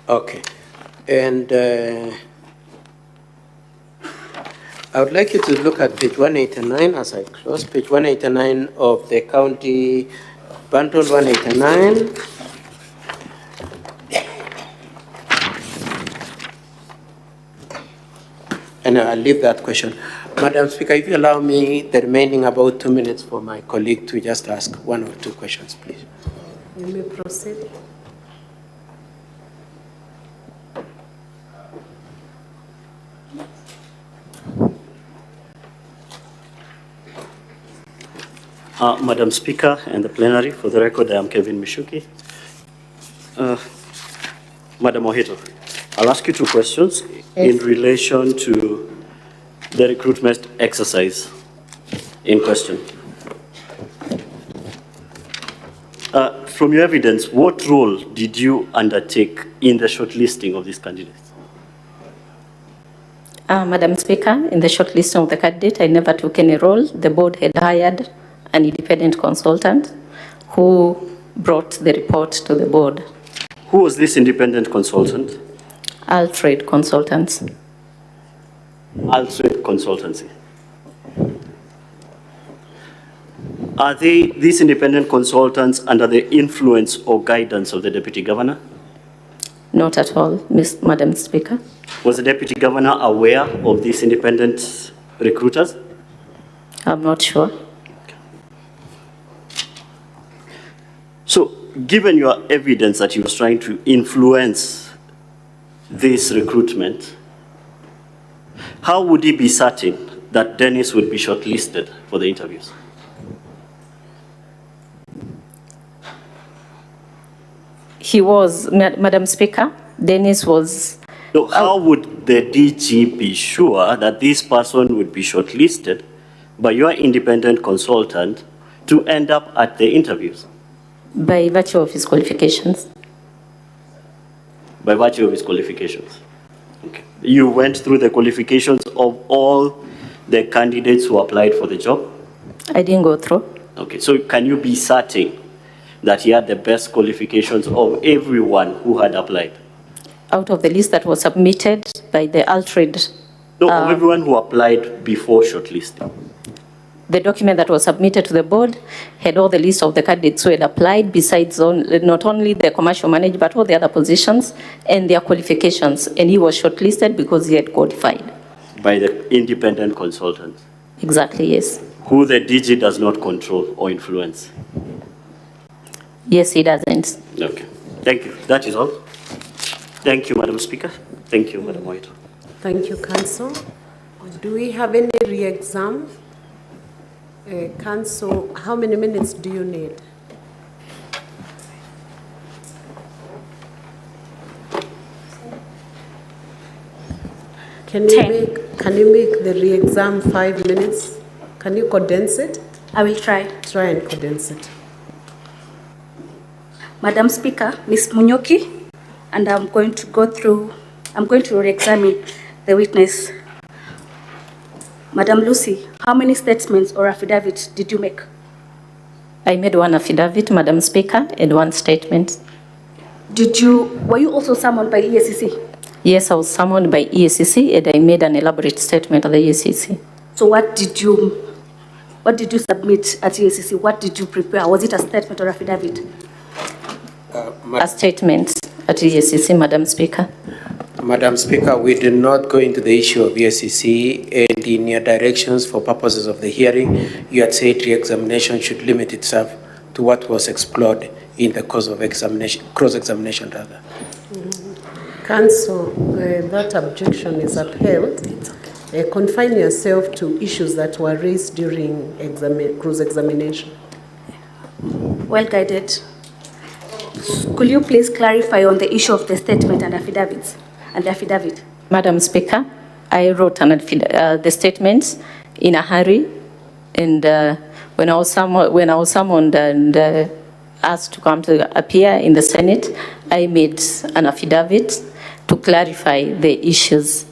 Okay. And I would like you to look at page 189 as I close. Page 189 of the county bundle 189. And I'll leave that question. Madam Speaker, if you allow me the remaining about 2 minutes for my colleague to just ask 1 or 2 questions, please. You may proceed. Madam Speaker and the plenary, for the record, I am Kevin Mishuki. Madam Ohito, I'll ask you 2 questions in relation to the recruitment exercise in question. From your evidence, what role did you undertake in the shortlisting of these candidates? Madam Speaker, in the shortlisting of the candidate, I never took any role. The board had hired an independent consultant who brought the report to the board. Who was this independent consultant? Alfred Consultants. Alfred Consultancy. Are these independent consultants under the influence or guidance of the Deputy Governor? Not at all, Madam Speaker. Was the Deputy Governor aware of these independent recruiters? I'm not sure. So, given your evidence that he was trying to influence this recruitment, how would he be certain that Dennis would be shortlisted for the interviews? He was, Madam Speaker, Dennis was... So how would the DG be sure that this person would be shortlisted by your independent consultant to end up at the interviews? By virtue of his qualifications. By virtue of his qualifications. Okay. You went through the qualifications of all the candidates who applied for the job? I didn't go through. Okay, so can you be certain that he had the best qualifications of everyone who had applied? Out of the list that was submitted by the Alfred... No, of everyone who applied before shortlisting. The document that was submitted to the board had all the list of the candidates who had applied, besides not only the commercial manager, but all the other positions and their qualifications. And he was shortlisted because he had qualified. By the independent consultant? Exactly, yes. Who the DG does not control or influence? Yes, he doesn't. Okay. Thank you. That is all. Thank you, Madam Speaker. Thank you, Madam White. Thank you, Counsel. Do we have any re-exam? Counsel, how many minutes do you need? Can you make the re-exam 5 minutes? Can you condense it? I will try. Try and condense it. Madam Speaker, Ms. Munyoki, and I'm going to re-examine the witness. Madam Lucy, how many statements or affidavits did you make? I made 1 affidavit, Madam Speaker, and 1 statement. Were you also summoned by EACC? Yes, I was summoned by EACC and I made an elaborate statement at the EACC. So what did you submit at EACC? What did you prepare? Was it a statement or affidavit? A statement at EACC, Madam Speaker. Madam Speaker, we did not go into the issue of EACC, and in your directions for purposes of the hearing, you had said re-examination should limit itself to what was explored in the course of examination, cross-examination rather. Counsel, that objection is upheld. Confine yourself to issues that were raised during cross-examination. Well guided. Could you please clarify on the issue of the statement and affidavits? And the affidavit. Madam Speaker, I wrote the statements in a hurry, and when I was summoned and asked to come to appear in the Senate, I made an affidavit to clarify the issues.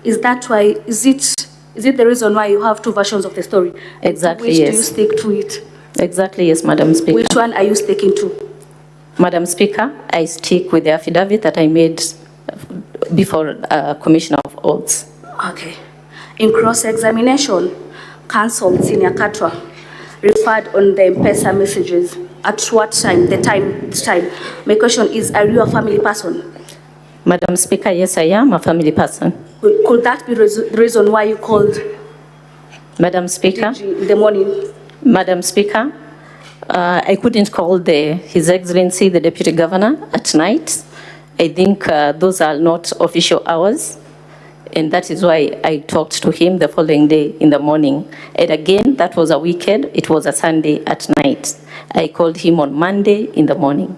Is that why? Is it the reason why you have 2 versions of the story? Exactly. Which yes. do you stick to it? Exactly, yes, Madam Speaker. Which one are you sticking to? Madam Speaker, I stick with the affidavit that I made before Commissioner of Oaths. Okay. In cross-examination, counsel Senior Katwa referred on the M-Pesa messages. At what time? The time. My question is, are you a family person? Madam Speaker, yes, I am a family person. Could that be the reason why you called Madam Speaker? in the morning? Madam Speaker, I couldn't call His Excellency, the Deputy Governor, at night. I think those are not official hours. And that is why I talked to him the following day in the morning. And again, that was a weekend. It was a Sunday at night. I called him on Monday in the morning.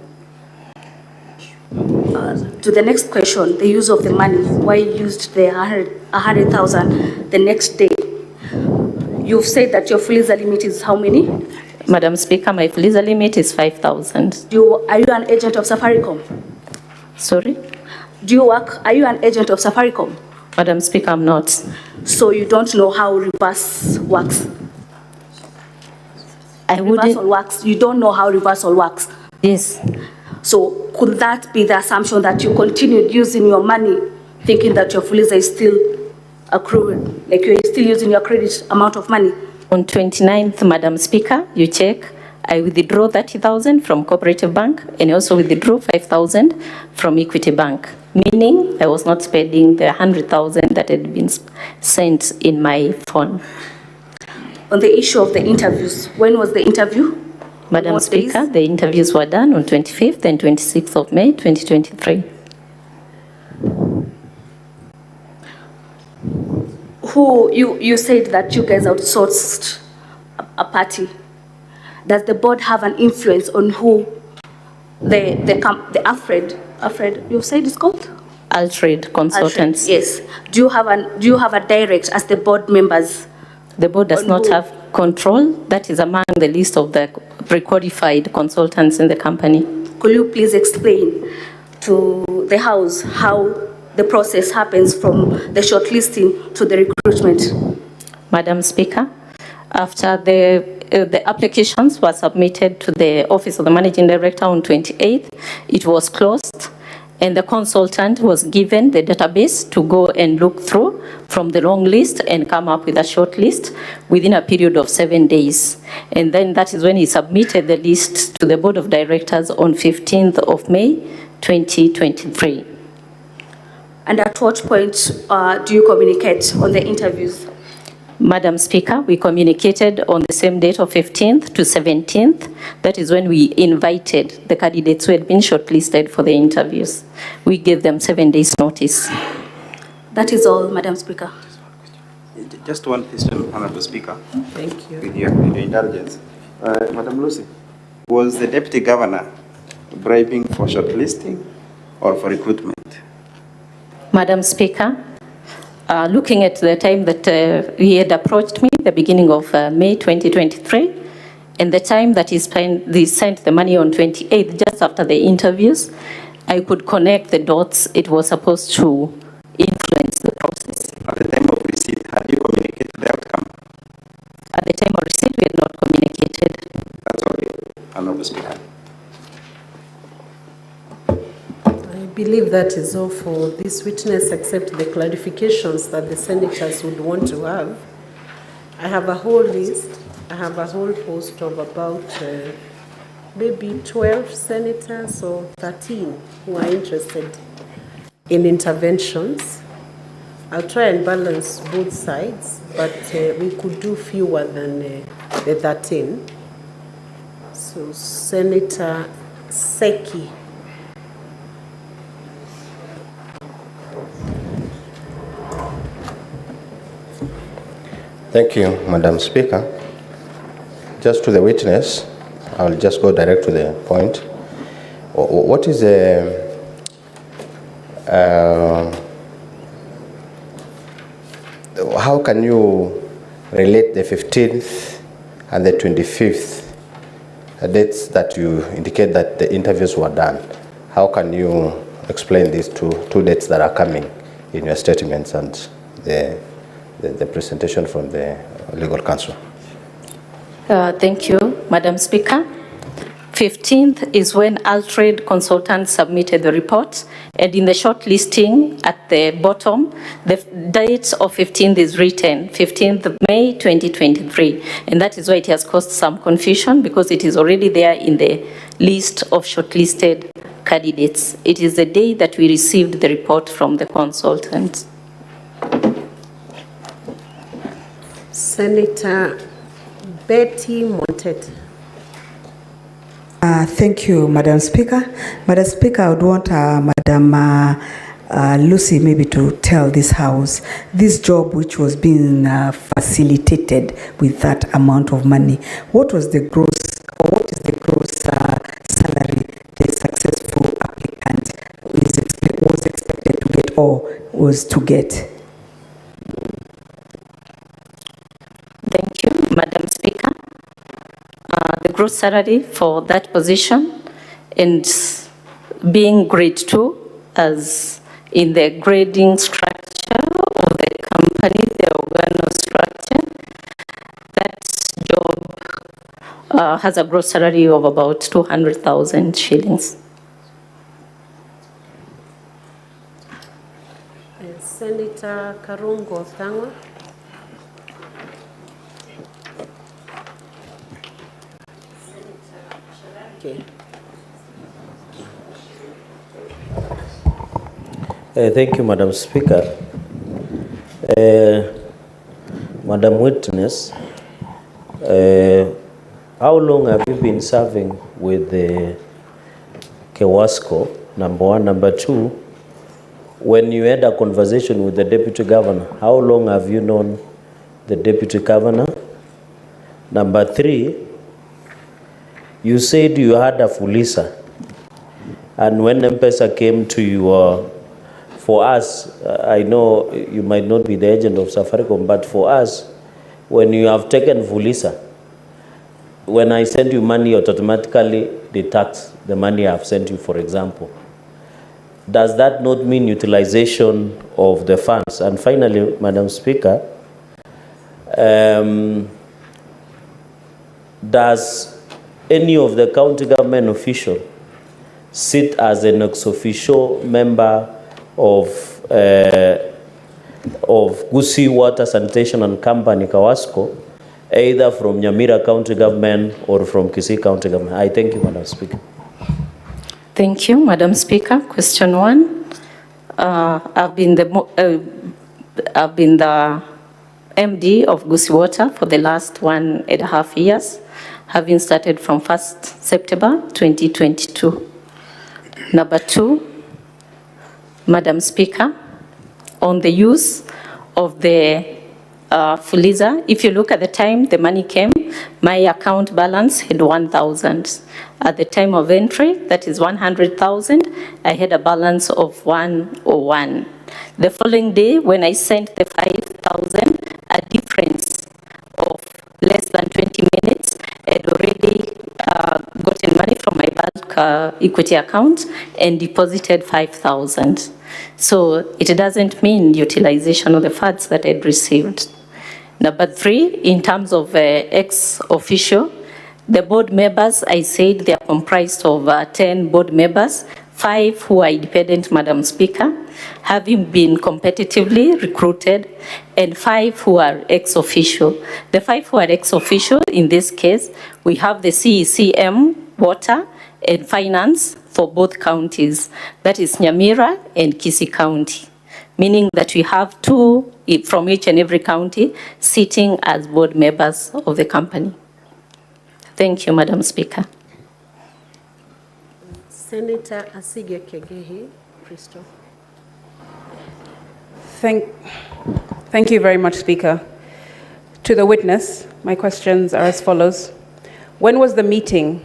To the next question, the use of the money. Why you used the 100,000 the next day? You've said that your freezer limit is how many? Madam Speaker, my freezer limit is 5,000. Are you an agent of Safaricom? Sorry? Are you an agent of Safaricom? Madam Speaker, I'm not. So you don't know how reverse works? Reversal works. You don't know how reversal works? Yes. So could that be the assumption that you continued using your money, thinking that your freezer is still accruing, like you're still using your credit amount of money? On 29th, Madam Speaker, you check, I withdraw 30,000 from Cooperative Bank and also withdraw 5,000 from Equity Bank, meaning I was not spending the 100,000 that had been sent in my phone. On the issue of the interviews, when was the interview? Madam Speaker, the interviews were done on 25th and 26th of May, 2023. You said that you guys outsourced a party. Does the board have an influence on who the Alfred, you said it's called? Alfred Consultants. Alfred, yes. Do you have a direct as the board members? The board does not have control. That is among the list of the pre-qualified consultants in the company. Could you please explain to the House how the process happens from the shortlisting to the recruitment? Madam Speaker, after the applications were submitted to the Office of the Managing Director on 28th, it was closed, and the consultant was given the database to go and look through from the long list and come up with a short list within a period of 7 days. And then that is when he submitted the list to the Board of Directors on 15th of May, 2023. And at what point do you communicate on the interviews? Madam Speaker, we communicated on the same date of 15th to 17th. That is when we invited the candidates who had been shortlisted for the interviews. We gave them 7 days notice. That is all, Madam Speaker. Just one question, Honorable Speaker. Thank you. With your indulgence. Madam Lucy, was the Deputy Governor bribing for shortlisting or for recruitment? Madam Speaker, looking at the time that he had approached me, the beginning of May 2023, and the time that he sent the money on 28th, just after the interviews, I could connect the dots. It was supposed to influence the process. At the time of receipt, had you communicated the outcome? At the time of receipt, we had not communicated. That's okay, Honorable Speaker. I believe that is all for this witness, except the clarifications that the senators would want to have. I have a whole list. I have a whole post of about maybe 12 senators or 13 who are interested in interventions. I'll try and balance both sides, but we could do fewer than the 13. So Senator Seki. Thank you, Madam Speaker. Just to the witness, I'll just go direct to the point. What is how can you relate the 15th and the 25th dates that you indicate that the interviews were done? How can you explain these two dates that are coming in your statements and the presentation from the legal counsel? Thank you, Madam Speaker. 15th is when Altrade consultants submitted the report, and in the shortlisting at the bottom, the date of 15th is written, 15th of May 2023, and that is why it has caused some confusion because it is already there in the list of shortlisted candidates. It is the day that we received the report from the consultant. Senator Betty Montet. Thank you, Madam Speaker. Madam Speaker, I would want Madam Lucy maybe to tell this House this job which was being facilitated with that amount of money. What was the gross, or what is the gross salary the successful applicant was expected to get or was to get? Thank you, Madam Speaker. The gross salary for that position, and being grade 2 as in the grading structure of the company, the organal structure, that job has a gross salary of about 200,000 shillings. Senator Karungo Thangwa. Okay. Thank you, Madam Speaker. Madam Witness, how long have you been serving with the Kewasco, number one? Number two, when you had a conversation with the Deputy Governor, how long have you known the Deputy Governor? Number three, you said you had a Fulisa, and when M-Pesa came to you, for us, I know you might not be the agent of Safaricom, but for us, when you have taken Fulisa, when I send you money, it automatically deducts the money I have sent you, for example. Does that not mean utilization of the funds? And finally, Madam Speaker, does any of the county government official sit as an ex-officio member of Kisii Water Sanitation and Company, Kawasco, either from Nyamira County Government or from Kisii County Government? I thank you, Madam Speaker. Thank you, Madam Speaker. Question 1. I've been the MD of Kisii Water for the last 1.5 years, having started from 1st September 2022. Number 2, Madam Speaker, on the use of the Fuliza, if you look at the time the money came, my account balance had 1,000. At the time of entry, that is 100,000, I had a balance of 101. The following day, when I sent the 5,000, a difference of less than 20 minutes, I had already gotten money from my bulk equity account and deposited 5,000. So it doesn't mean utilization of the funds that I'd received. Number 3, in terms of ex-officio, the board members, I said they are comprised of 10 board members, 5 who are independent, Madam Speaker, having been competitively recruited, and 5 who are ex-officio. The 5 who are ex-officio, in this case, we have the CECM, Water, and Finance for both counties. That is Nyamira and Kisii County, meaning that we have 2 from each and every county sitting as board members of the company. Thank you, Madam Speaker. Senator Asige Kegehi, Christo. Thank you very much, Speaker. To the witness, my questions are as follows. When was the meeting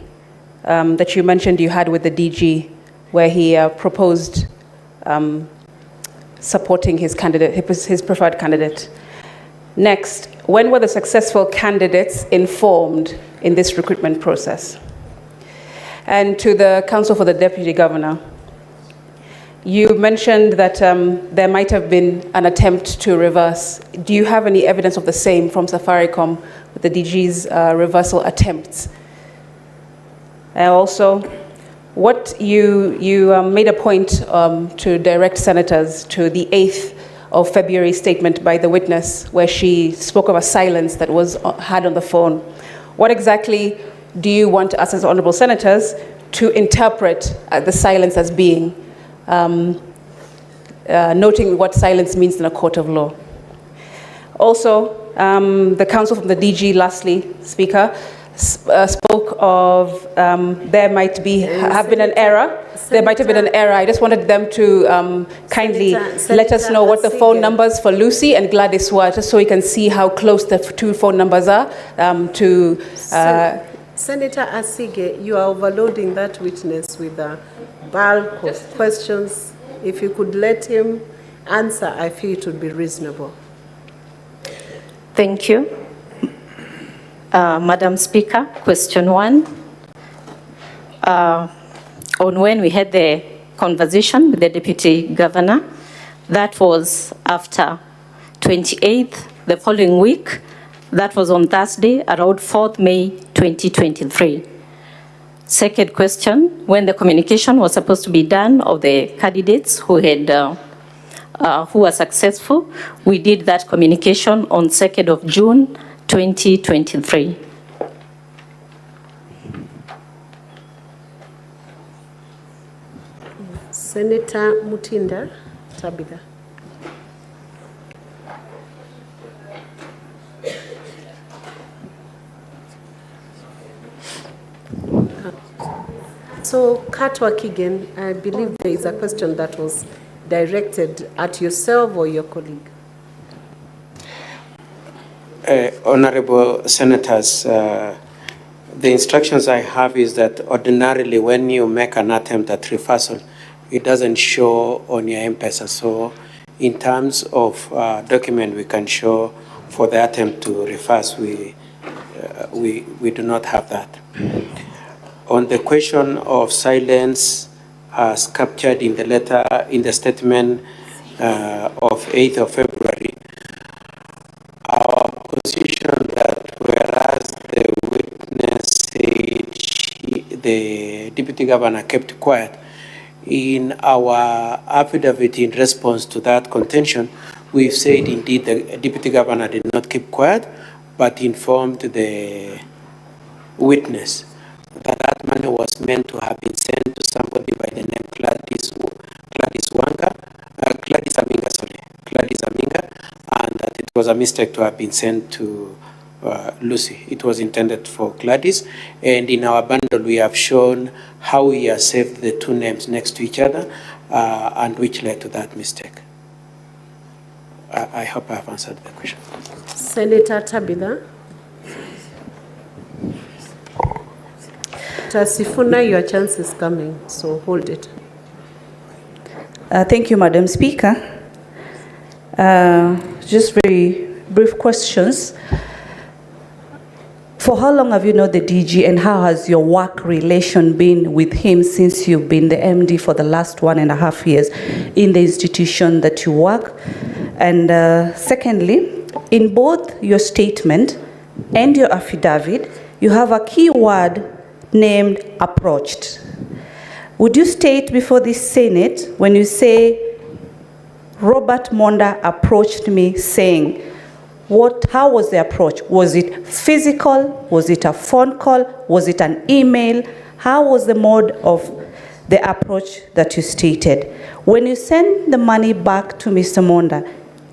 that you mentioned you had with the DG where he proposed supporting his candidate, his preferred candidate? Next, when were the successful candidates informed in this recruitment process? And to the counsel for the Deputy Governor, you mentioned that there might have been an attempt to reverse. Do you have any evidence of the same from Safaricom with the DG's reversal attempts? Also, what you made a point to direct senators to the 8th of February statement by the witness, where she spoke of a silence that was had on the phone. What exactly do you want us as honorable senators to interpret the silence as being, noting what silence means in a court of law? Also, the counsel from the DG, lastly, Speaker, spoke of there might have been an error. There might have been an error. I just wanted them to kindly let us know what the phone numbers for Lucy and Gladys were, just so we can see how close the two phone numbers are to... Senator Asige, you are overloading that witness with a bulk of questions. If you could let him answer, I feel it would be reasonable. Thank you. Madam Speaker, question 1. On when we had the conversation with the Deputy Governor, that was after 28th, the following week. That was on Thursday, around 4th May 2023. Second question, when the communication was supposed to be done of the candidates who were successful, we did that communication on 2nd of June 2023. Senator Mutinda Tabitha. So, Katwa Kigen, I believe there is a question that was directed at yourself or your colleague. Honorable Senators, the instructions I have is that ordinarily when you make an attempt at reversal, it doesn't show on your M-Pesa. So in terms of document we can show for the attempt to reverse, we do not have that. On the question of silence as captured in the letter, in the statement of 8th of February, our position that whereas the witness said the Deputy Governor kept quiet, in our affidavit in response to that contention, we've said indeed the Deputy Governor did not keep quiet, but informed the witness that money was meant to have been sent to somebody by the name Gladys Aminga, and that it was a mistake to have been sent to Lucy. It was intended for Gladys, and in our bundle we have shown how we have saved the two names next to each other and which led to that mistake. I hope I have answered the question. Senator Tabitha. Tasifuna, your chance is coming, so hold it. Thank you, Madam Speaker. Just very brief questions. For how long have you known the DG, and how has your work relation been with him since you've been the MD for the last 1.5 years in the institution that you work? And secondly, in both your statement and your affidavit, you have a key word named approached. Would you state before the Senate when you say Robert Monda approached me saying, how was the approach? Was it physical? Was it a phone call? Was it an email? How was the mode of the approach that you stated? When you sent the money back to Mr. Monda,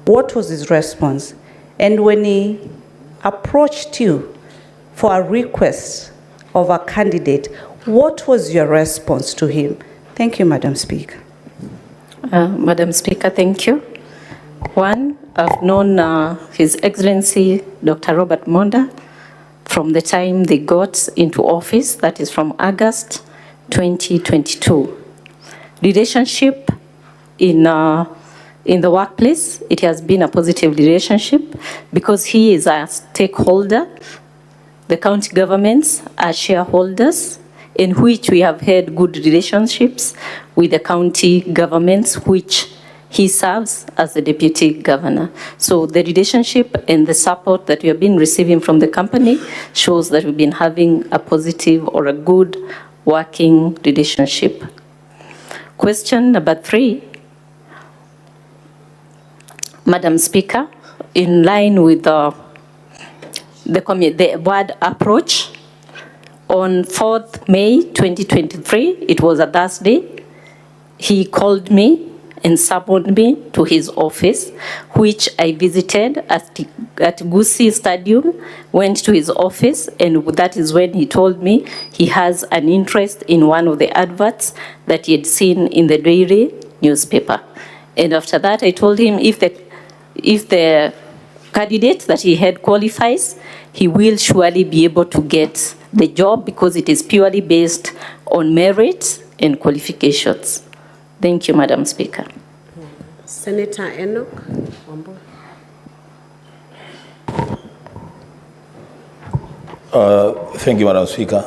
what was his response? And when he approached you for a request of a candidate, what was your response to him? Thank you, Madam Speaker. Madam Speaker, thank you. One, I've known His Excellency Dr. Robert Monda from the time they got into office, that is from August 2022. Relationship in the workplace, it has been a positive relationship because he is a stakeholder. The county governments are shareholders, in which we have had good relationships with the county governments, which he serves as the Deputy Governor. So the relationship and the support that we have been receiving from the company shows that we've been having a positive or a good working relationship. Question number 3, Madam Speaker, in line with the board approach, on 4th May 2023, it was a Thursday, he called me and summoned me to his office, which I visited at Kisii Stadium, went to his office, and that is when he told me he has an interest in one of the adverts that he had seen in the daily newspaper. And after that, I told him if the candidate that he had qualifies, he will surely be able to get the job because it is purely based on merit and qualifications. Thank you, Madam Speaker. Senator Enoch Wambo. Thank you, Madam Speaker.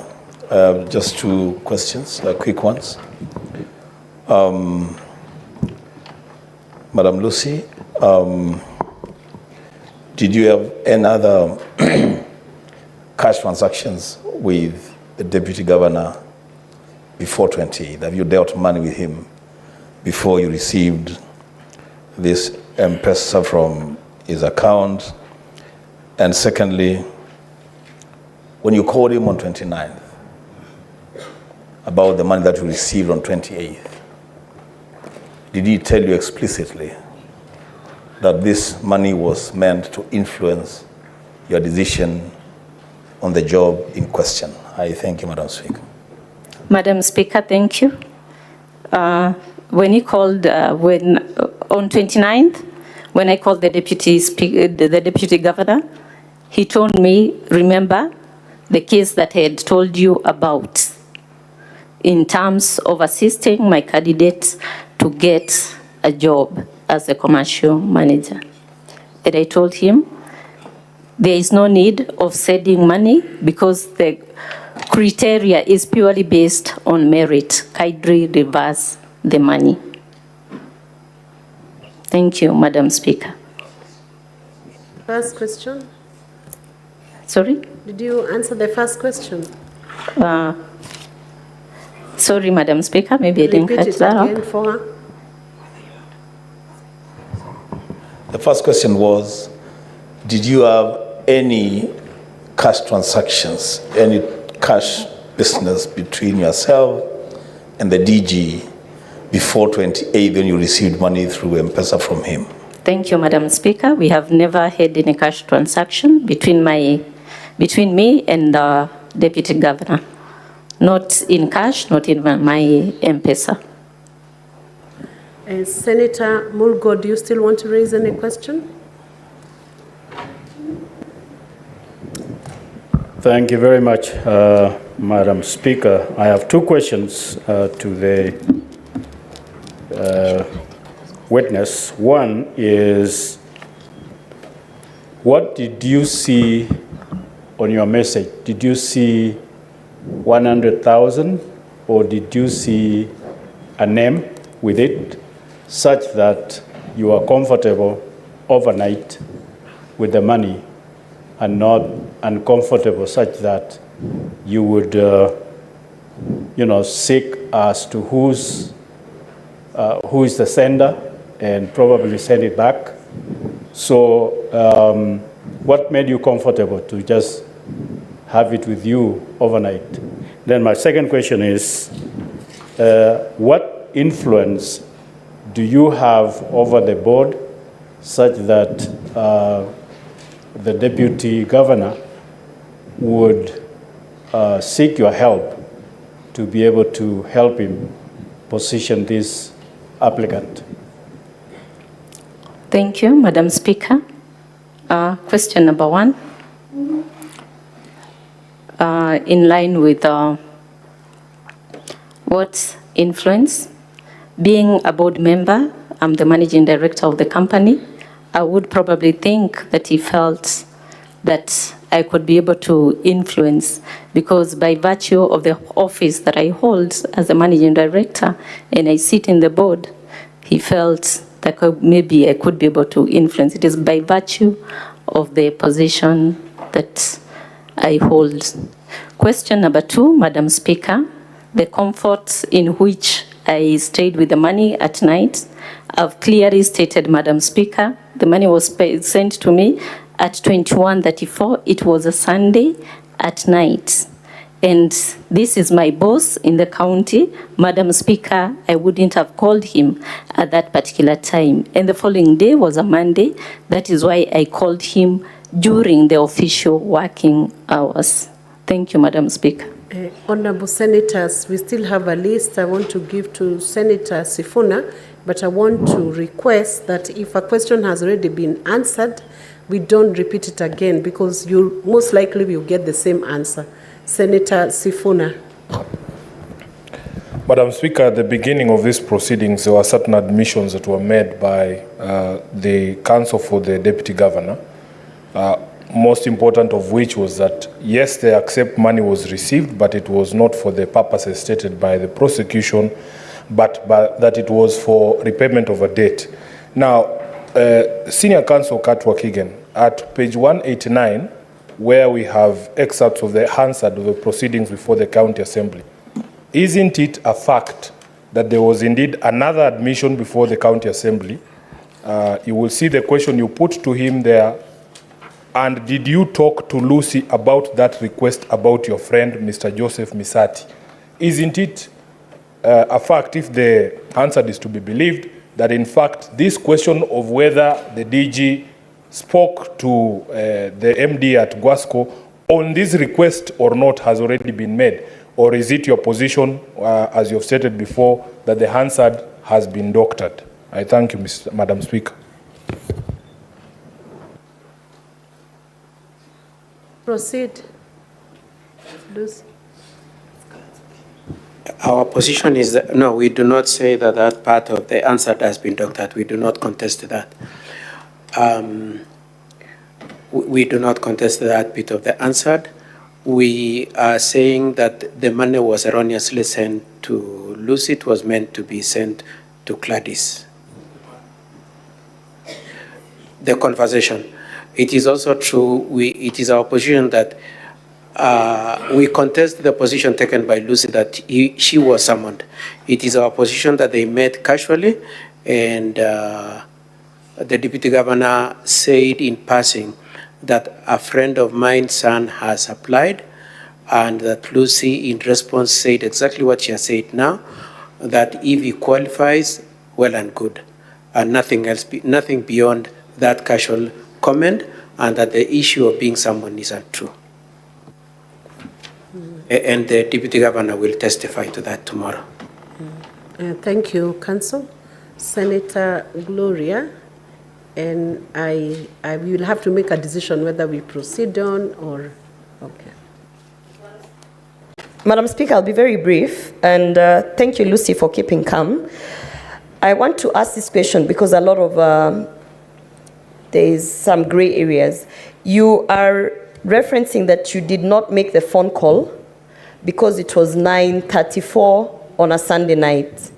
Just 2 questions, quick ones. Madam Lucy, did you have any other cash transactions with the Deputy Governor before 28? Have you dealt money with him before you received this M-Pesa from his account? And secondly, when you called him on 29th about the money that you received on 28th, did he tell you explicitly that this money was meant to influence your decision on the job in question? I thank you, Madam Speaker. Madam Speaker, thank you. When he called, on 29th, when I called the deputy governor, he told me, remember the case that I had told you about in terms of assisting my candidates to get a job as a commercial manager. And I told him there is no need of sending money because the criteria is purely based on merit. Kindly reverse the money. Thank you, Madam Speaker. First question. Sorry? Did you answer the first question? Sorry, Madam Speaker, maybe I didn't catch that up. Repeat it again for her. The first question was, did you have any cash transactions, any cash business between yourself and the DG before 28 when you received money through M-Pesa from him? Thank you, Madam Speaker. We have never had any cash transaction between me and the Deputy Governor. Not in cash, not in my M-Pesa. Senator Mulgo, do you still want to raise any question? Thank you very much, Madam Speaker. I have 2 questions to the witness. One is, what did you see on your message? Did you see 100,000 or did you see a name with it such that you are comfortable overnight with the money and not uncomfortable such that you would seek as to who is the sender and probably send it back? So what made you comfortable to just have it with you overnight? Then my second question is, what influence do you have over the board such that the Deputy Governor would seek your help to be able to help him position this applicant? Thank you, Madam Speaker. Question number 1. In line with what influence? Being a board member, I'm the managing director of the company. I would probably think that he felt that I could be able to influence because by virtue of the office that I hold as a managing director and I sit in the board, he felt that maybe I could be able to influence. It is by virtue of the position that I hold. Question number 2, Madam Speaker, the comfort in which I stayed with the money at night. I've clearly stated, Madam Speaker, the money was sent to me at 21:34. It was a Sunday at night. And this is my boss in the county. Madam Speaker, I wouldn't have called him at that particular time. And the following day was a Monday. That is why I called him during the official working hours. Thank you, Madam Speaker. Honorable Senators, we still have a list I want to give to Senator Sifuna, but I want to request that if a question has already been answered, we don't repeat it again, because you most likely will get the same answer. Senator Sifuna. Madam Speaker, at the beginning of these proceedings, there were certain admissions that were made by the counsel for the Deputy Governor, most important of which was that, yes, the accept money was received, but it was not for the purposes stated by the prosecution, but that it was for repayment of a debt. Now, Senior Counsel Katwa Kigen, at page 189, where we have excerpts of the Hansard of the proceedings before the County Assembly, isn't it a fact that there was indeed another admission before the County Assembly? You will see the question you put to him there. And did you talk to Lucy about that request about your friend, Mr. Joseph Misati? Isn't it a fact, if the answer is to be believed, that in fact this question of whether the DG spoke to the MD at Guasco on this request or not has already been made? Or is it your position, as you've stated before, that the Hansard has been doctored? I thank you, Madam Speaker. Proceed. Lucy. Our position is that, no, we do not say that that part of the answer has been doctored. We do not contest that. We do not contest that bit of the answer. We are saying that the money was erroneously sent to Lucy. It was meant to be sent to Gladys. The conversation. It is also true, it is our position that we contest the position taken by Lucy that she was summoned. It is our position that they met casually, and the Deputy Governor said in passing that a friend of mine's son has applied, and that Lucy in response said exactly what she has said now, that if he qualifies, well and good, and nothing else, nothing beyond that casual comment, and that the issue of being someone is untrue. And the Deputy Governor will testify to that tomorrow. Thank you, Counsel. Senator Gloria, and I will have to make a decision whether we proceed on or, okay. Madam Speaker, I'll be very brief, and thank you, Lucy, for keeping calm. I want to ask this question because a lot of, there is some gray areas. You are referencing that you did not make the phone call because it was 9:34 on a Sunday night.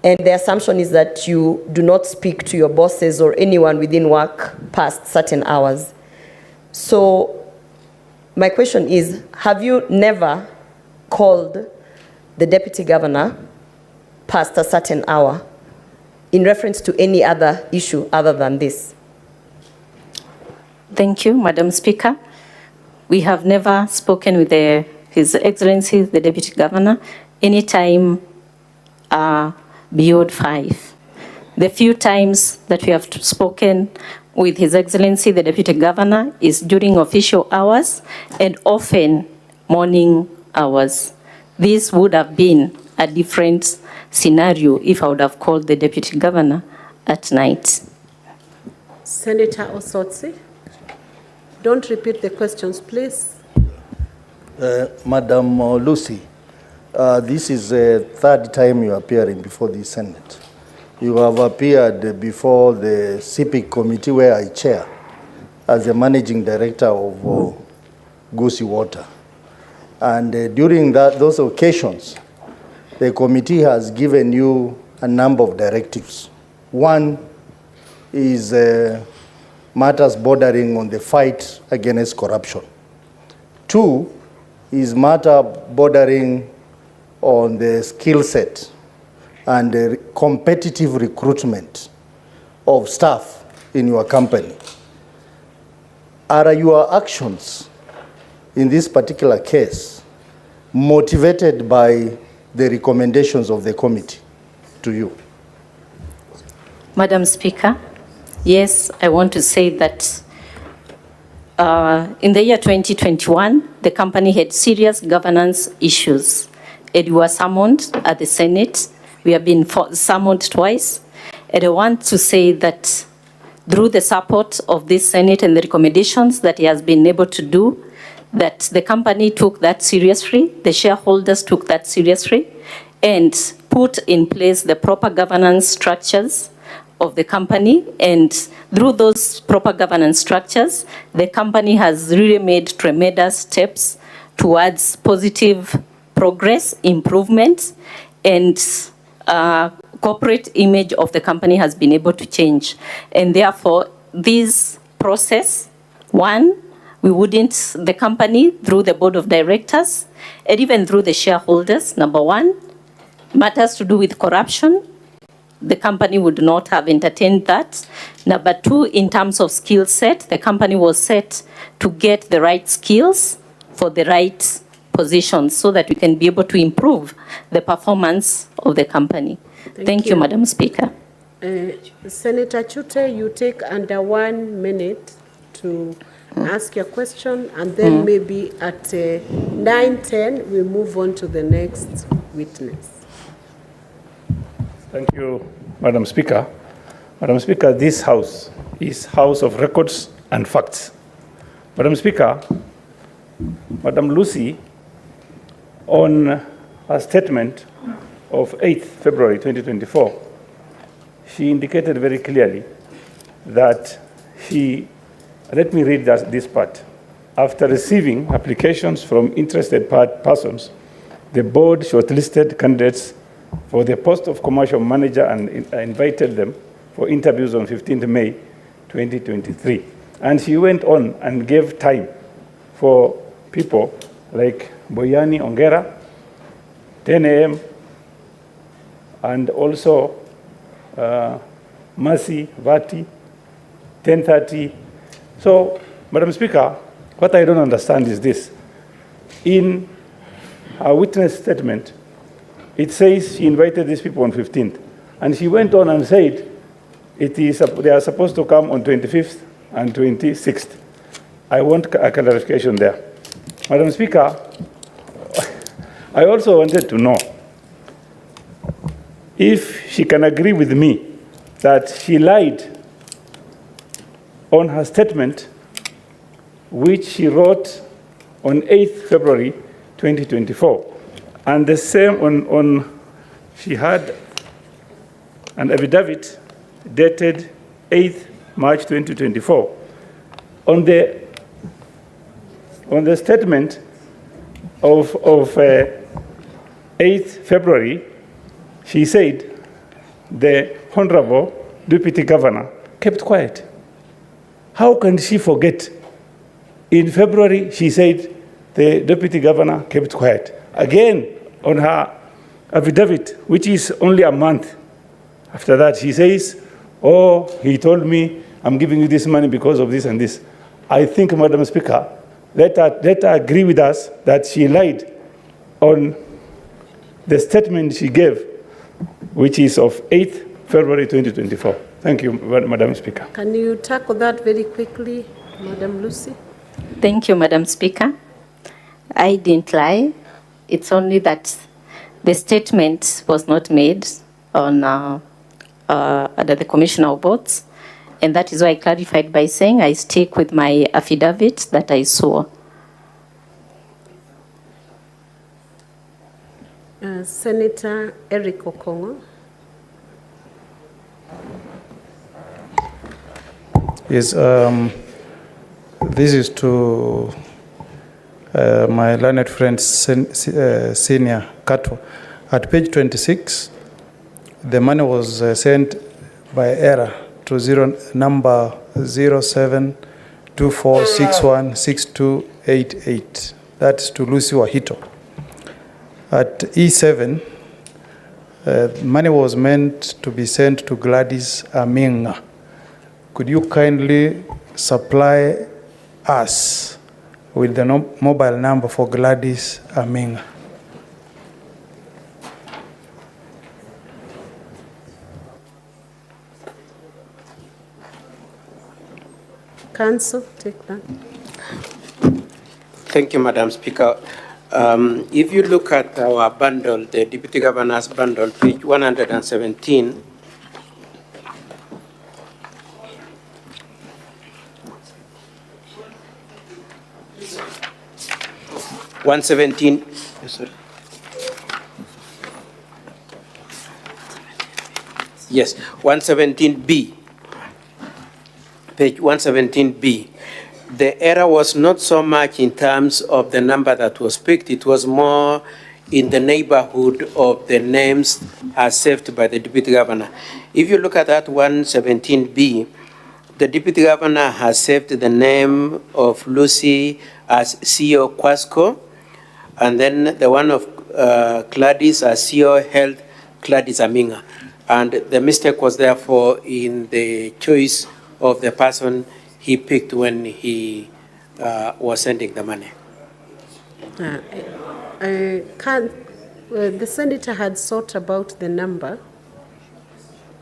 And the assumption is that you do not speak to your bosses or anyone within work past certain hours. So my question is, have you never called the Deputy Governor past a certain hour in reference to any other issue other than this? Thank you, Madam Speaker. We have never spoken with His Excellency, the Deputy Governor, anytime beyond 5. The few times that we have spoken with His Excellency, the Deputy Governor, is during official hours and often morning hours. This would have been a different scenario if I would have called the Deputy Governor at night. Senator Osotsi, don't repeat the questions, please. Madam Lucy, this is the third time you are appearing before the Senate. You have appeared before the CPIC committee where I chair as the managing director of Kisii Water. And during those occasions, the committee has given you a number of directives. One is matters bordering on the fight against corruption. Two is matter bordering on the skill set and the competitive recruitment of staff in your company. Are your actions in this particular case motivated by the recommendations of the committee to you? Madam Speaker, yes, I want to say that in the year 2021, the company had serious governance issues. And we were summoned at the Senate. We have been summoned twice. And I want to say that through the support of this Senate and the recommendations that he has been able to do, that the company took that seriously, the shareholders took that seriously, and put in place the proper governance structures of the company. And through those proper governance structures, the company has really made tremendous steps towards positive progress, improvement, and corporate image of the company has been able to change. And therefore, this process, one, the company, through the board of directors, and even through the shareholders, number one, matters to do with corruption, the company would not have entertained that. Number two, in terms of skill set, the company was set to get the right skills for the right positions so that we can be able to improve the performance of the company. Thank you, Madam Speaker. Senator Chute, you take under 1 minute to ask your question, and then maybe at 9:10 we move on to the next witness. Thank you, Madam Speaker. Madam Speaker, this House is House of Records and Facts. Madam Speaker, Madam Lucy, on her statement of 8th February 2024, she indicated very clearly that let me read this part. After receiving applications from interested persons, the board shortlisted candidates for the post of commercial manager and invited them for interviews on 15th May 2023. And she went on and gave time for people like Boyani Ongera, 10 a.m., and also Mercy Vati, 10:30. So, Madam Speaker, what I don't understand is this. In her witness statement, it says she invited these people on 15th. And she went on and said they are supposed to come on 25th and 26th. I want a clarification there. Madam Speaker, I also wanted to know if she can agree with me that she lied on her statement, which she wrote on 8th February 2024. And the same she had an affidavit dated 8th March 2024. On the statement of 8th February, she said the Honorable Deputy Governor kept quiet. How can she forget? In February, she said the Deputy Governor kept quiet. Again, on her affidavit, which is only a month after that, she says, oh, he told me I'm giving you this money because of this and this. I think, Madam Speaker, let her agree with us that she lied on the statement she gave, which is of 8th February 2024. Thank you, Madam Speaker. Can you tackle that very quickly, Madam Lucy? Thank you, Madam Speaker. I didn't lie. It's only that the statement was not made on under the Commissioner of Boards, and that is why I clarified by saying I stick with my affidavit that I saw. Senator Eric Okongo. Yes, this is to my learned friend, Senior Kato. At page 26, the money was sent by error to number 0724616288. That's to Lucy Wahito. At E7, money was meant to be sent to Gladys Aminga. Could you kindly supply us with the mobile number for Gladys Aminga? Counsel, take that. Thank you, Madam Speaker. If you look at our bundle, the Deputy Governor's bundle, page 117, Yes, 117B, page 117B. The error was not so much in terms of the number that was picked, it was more in the neighborhood of the names as saved by the Deputy Governor. If you look at that 117B, the Deputy Governor has saved the name of Lucy as CEO Kwasco, and then the one of Gladys as CEO Health Gladys Aminga. And the mistake was therefore in the choice of the person he picked when he was sending the money. The senator had thought about the number,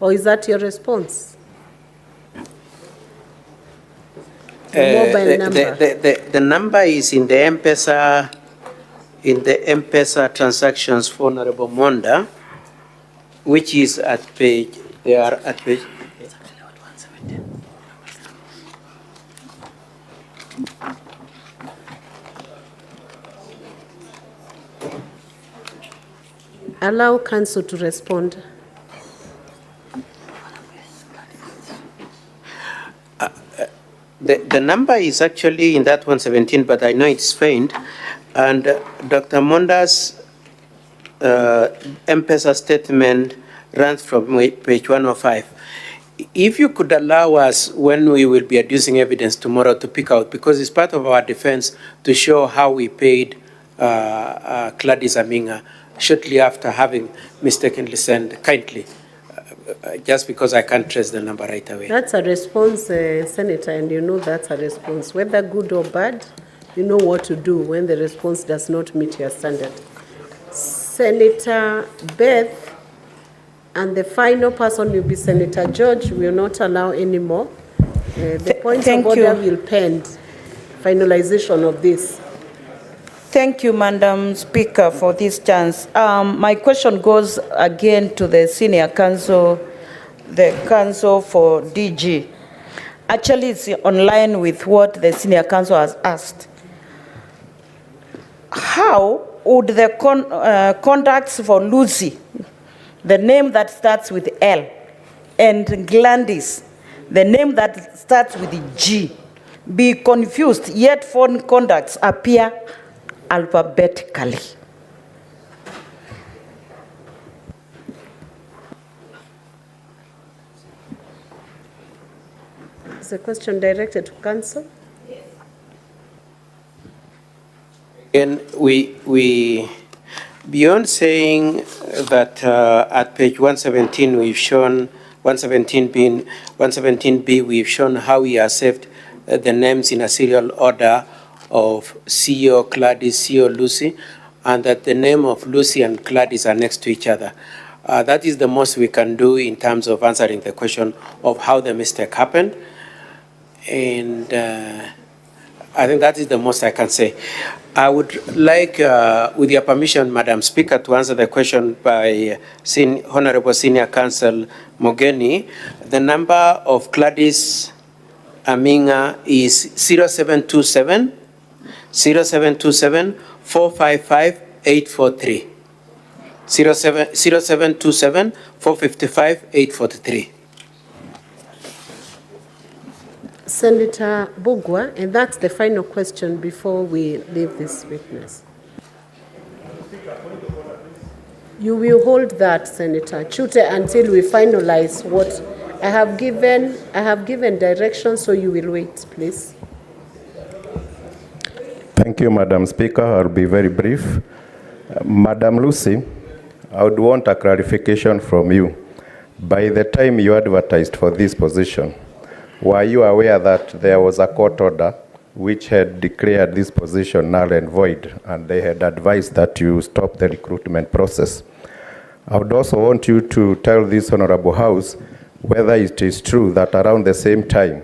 or is that your response? Mobile number. The number is in the M-Pesa transactions for Honorable Monda, which is at page, they are at page. Allow counsel to respond. The number is actually in that 117, but I know it's faint. And Dr. Monda's M-Pesa statement runs from page 105. If you could allow us, when we will be adducing evidence tomorrow, to pick out, because it's part of our defense to show how we paid Gladys Aminga shortly after having mistakenly sent, kindly, just because I can't trace the number right away. That's a response, Senator, and you know that's a response. Whether good or bad, you know what to do when the response does not meet your standard. Senator Beth, and the final person will be Senator George. We will not allow any more. The point of order will pend finalization of this. Thank you, Madam Speaker, for this chance. My question goes again to the senior counsel, the counsel for DG. Actually, it's online with what the senior counsel has asked. How would the contacts for Lucy, the name that starts with L, and Gladys, the name that starts with G, be confused, yet phone contacts appear alphabetically? Is the question directed to counsel? And we beyond saying that at page 117 we've shown 117B we've shown how we have saved the names in a serial order of CEO Gladys, CEO Lucy, and that the name of Lucy and Gladys are next to each other. That is the most we can do in terms of answering the question of how the mistake happened. And I think that is the most I can say. I would like, with your permission, Madam Speaker, to answer the question by Honorable Senior Counsel Mogeni. The number of Gladys Aminga is 0727 455 843. 0727 455 843. Senator Bugwa, and that's the final question before we leave this witness. You will hold that, Senator Chute, until we finalize what I have given. I have given direction, so you will wait, please. Thank you, Madam Speaker. I'll be very brief. Madam Lucy, I would want a clarification from you. By the time you advertised for this position, were you aware that there was a court order which had declared this position null and void, and they had advised that you stop the recruitment process? I would also want you to tell this Honorable House whether it is true that around the same time,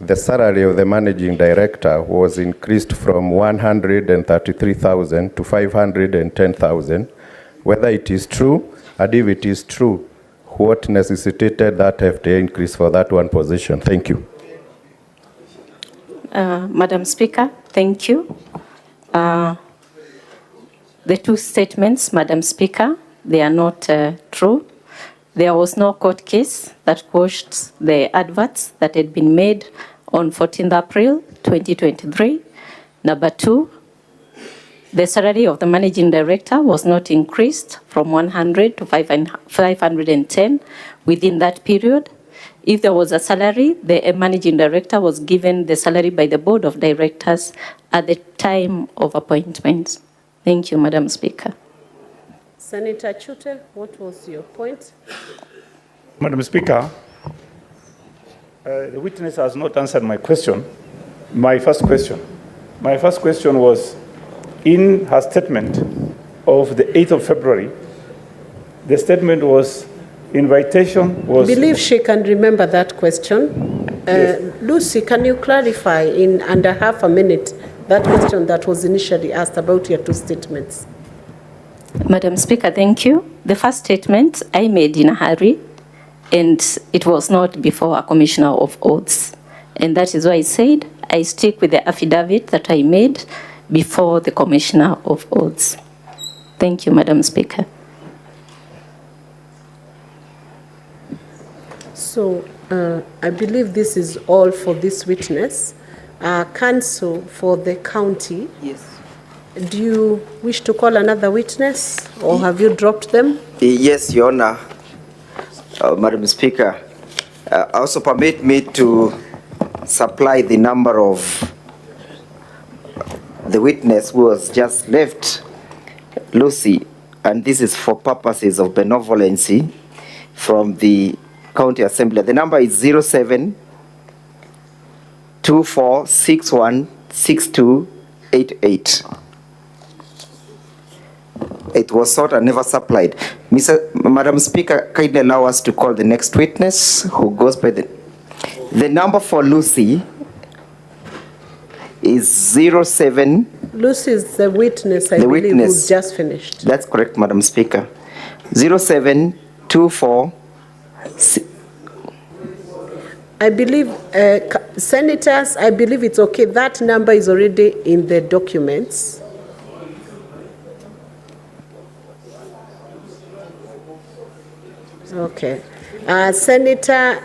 the salary of the managing director was increased from 133,000 to 510,000, whether it is true, and if it is true, what necessitated that FTA increase for that one position? Thank you. Madam Speaker, thank you. The two statements, Madam Speaker, they are not true. There was no court case that quashed the adverts that had been made on 14th April 2023. Number two, the salary of the managing director was not increased from 100 to 510 within that period. If there was a salary, the managing director was given the salary by the board of directors at the time of appointment. Thank you, Madam Speaker. Senator Chute, what was your point? Madam Speaker, the witness has not answered my question. My first question was, in her statement of the 8th of February, the statement was, invitation was... I believe she can remember that question. Yes. Lucy, can you clarify in under half a minute that question that was initially asked about your two statements? Madam Speaker, thank you. The first statement I made in a hurry, and it was not before a commissioner of oaths. And that is why I said I stick with the affidavit that I made before the commissioner of oaths. Thank you, Madam Speaker. So I believe this is all for this witness. Counsel for the county. Yes. Do you wish to call another witness, or have you dropped them? Yes, Your Honor. Madam Speaker, also permit me to supply the number of the witness who was just left, Lucy, and this is for purposes of benevolency from the County Assembly. The number is 0724616288. It was sought and never supplied. Madam Speaker, kindly allow us to call the next witness who goes by the number for Lucy is 07. Lucy is the witness, I believe, who just finished. That's correct, Madam Speaker. 0724. I believe, senators, I believe it's okay. That number is already in the documents. Okay. Senator,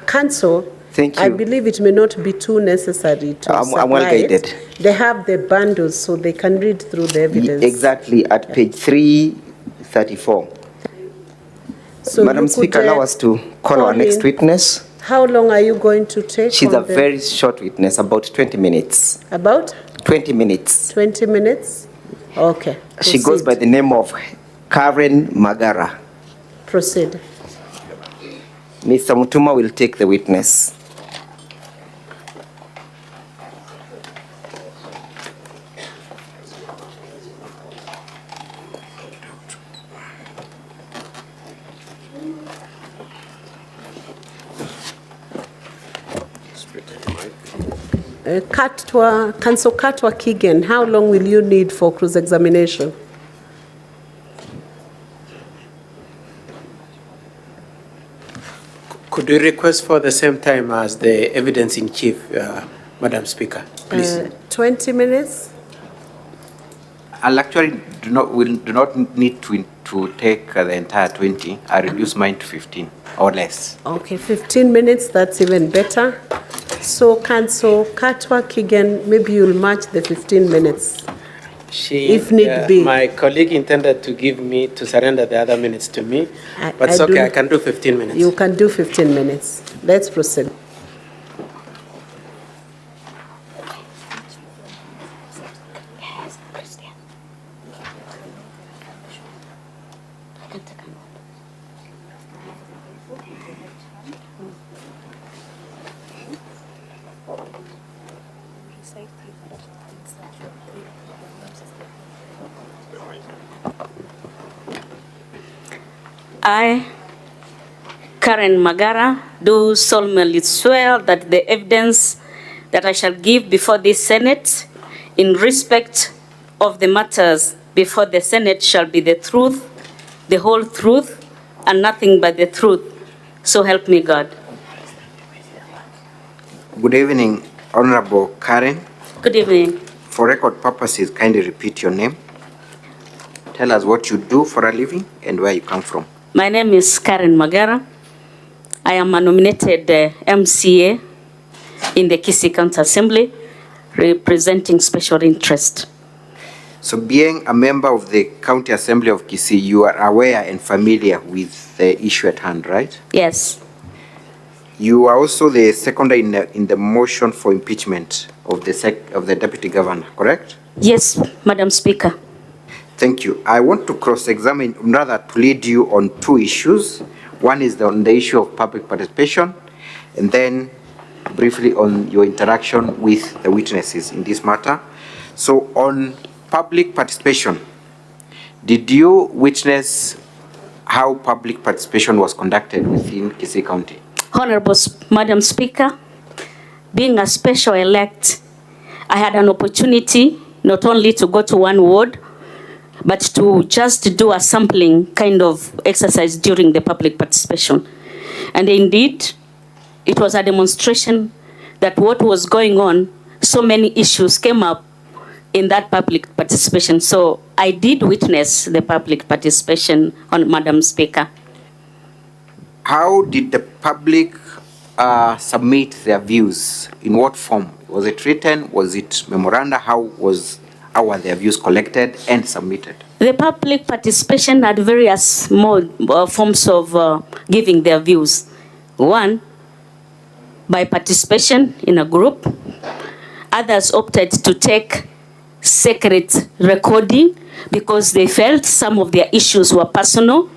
counsel, thank you. I believe it may not be too necessary to I'm supply well guided. it. They have the bundles, so they can read through the evidence. Exactly, at page 334. So Madam Speaker, allow us to call our next witness. How long are you going to take? She's a very short witness, about 20 minutes. About? 20 minutes. 20 minutes? Okay. She goes by the name of Karen Marara. Proceed. Mr. Mutuma will take the witness. Counsel Katwa Kigen, how long will you need for cross-examination? Could we request for the same time as the evidence in chief, Madam Speaker, please? 20 minutes? I'll actually do not need to take the entire 20. I reduce mine to 15 or less. Okay, 15 minutes, that's even better. So Counsel Katwa Kigen, maybe you'll match the 15 minutes. If need be. My colleague intended to surrender the other minutes to me, but it's okay, I can do 15 minutes. You can do 15 minutes. Let's proceed. I, Karen Magara, do solemnly swear that the evidence that I shall give before this Senate in respect of the matters before the Senate shall be the truth, the whole truth, and nothing but the truth. So help me God. Good evening, Honorable Karen. Good evening. For record purposes, kindly repeat your name. Tell us what you do for a living and where you come from. My name is Karen Magara. I am a nominated MCA in the Kisii County Assembly, representing special interest. So being a member of the County Assembly of Kisii, you are aware and familiar with the issue at hand, right? Yes. You are also the seconder in the motion for impeachment of the Deputy Governor, correct? Yes, Madam Speaker. Thank you. I want to cross-examine, rather to lead you on two issues. One is on the issue of public participation, and then briefly on your interaction with the witnesses in this matter. So on public participation, did you witness how public participation was conducted within Kisii County? Honorable Madam Speaker, being a special elect, I had an opportunity not only to go to one ward, but to just do a sampling kind of exercise during the public participation. And indeed, it was a demonstration that what was going on, so many issues came up in that public participation. So I did witness the public participation, on Madam Speaker. How did the public submit their views? In what form? Was it written? Was it memoranda? How were their views collected and submitted? The public participation had various forms of giving their views. One, by participation in a group. Others opted to take secret recording because they felt some of their issues were personal.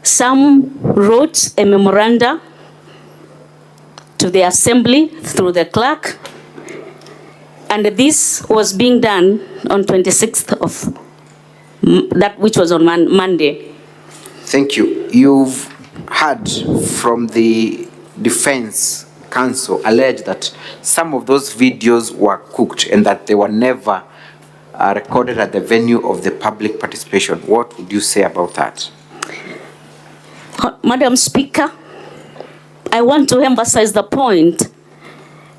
Some wrote a memoranda to the assembly through the clerk. And this was being done on 26th of that, which was on Monday. Thank you. You've heard from the defense counsel alleged that some of those videos were cooked and that they were never recorded at the venue of the public participation. What would you say about that? Madam Speaker, I want to emphasize the point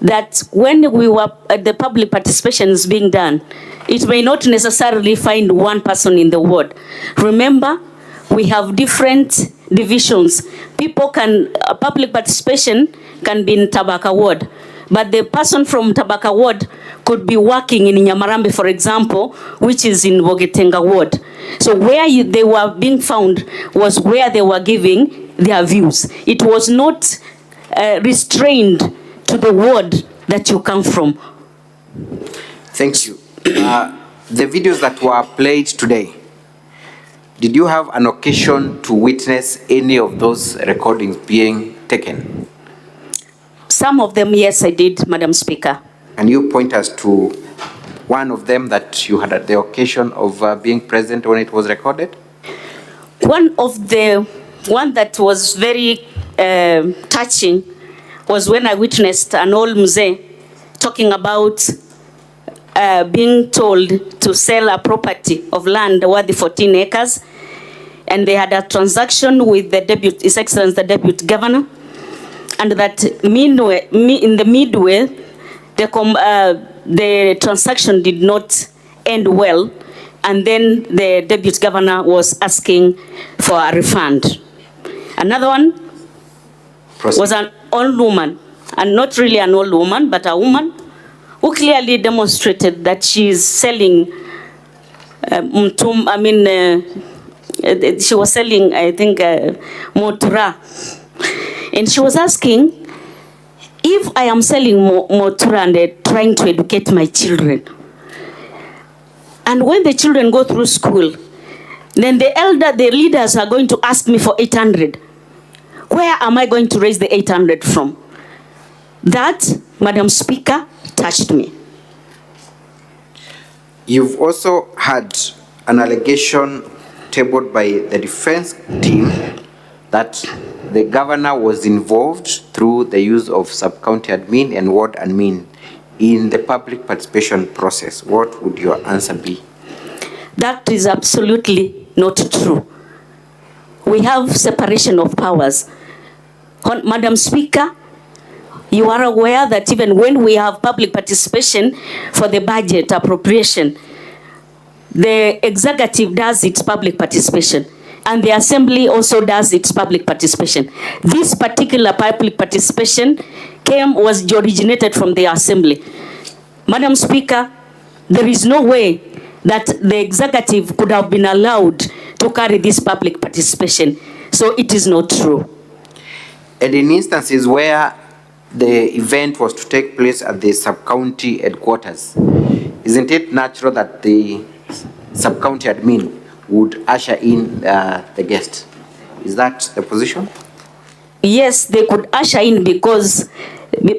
that when we were at the public participation is being done, it may not necessarily find one person in the ward. Remember, we have different divisions. Public participation can be in Tabaka ward, but the person from Tabaka ward could be working in Nyamarambe, for example, which is in Bogetenga ward. So where they were being found was where they were giving their views. It was not restrained to the ward that you come from. Thank you. The videos that were played today, did you have an occasion to witness any of those recordings being taken? Some of them, yes, I did, Madam Speaker. And you point us to one of them that you had at the occasion of being present when it was recorded? One that was very touching was when I witnessed an old mzee talking about being told to sell a property of land worth 14 acres. And they had a transaction with His Excellency, the Deputy Governor. And that in the midway, the transaction did not end well. And then the Deputy Governor was asking for a refund. Another one was an old woman, and not really an old woman, but a woman who clearly demonstrated that she is selling, she was selling, I think, motura. And she was asking, if I am selling motura and trying to educate my children, and when the children go through school, then the leaders are going to ask me for 800. Where am I going to raise the 800 from? That, Madam Speaker, touched me. You've also had an allegation tabled by the defense team that the governor was involved through the use of sub-county admin and ward admin in the public participation process. What would your answer be? That is absolutely not true. We have separation of powers. Madam Speaker, you are aware that even when we have public participation for the budget appropriation, the executive does its public participation and the assembly also does its public participation. This particular public participation was originated from the assembly. Madam Speaker, there is no way that the executive could have been allowed to carry this public participation. So it is not true. And in instances where the event was to take place at the sub-county headquarters, isn't it natural that the sub-county admin would usher in the guest? Is that the position? Yes, they could usher in, because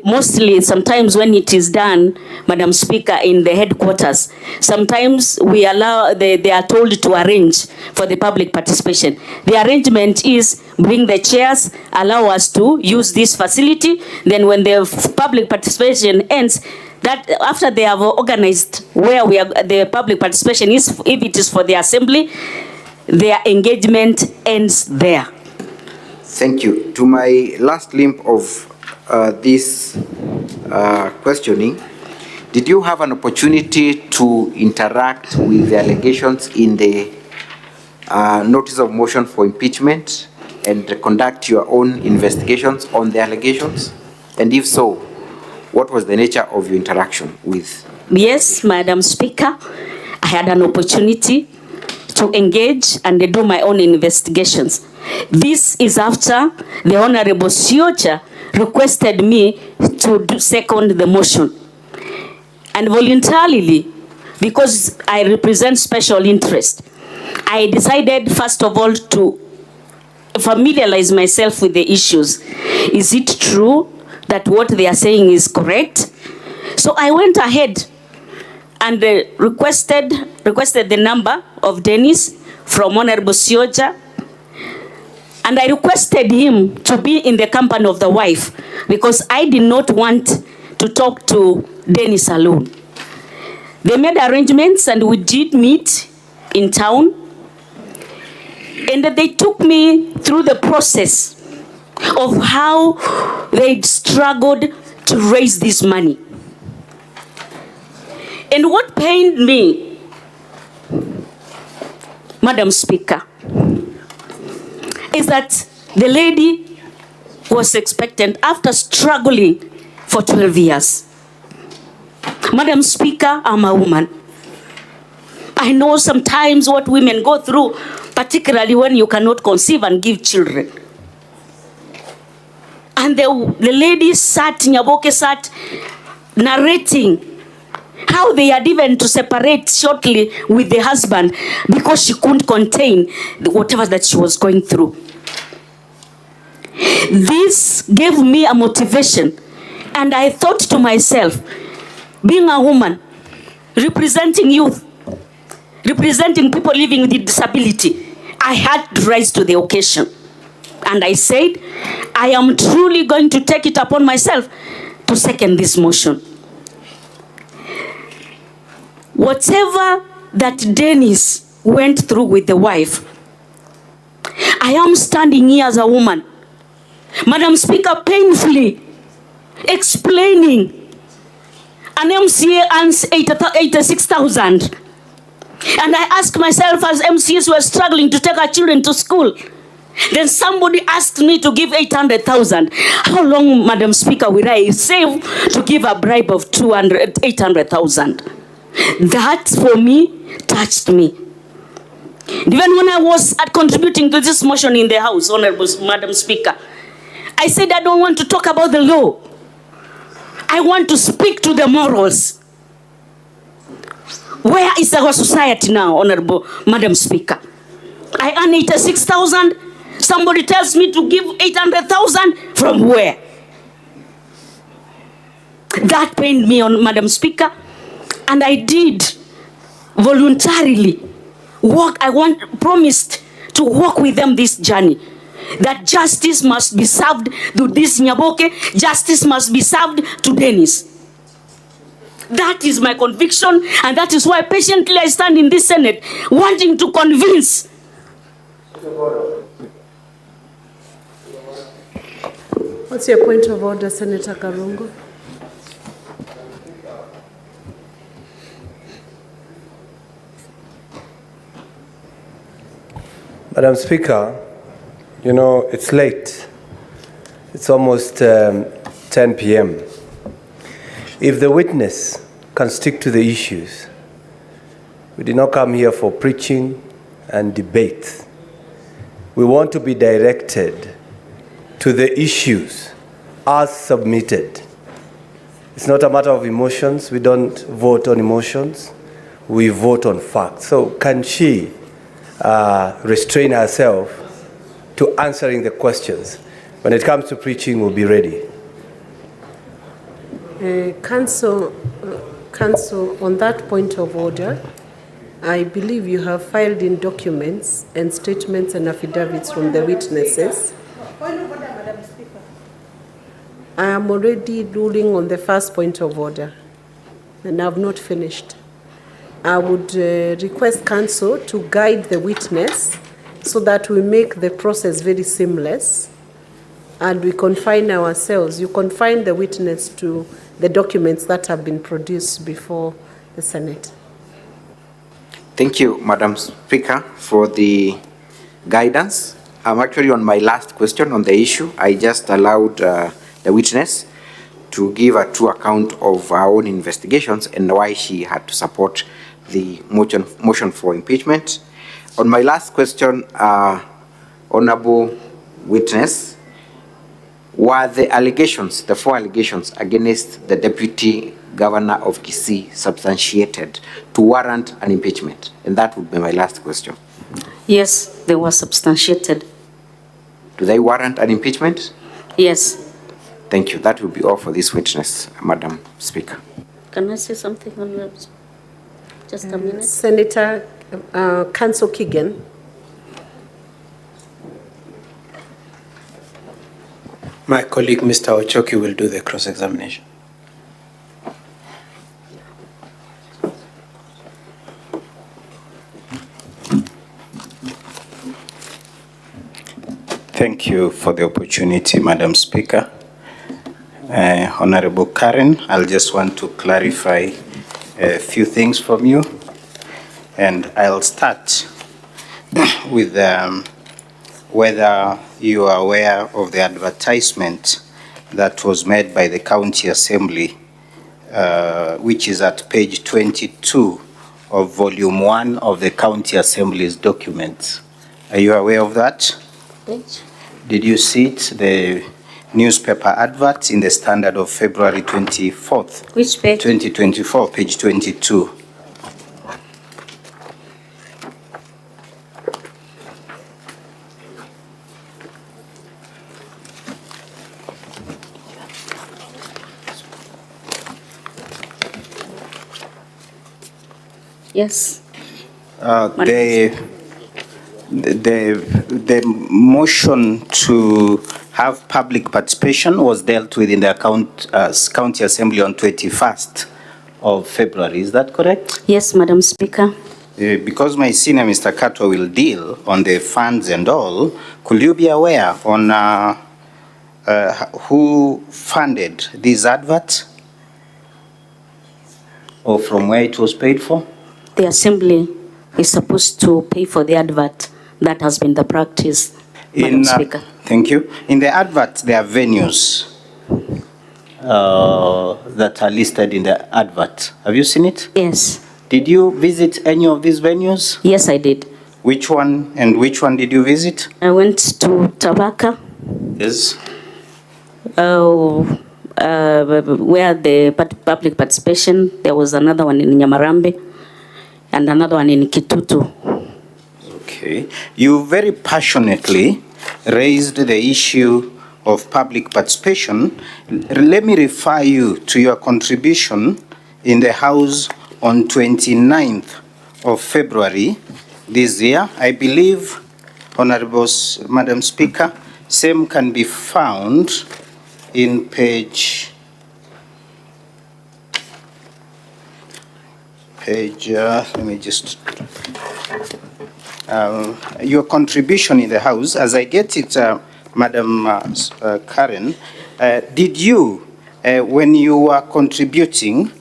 mostly sometimes when it is done, Madam Speaker, in the headquarters, sometimes we allow, they are told to arrange for the public participation. The arrangement is bring the chairs, allow us to use this facility, then when the public participation ends, that after they have organized where the public participation is, if it is for the assembly, their engagement ends there. Thank you. To my last limb of this questioning, did you have an opportunity to interact with the allegations in the notice of motion for impeachment and conduct your own investigations on the allegations? And if so, what was the nature of your interaction with? Yes, Madam Speaker, I had an opportunity to engage and do my own investigations. This is after the Honorable Siocha requested me to second the motion. And voluntarily, because I represent special interest, I decided first of all to familiarize myself with the issues. Is it true that what they are saying is correct? So I went ahead and requested the number of Dennis from Honorable Siocha, and I requested him to be in the company of the wife, because I did not want to talk to Dennis alone. They made arrangements and we did meet in town, and they took me through the process of how they struggled to raise this money. And what pained me, Madam Speaker, is that the lady was expectant after struggling for 12 years. Madam Speaker, I'm a woman. I know sometimes what women go through, particularly when you cannot conceive and give children. And the lady sat, Nyaboke sat, narrating how they had even to separate shortly with the husband because she couldn't contain whatever that she was going through. This gave me a motivation, and I thought to myself, being a woman, representing youth, representing people living with disability, I had to rise to the occasion. And I said, I am truly going to take it upon myself to second this motion. Whatever that Dennis went through with the wife, I am standing here as a woman, Madam Speaker, painfully explaining an MCA earns 86,000. And I asked myself, as MCAs were struggling to take our children to school, then somebody asked me to give 800,000. How long, Madam Speaker, will I save to give a bribe of 800,000? That, for me, touched me. Even when I was contributing to this motion in the House, Honorable Madam Speaker, I said I don't want to talk about the law. I want to speak to the morals. Where is our society now, Honorable Madam Speaker? I earn 86,000. Somebody tells me to give 800,000. From where? That pained me, on Madam Speaker. And I did voluntarily walk. Promised to walk with them this journey. That justice must be served to this Nyaboke. Justice must be served to Dennis. That is my conviction, and that is why patiently I stand in this Senate, wanting to convince. What's your point of order, Senator Karungu? Madam Speaker, you know, it's late. It's almost 10 p.m. If the witness can stick to the issues, we did not come here for preaching and debate. We want to be directed to the issues as submitted. It's not a matter of emotions. We don't vote on emotions. We vote on facts. So can she restrain herself to answering the questions? When it comes to preaching, we'll be ready. Counsel, on that point of order, I believe you have filed in documents and statements and affidavits from the witnesses. Point of order, Madam Speaker. I am already ruling on the first point of order, and I have not finished. I would request counsel to guide the witness so that we make the process very seamless and we confine ourselves. You confine the witness to the documents that have been produced before the Senate. Thank you, Madam Speaker, for the guidance. I'm actually on my last question on the issue. I just allowed the witness to give a true account of our own investigations and why she had to support the motion for impeachment. On my last question, Honorable Witness, were the allegations, the 4 allegations against the Deputy Governor of Kisii substantiated to warrant an impeachment? And that would be my last question. Yes, they were substantiated. Do they warrant an impeachment? Yes. Thank you. That will be all for this witness, Madam Speaker. Can I say something on that? Just a minute. Senator Counsel Keegan. My colleague, Mr. Ochoki, will do the cross-examination. Thank you for the opportunity, Madam Speaker. Honorable Karen, I'll just want to clarify a few things from you. And I'll start with whether you are aware of the advertisement that was made by the County Assembly, which is at page 22 of volume 1 of the County Assembly's documents. Are you aware of that? Page? Did you see it, the newspaper advert in the Standard of February 24th? Which page? 2024, page 22. Yes. The motion to have public participation was dealt with in the County Assembly on 21st of February. Is that correct? Yes, Madam Speaker. Because my senior, Mr. Kato, will deal on the funds and all, could you be aware on who funded this advert or from where it was paid for? The Assembly is supposed to pay for the advert. That has been the practice, Madam Speaker. Thank you. In the advert, there are venues that are listed in the advert. Have you seen it? Yes. Did you visit any of these venues? Yes, I did. Which one and which one did you visit? I went to Tabaka. Yes. Where the public participation, there was another one in Nyamarambe and another one in Kitutu. Okay. Okay. You very passionately raised the issue of public participation. Let me refer you to your contribution in the House on 29th of February this year. I believe, Honorable Madam Speaker, same can be found in page let me just, your contribution in the House, as I get it, Madam Karen, did you, when you were contributing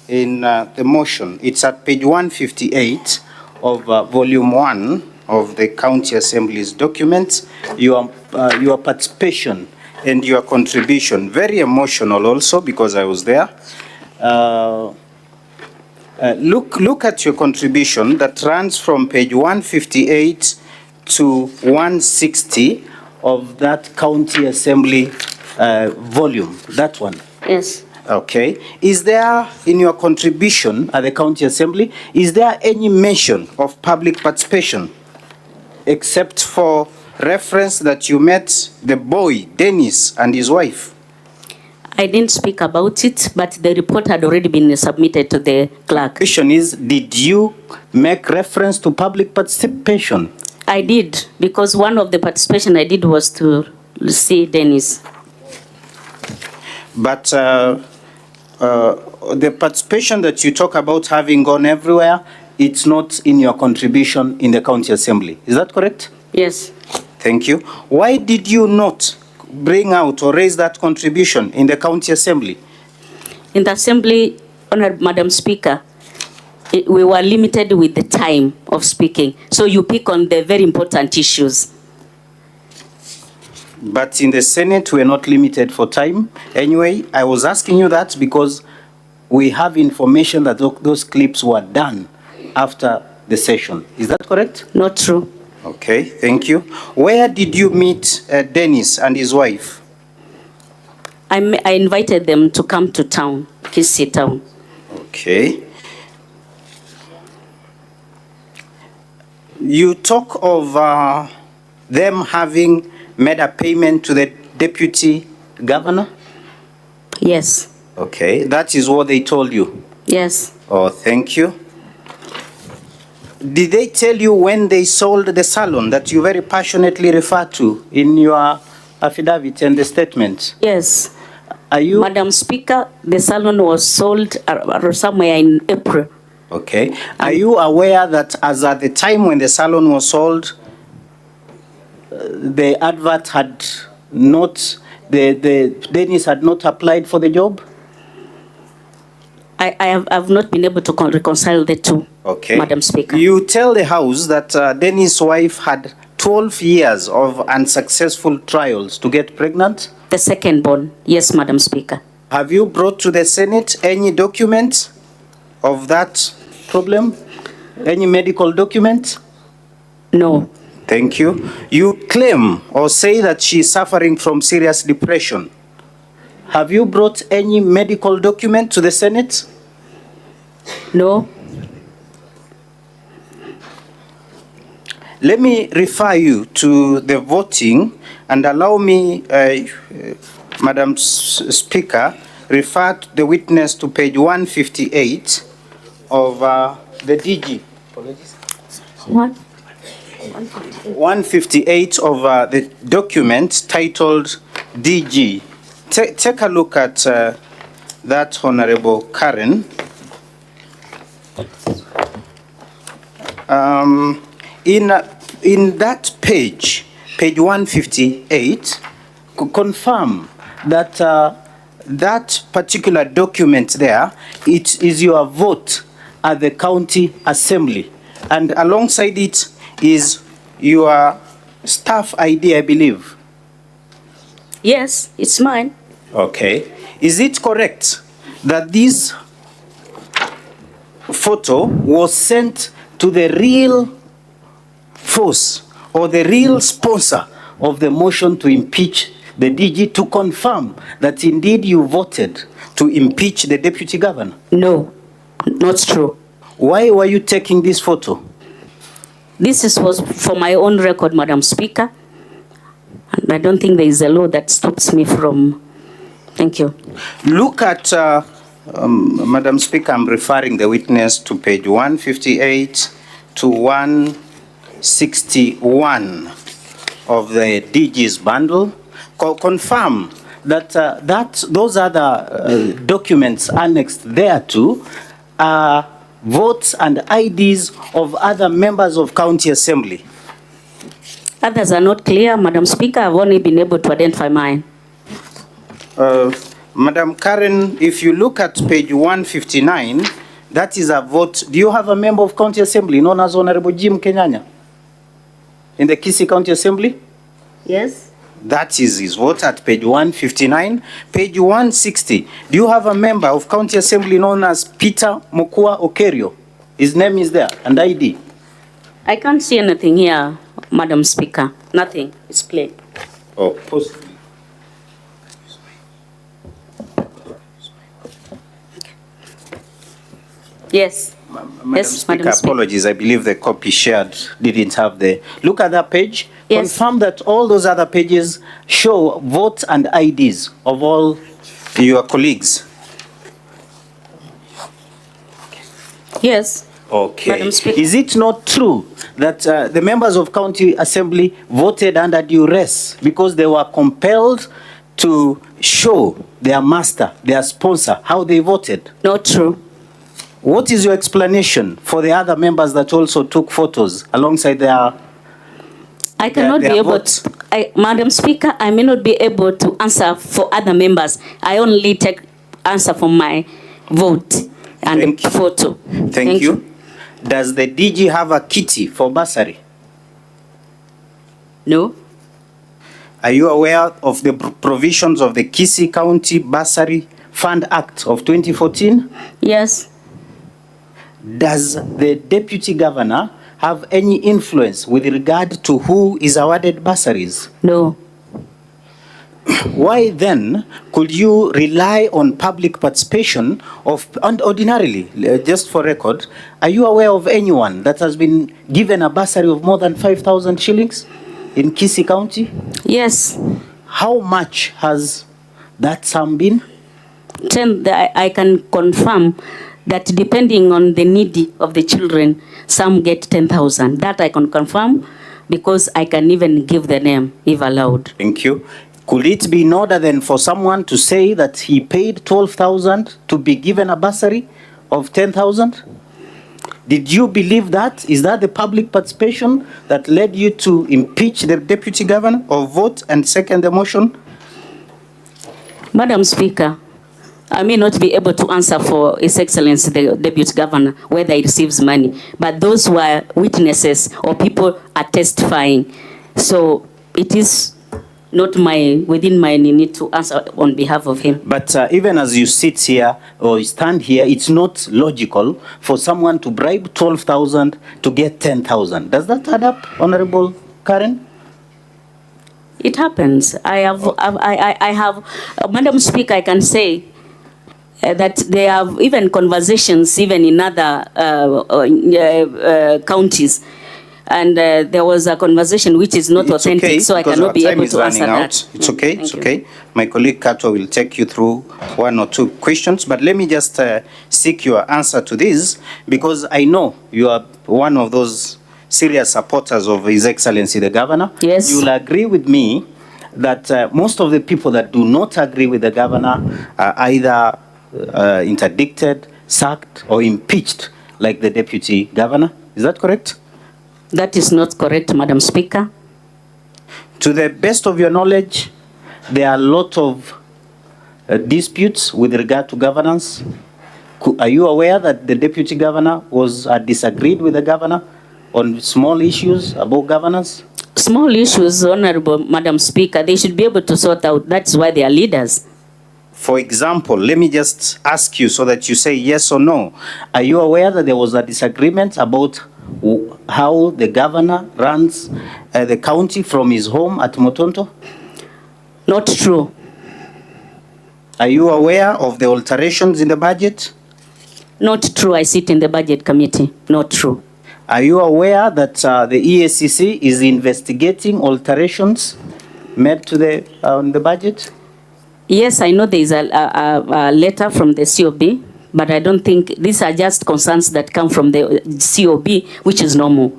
in the motion, it's at page 158 of volume 1 of the County Assembly's documents, your participation and your contribution, very emotional also because I was there. Look at your contribution that runs from page 158 to 160 of that County Assembly volume, that one. Yes. Okay. Is there, in your contribution at the County Assembly, is there any mention of public participation, except for reference that you met the boy, Dennis, and his wife? I didn't speak about it, but the report had already been submitted to the clerk. The question is, did you make reference to public participation? I did, because one of the participation I did was to see Dennis. But the participation that you talk about having gone everywhere, it's not in your contribution in the County Assembly. Is that correct? Yes. Thank you. Why did you not bring out or raise that contribution in the County Assembly? In the Assembly, Honourable Madam Speaker, we were limited with the time of speaking. So you pick on the very important issues. But in the Senate, we're not limited for time. Anyway, I was asking you that because we have information that those clips were done after the session. Is that correct? Not true. Okay, thank you. Where did you meet Dennis and his wife? I invited them to come to town, Kisii town. Okay. You talk of them having made a payment to the deputy governor? Yes. Okay, that is what they told you? Yes. Oh, thank you. Did they tell you when they sold the salon that you very passionately refer to in your affidavit and the statement? Yes. Are you? Madam Speaker, the salon was sold somewhere in April. Okay. Are you aware that as at the time when the salon was sold, the advert had not, the Dennis had not applied for the job? I've not been able to reconcile the two, okay. Madam Speaker. You tell the House that Dennis' wife had 12 years of unsuccessful trials to get pregnant? The second born, yes, Madam Speaker. Have you brought to the Senate any document of that problem? Any medical document? No. Thank you. You claim or say that she is suffering from serious depression. Have you brought any medical document to the Senate? No. Let me refer you to the voting and allow me, Madam Speaker, refer the witness to page 158 of the DG. What? 158 of the document titled DG. Take a look at that, Honorable Karen. In that page 158, confirm that that particular document there, it is your vote at the County Assembly, and alongside it is your staff ID, I believe. Yes, it's mine. Okay. Is it correct that this photo was sent to the real force or the real sponsor of the motion to impeach the DG to confirm that indeed you voted to impeach the deputy governor? No, not true. Why were you taking this photo? was for my own record, Madam Speaker. And I don't think there is a law that stops me from. Thank you. Look at, Madam Speaker, I'm referring the witness to page 158 to 161 of the DG's bundle. Confirm that, those other documents annexed thereto are votes and IDs of other members of County Assembly. Others are not clear, Madam Speaker. I've only been able to identify mine. Madam Karen, if you look at page 159, that is a vote. Do you have a member of County Assembly known as Honorable Jim Kenyanya in the Kisii County Assembly? Yes. That is his vote at page 159. Page 160, do you have a member of County Assembly known as Peter Mokua Okerio? His name is there, and ID. I can't see anything here, Madam Speaker. Nothing. It's plain. Oh, post. Yes. Madam Yes, Speaker, Madam Speaker. apologies. I believe the copy shared didn't have the. Look at that page. Yes. Confirm that all those other pages show votes and IDs of all your colleagues. Yes. Okay. Madam Speaker. Is it not true that the members of County Assembly voted under duress because they were compelled to show their master, their sponsor, how they voted? Not true. What is your explanation for the other members that also took photos alongside their? I cannot be able to, Madam Speaker, I may not be able to answer for other members. I only take answer for my vote and the photo. Thank you. Does the DG have a kitty for bursary? No. Are you aware of the provisions of the Kisii County Bursary Fund Act of 2014? Yes. Does the Deputy Governor have any influence with regard to who is awarded bursaries? No. Why then could you rely on public participation of, and ordinarily, just for record, are you aware of anyone that has been given a bursary of more than 5,000 shillings in Kisii County? Yes. How much has that sum been? I can confirm that depending on the need of the children, some get 10,000. That I can confirm because I can even give the name if allowed. Thank you. Could it be in order then for someone to say that he paid 12,000 to be given a bursary of 10,000? Did you believe that? Is that the public participation that led you to impeach the Deputy Governor or vote and second the motion? Madam Speaker, I may not be able to answer for His Excellency the Deputy Governor whether he receives money, but those who are witnesses or people are testifying. So it is not within my need to answer on behalf of him. But even as you sit here or stand here, it's not logical for someone to bribe 12,000 to get 10,000. Does that add up, Honorable Karen? It happens. I have, Madam Speaker, I can say that they have even conversations even in other counties. And there was a conversation which is not authentic, okay, so I cannot be able to answer that. It's okay, it's okay. My colleague Kato will take you through one or two questions, but let me just seek your answer to this, because I know you are one of those serious supporters of His Excellency the Governor. Yes. You will agree with me that most of the people that do not agree with the Governor are either interdicted, sacked, or impeached, like the Deputy Governor. Is that correct? That is not correct, Madam Speaker. To the best of your knowledge, there are a lot of disputes with regard to governance. Are you aware that the Deputy Governor was disagreed with the Governor on small issues about governance? Small issues, Honorable Madam Speaker, they should be able to sort out. That's why they are leaders. For example, let me just ask you so that you say yes or no. Are you aware that there was a disagreement about how the Governor runs the county from his home at Motonto? Not true. Are you aware of the alterations in the budget? Not true. I sit in the budget committee. Not true. Are you aware that the EACC is investigating alterations made to the on the budget? Yes, I know there is a letter from the COB, but I don't think these are just concerns that come from the COB, which is normal.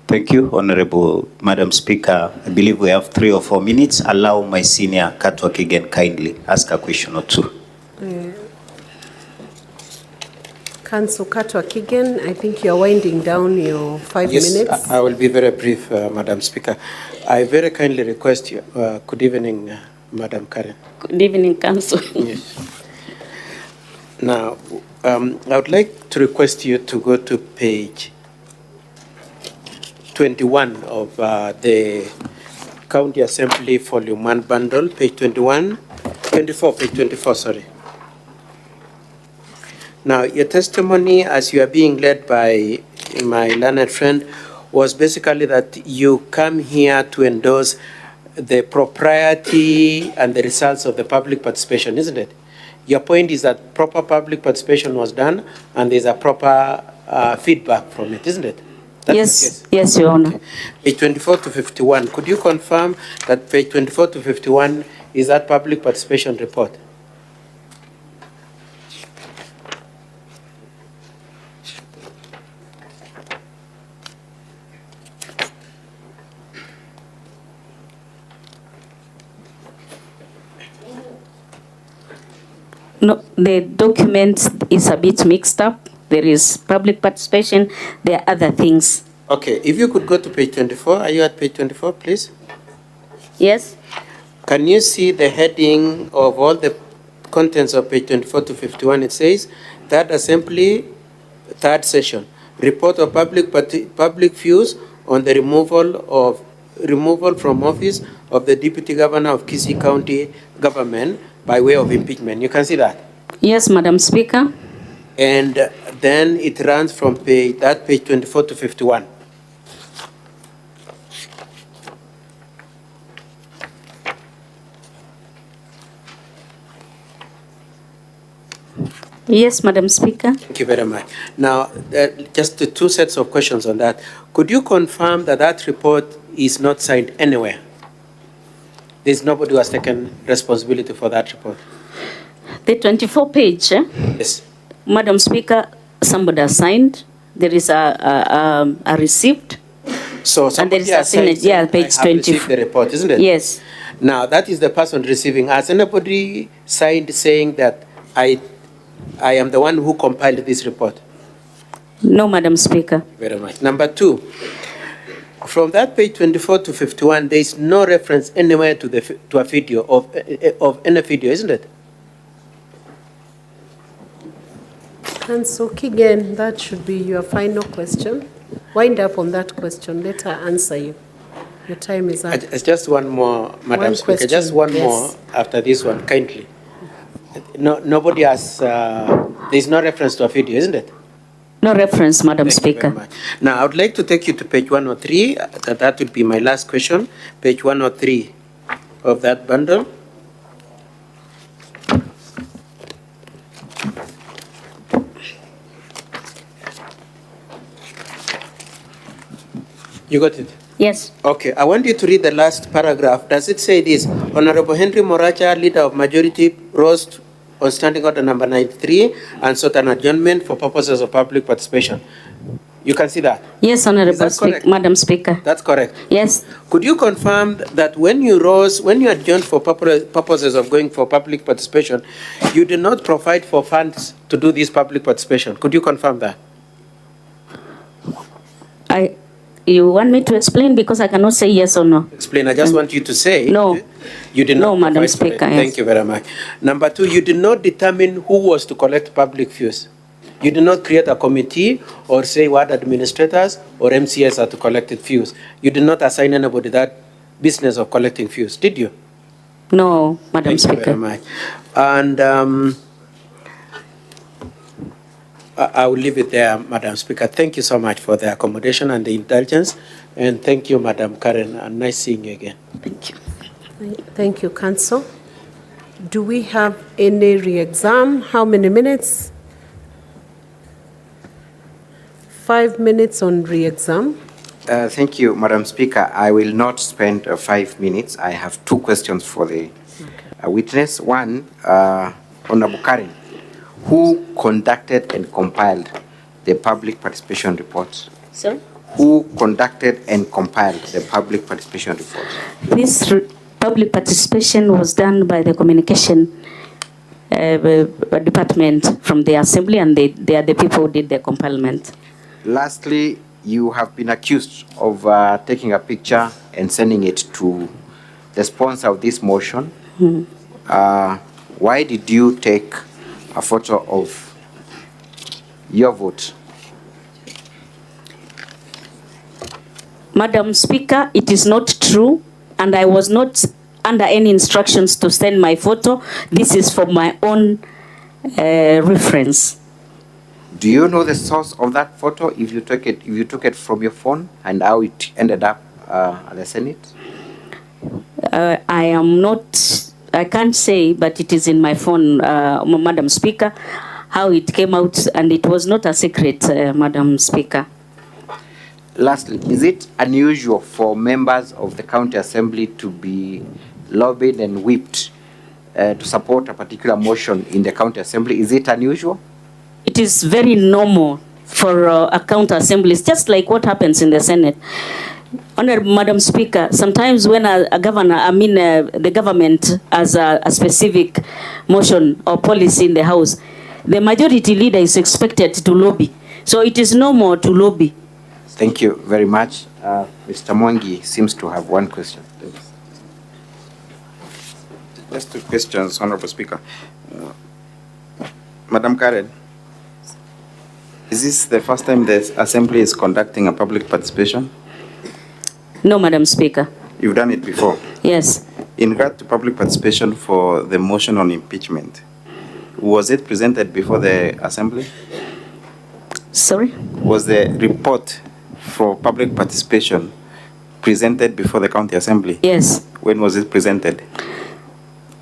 Thank you, Honorable Madam Speaker. I believe we have 3 or 4 minutes. Allow my senior Katwak again kindly ask a question or two. Counsel Katwa Kigen, I think you're winding down your 5 Yes, minutes. I will be very brief, Madam Speaker. I very kindly request you, good evening, Madam Karen. Good evening, Counsel. Yes. Now, I would like to request you to go to page 21 of the County Assembly Volume 1 bundle, page 24, sorry. Now, your testimony, as you are being led by my learned friend, was basically that you come here to endorse the propriety and the results of the public participation, isn't it? Your point is that proper public participation was done and there's a proper feedback from it, isn't it? Yes, yes, Your Honor. Okay. Page 24 to 51, could you confirm that page 24 to 51 is that public participation report? No, the document is a bit mixed up. There is public participation, there are other things. Okay, if you could go to page 24, are you at page 24, please? Yes. Can you see the heading of all the contents of page 24 to 51? It says, Third Assembly, third session, report of public views on the removal from office of the Deputy Governor of Kisii County Government by way of impeachment. You can see that? Yes, Madam Speaker. And then it runs from page 24 to 51. Yes, Madam Speaker. Thank you very much. Now, just the 2 sets of questions on that. Could you confirm that that report is not signed anywhere? There's nobody who has taken responsibility for that report? The 24 page, Yes. Madam Speaker, somebody has signed. There is a receipt. So somebody has signed, yeah, page 20. Received the report, isn't it? Yes. Now, that is the person receiving. Has anybody signed saying that I am the one who compiled this report? No, Madam Speaker. Very much. Number 2, from that page 24 to 51, there is no reference anywhere to a video of any video, isn't it? Counsel Kigen, that should be your final question. Wind up on that question. Let her answer you. Your time is up. It's just one more, Madam Speaker. Question, Just one yes. more after this one, kindly. No, nobody has. There's no reference to a video, isn't it? No reference, Madam Thank you very Speaker. much. Now, I would like to take you to page 103. That would be my last question. Page 103 of that bundle. You got it? Yes. Okay, I want you to read the last paragraph. Does it say this? Honorable Henry Moracha, leader of majority, rose on standing order number 93 and sought an adjournment for purposes of public participation. You can see that? Yes, Honorable Madam Speaker. That's correct. Yes. Could you confirm that when you adjourned for purposes of going for public participation, you did not provide for funds to do this public participation? Could you confirm that? You want me to explain because I cannot say yes or no? Explain. I just want you to say. No. You did not. No, Madam provide for it. Speaker. Yes. Thank you very much. Number 2, you did not determine who was to collect public views. You did not create a committee or say what administrators or MCS are to collect views. You did not assign anybody that business of collecting views, did you? No, Madam Thank Speaker. you very much. And I will leave it there, Madam Speaker. Thank you so much for the accommodation and the indulgence. And thank you, Madam Karen. And nice seeing you again. Thank you. Thank you, Counsel. Do we have any re-exam? How many minutes? 5 minutes on re-exam. Thank you, Madam Speaker. I will not spend 5 minutes. I have 2 questions for the witness. One, Honorable Karen, who conducted and compiled the public participation report? Sorry? Who conducted and compiled the public participation report? This public participation was done by the communication department from the assembly, and they are the people who did the compilement. Lastly, you have been accused of taking a picture and sending it to the sponsor of this motion. Why did you take a photo of your vote? Madam Speaker, it is not true, and I was not under any instructions to send my photo. This is for my own reference. Do you know the source of that photo? If you took it from your phone, and how it ended up at the Senate? I am not. I can't say, but it is in my phone, Madam Speaker, how it came out, and it was not a secret, Madam Speaker. Lastly, is it unusual for members of the County Assembly to be lobbied and whipped to support a particular motion in the County Assembly? Is it unusual? It is very normal for a county assembly. It's just like what happens in the Senate. Honorable Madam Speaker, sometimes when a governor, the government has a specific motion or policy in the House, the majority leader is expected to lobby. So it is normal to lobby. Thank you very much. Mr. Mwangi seems to have one question. Just 2 questions, Honorable Speaker. Madam Karen, is this the first time the Assembly is conducting a public participation? No, Madam Speaker. You've done it before? Yes. In regard to public participation for the motion on impeachment, was it presented before the Assembly? Sorry? Was the report for public participation presented before the County Assembly? Yes. When was it presented?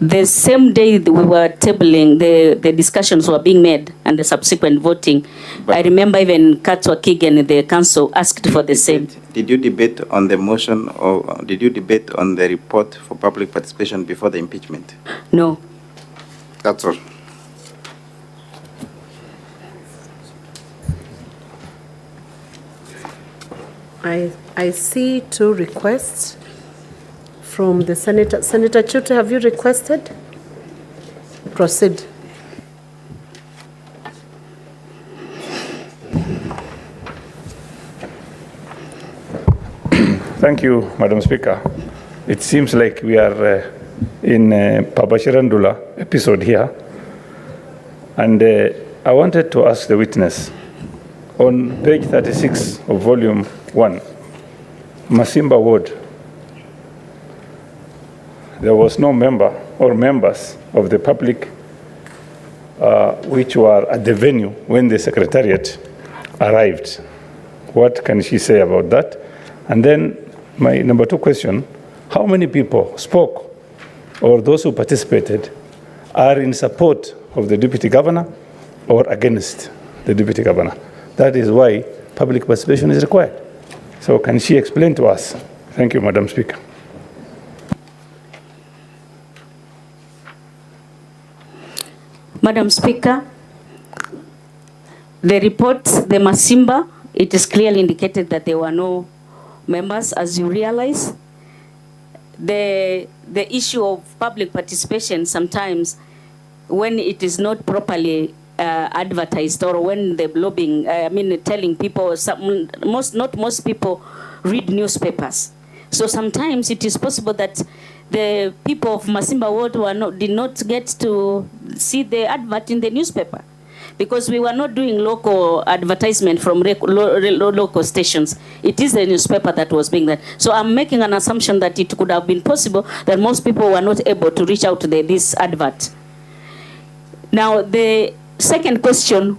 The same day that we were tabling, the discussions were being made and the subsequent voting. But I remember even Katwa Kigen, the council, asked for the same. Did you debate on the motion, or did you debate on the report for public participation before the impeachment? No. That's all. I see 2 requests from the Senator. Senator Chute, have you requested? Proceed. Thank you, Madam Speaker. It seems like we are in Papa Shirandula episode here. And I wanted to ask the witness, on page 36 of volume 1, Masimba Ward, there was no member or members of the public which were at the venue when the secretariat arrived. What can she say about that? And then my number 2 question, how many people spoke or those who participated are in support of the deputy governor or against the deputy governor? That is why public participation is required. So can she explain to us? Thank you, Madam Speaker. Madam Speaker, the report, the Masimba, it is clearly indicated that there were no members, as you realize. The issue of public participation sometimes, when it is not properly advertised, or when the lobbying, telling people, not most people read newspapers. So sometimes it is possible that the people of Masimba Ward did not get to see the advert in the newspaper, because we were not doing local advertisement from local stations. It is the newspaper that was being there. So I'm making an assumption that it could have been possible that most people were not able to reach out to this advert. Now, the second question,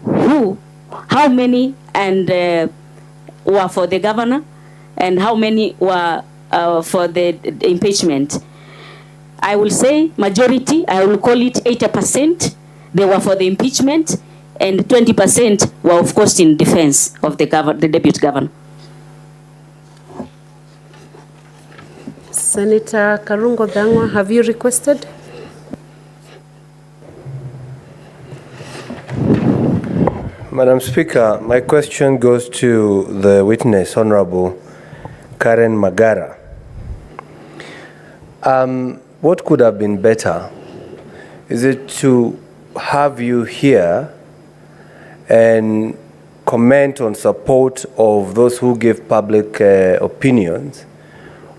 how many were for the governor, and how many were for the impeachment? I will say majority, I will call it 80%, they were for the impeachment. and 20% were of course in defense of the deputy governor. Senator Karungo Dhangwa, have you requested? Madam Speaker, my question goes to the witness, Honorable Karen Magara. What could have been better? Is it to have you here and comment on support of those who give public opinions,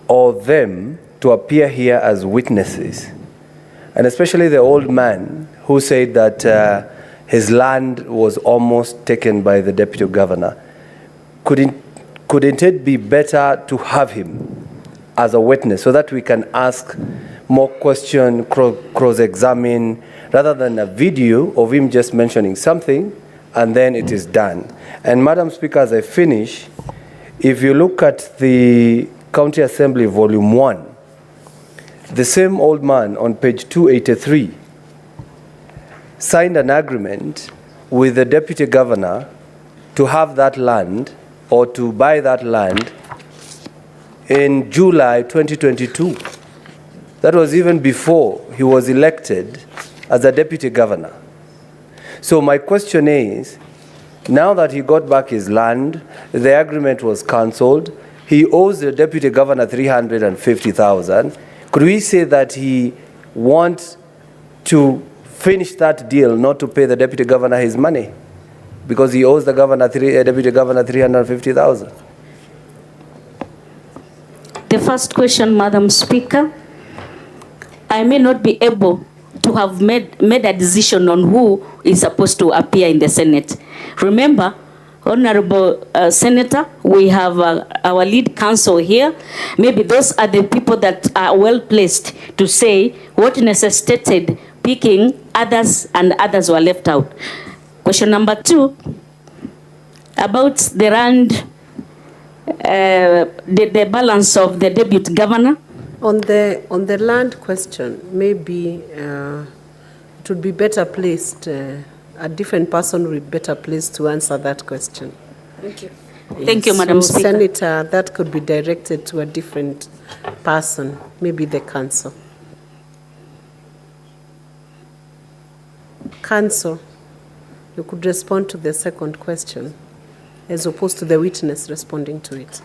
or them to appear here as witnesses? And especially the old man who said that his land was almost taken by the deputy governor. Couldn't it be better to have him as a witness so that we can ask more questions, cross-examine, rather than a video of him just mentioning something and then it is done? And Madam Speaker, as I finish, if you look at the County Assembly Volume 1, the same old man on page 283 signed an agreement with the deputy governor to have that land or to buy that land in July 2022. That was even before he was elected as a deputy governor. So my question is, now that he got back his land, the agreement was cancelled, he owes the deputy governor 350,000. Could we say that he wants to finish that deal, not to pay the deputy governor his money, because he owes the deputy governor 350,000? The first question, Madam Speaker, I may not be able to have made a decision on who is supposed to appear in the Senate. Remember, Honorable Senator, we have our lead counsel here. Maybe those are the people that are well placed to say what necessitated picking others and others were left out. Question number 2, about the land, the balance of the deputy governor. On the land question, maybe it would be better placed, a different person would be better placed to answer that question. Thank you. Thank you, Madam Speaker. Senator, that could be directed to a different person, maybe the counsel. Counsel, you could respond to the second question as opposed to the witness responding to it.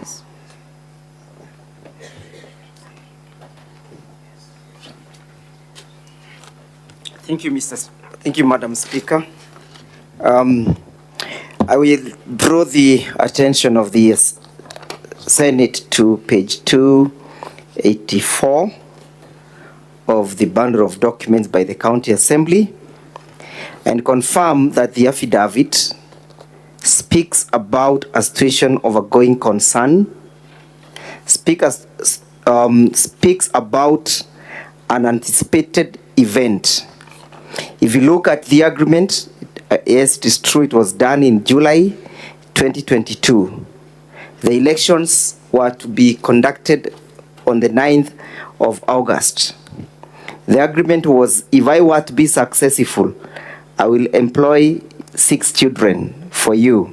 Thank you, Madam Speaker. I will draw the attention of the Senate to page 284 of the bundle of documents by the County Assembly, and confirm that the affidavit speaks about a situation of a going concern, speaks about an anticipated event. If you look at the agreement, yes, it is true, it was done in July 2022. The elections were to be conducted on the 9th of August. The agreement was, if I were to be successful, I will employ 6 children for you,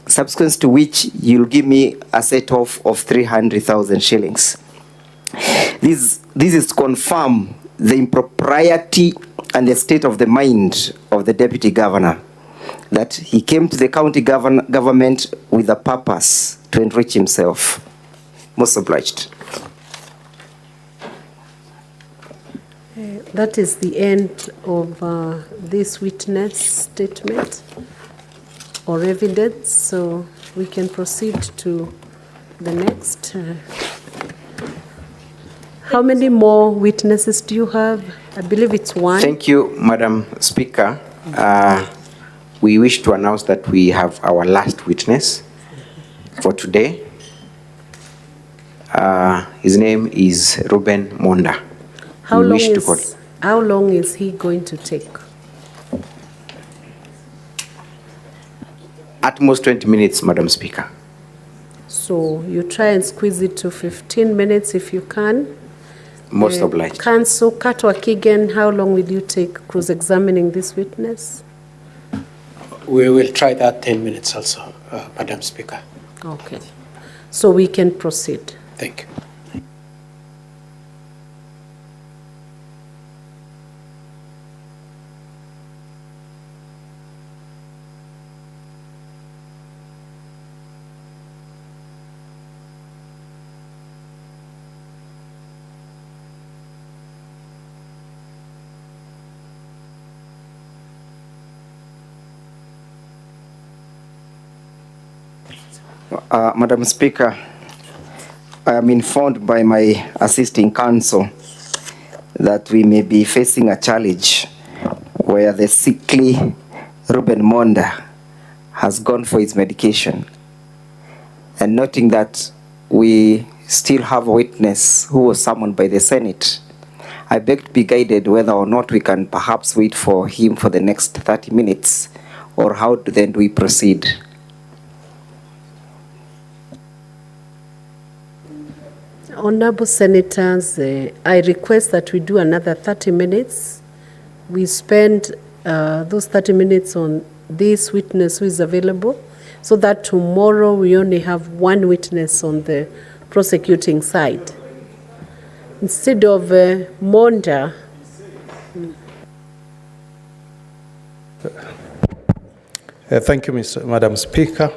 subsequent to which you'll give me a set-off of 300,000 shillings. This is to confirm the impropriety and the state of the mind of the deputy governor, that he came to the county government with a purpose to enrich himself. Most obliged. That is the end of this witness statement or evidence, so we can proceed to the next. How many more witnesses do you have? I believe it's one. Thank you, Madam Speaker. We wish to announce that we have our last witness for today. His name is Reuben Monda. How long is he going to take? At most 20 minutes, Madam Speaker. So you try and squeeze it to 15 minutes if you can. Most obliged. Counsel Katwa Kigen, how long will you take cross-examining this witness? We will try that 10 minutes also, Madam Speaker. Okay. So we can proceed. Thank you. Madam Speaker, I am informed by my assisting counsel that we may be facing a challenge where the sickly Reuben Monda has gone for his medication. And noting that we still have a witness who was summoned by the Senate, I beg to be guided whether or not we can perhaps wait for him for the next 30 minutes, or how then do we proceed? Honorable Senators, I request that we do another 30 minutes. We spend those 30 minutes on this witness who is available, so that tomorrow we only have one witness on the prosecuting side. Instead of Monda. Thank you, Madam Speaker.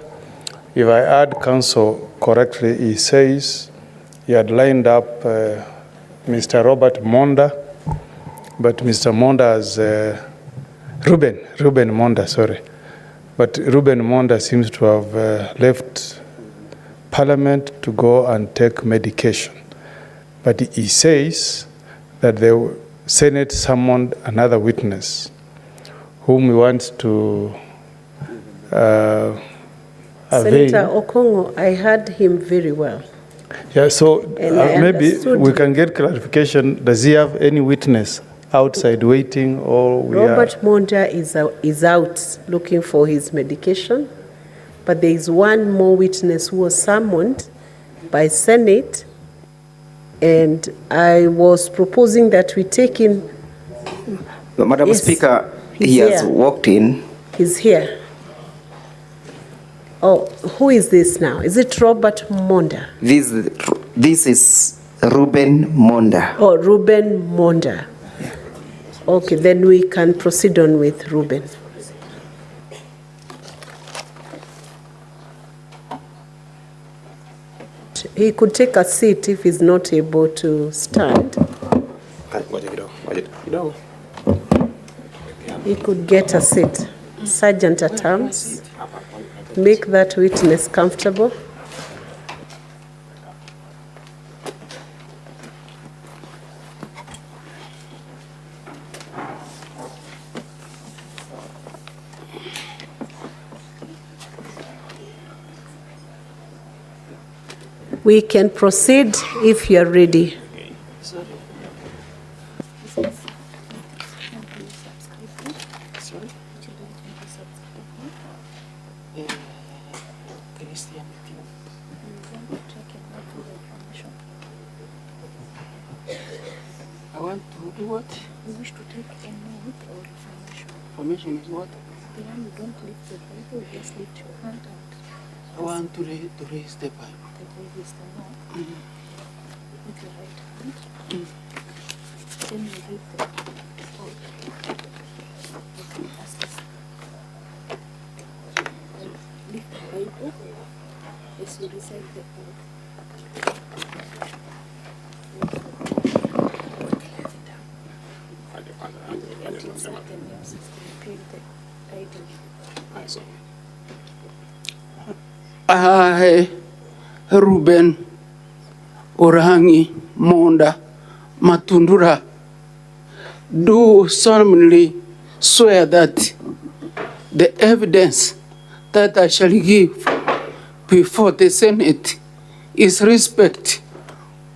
If I heard counsel correctly, he says he had lined up Mr. Robert Monda, but Mr. Monda has Reuben Monda, sorry. But Reuben Monda seems to have left Parliament to go and take medication. But he says that the Senate summoned another witness whom he wants to avail. Senator Okongo, I heard him very well. Yeah, so maybe understood. we can get clarification. Does he have any witness outside waiting, or we Robert Monda is out looking for his medication, but there is one more witness who was summoned by Senate, and I was proposing that we take in. Madam Yes, Speaker, he's he has here. walked in. He's here. Oh, who is this now? Is it Robert Monda? This is Reuben Monda. Oh, Reuben Monda. Okay, then we can proceed on with Reuben. He could take a seat if he's not able to stand. He could get a seat. Sergeant at arms, make that witness comfortable. We can proceed if you're ready. I want to do what? You wish to take a note or information. Information is what? The one you don't lift the Bible, you just lift your hand out. I want to raise the Bible. The Bible is the law. With your right hand. Then you read the Bible. Okay, ask us. Lift the Bible as you recite the Bible. I, Reuben Orangi Monda Matundura, do solemnly swear that the evidence that I shall give before the Senate is respect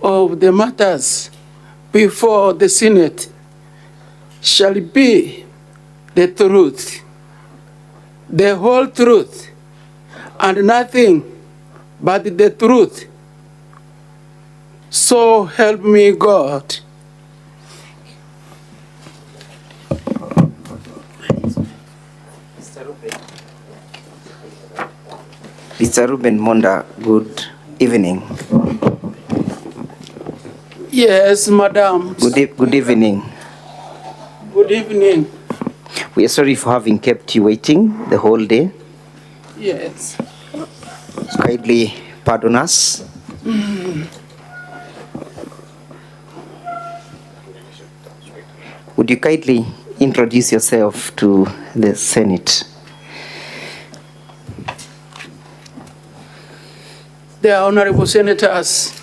of the matters before the Senate shall be the truth, the whole truth, and nothing but the truth. So help me God. Mr. Reuben, Mr. Reuben Monda, good evening. Yes, madam. Good evening. Good evening. We are sorry for having kept you waiting the whole day. Yes. Kindly pardon us. Would you kindly introduce yourself to the Senate? The honorable senators,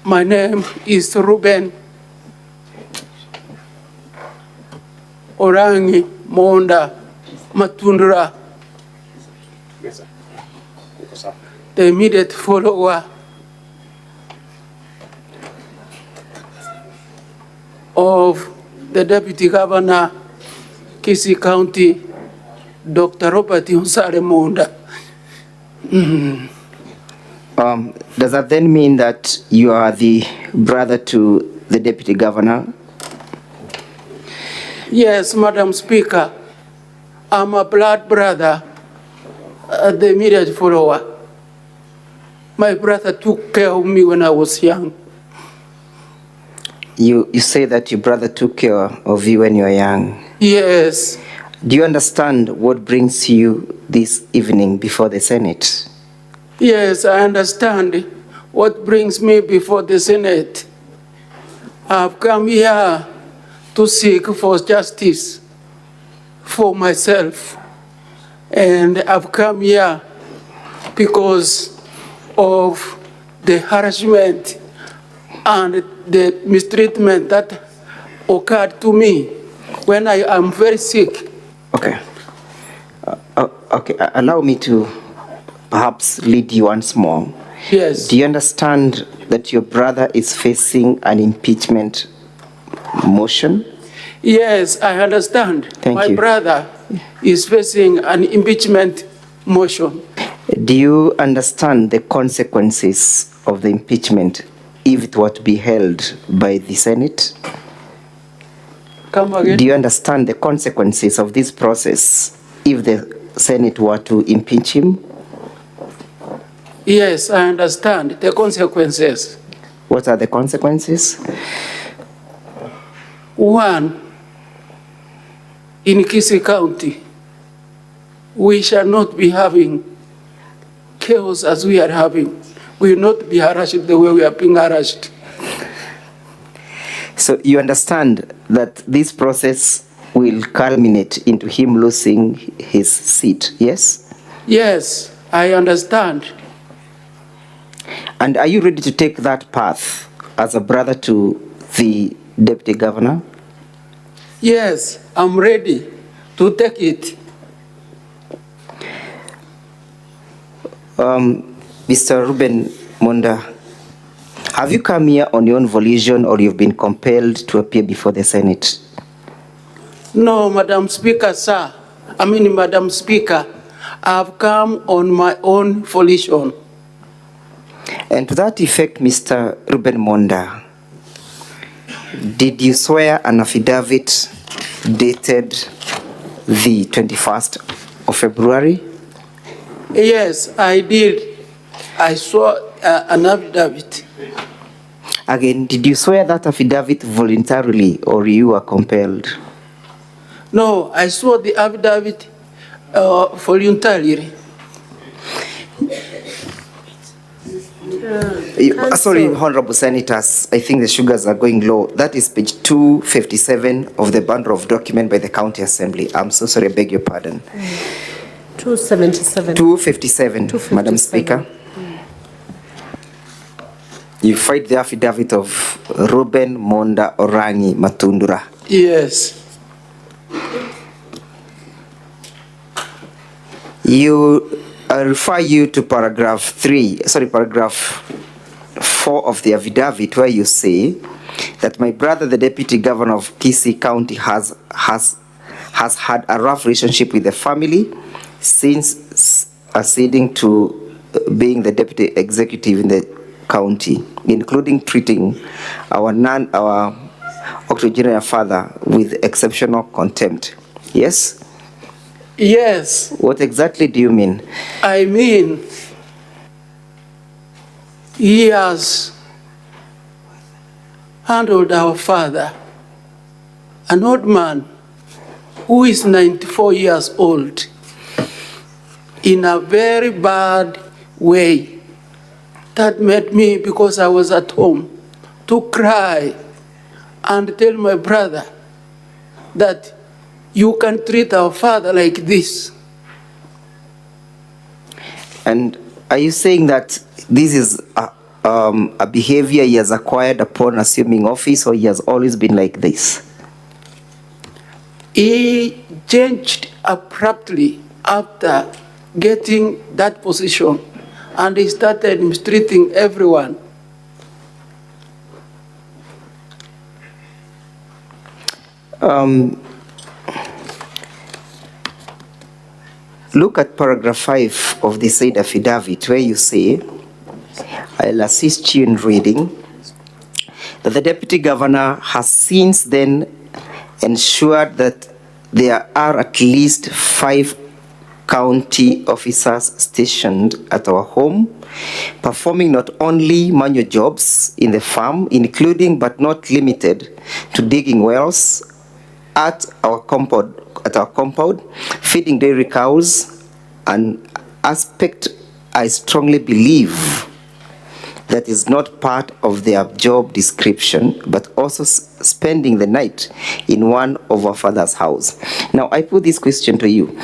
my name is Reuben Orangi Monda Matundra, the immediate follower of the Deputy Governor, Kisii County, Dr. Robert Hunsare Monda. Does that then mean that you are the brother to the Deputy Governor? Yes, Madam Speaker. I'm a blood brother, the immediate follower. My brother took care of me when I was young. You say that your brother took care of you when you were young. Yes. Do you understand what brings you this evening before the Senate? Yes, I understand what brings me before the Senate. I've come here to seek for justice for myself. And I've come here because of the harassment and the mistreatment that occurred to me when I am very sick. Okay. Okay, allow me to perhaps lead you once more. Yes. Do you understand that your brother is facing an impeachment motion? Yes, I understand. Thank you. My brother is facing an impeachment motion. Do you understand the consequences of the impeachment if it were to be held by the Senate? Come again? Do you understand the consequences of this process if the Senate were to impeach him? Yes, I understand the consequences. What are the consequences? One, in Kisii County, we shall not be having chaos as we are having. We will not be harassed the way we are being harassed. So you understand that this process will culminate into him losing his seat, yes? Yes, I understand. And are you ready to take that path as a brother to the Deputy Governor? Yes, I'm ready to take it. Mr. Reuben Monda, have you come here on your own volition or you've been compelled to appear before the Senate? No, Madam Speaker, sir. Madam Speaker, I've come on my own volition. And to that effect, Mr. Reuben Monda, did you swear an affidavit dated the 21st of February? Yes, I did. I saw an affidavit. Again, did you swear that affidavit voluntarily or you were compelled? No, I saw the affidavit voluntarily. Sorry, Honorable Senators, I think the sugars are going low. That is page 257 of the bundle of document by the County Assembly. I'm so sorry, I beg your pardon. 277. 257, Madam Speaker. You find the affidavit of Reuben Monda Orangi Matundura. Yes. I refer you to paragraph 4 of the affidavit where you say that my brother, the Deputy Governor of Kisii County, has had a rough relationship with the family since acceding to being the Deputy Executive in the county, including treating our octogenarian father with exceptional contempt. Yes? Yes. What exactly do you mean? I mean, he has handled our father, an old man who is 94 years old, in a very bad way. That made me, because I was at home, to cry and tell my brother that you can treat our father like this. And are you saying that this is a behavior he has acquired upon assuming office, or he has always been like this? He changed abruptly after getting that position, and he started mistreating everyone. Look at paragraph 5 of the said affidavit, where you say, I'll assist you in reading, that the Deputy Governor has since then ensured that there are at least 5 county officers stationed at our home, performing not only manual jobs in the farm, including but not limited to digging wells at our compound, feeding dairy cows, an aspect I strongly believe that is not part of their job description, but also spending the night in one of our father's house. Now, I put this question to you.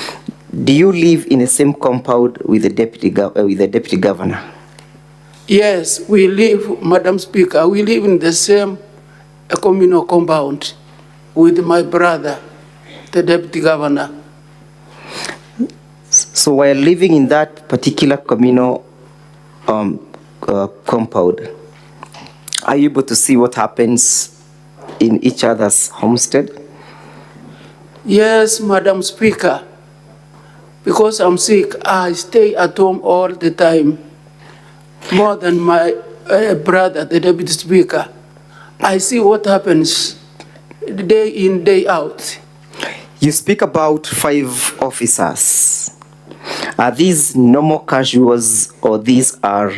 Do you live in the same compound with the deputy governor? Yes, we live, Madam Speaker, we live in the same communal compound with my brother, the deputy governor. So while living in that particular communal compound, are you able to see what happens in each other's homestead? Yes, Madam Speaker. Because I'm sick, I stay at home all the time, more than my brother, the Deputy Speaker. I see what happens day in, day out. You speak about 5 officers. Are these normal casuals, or these are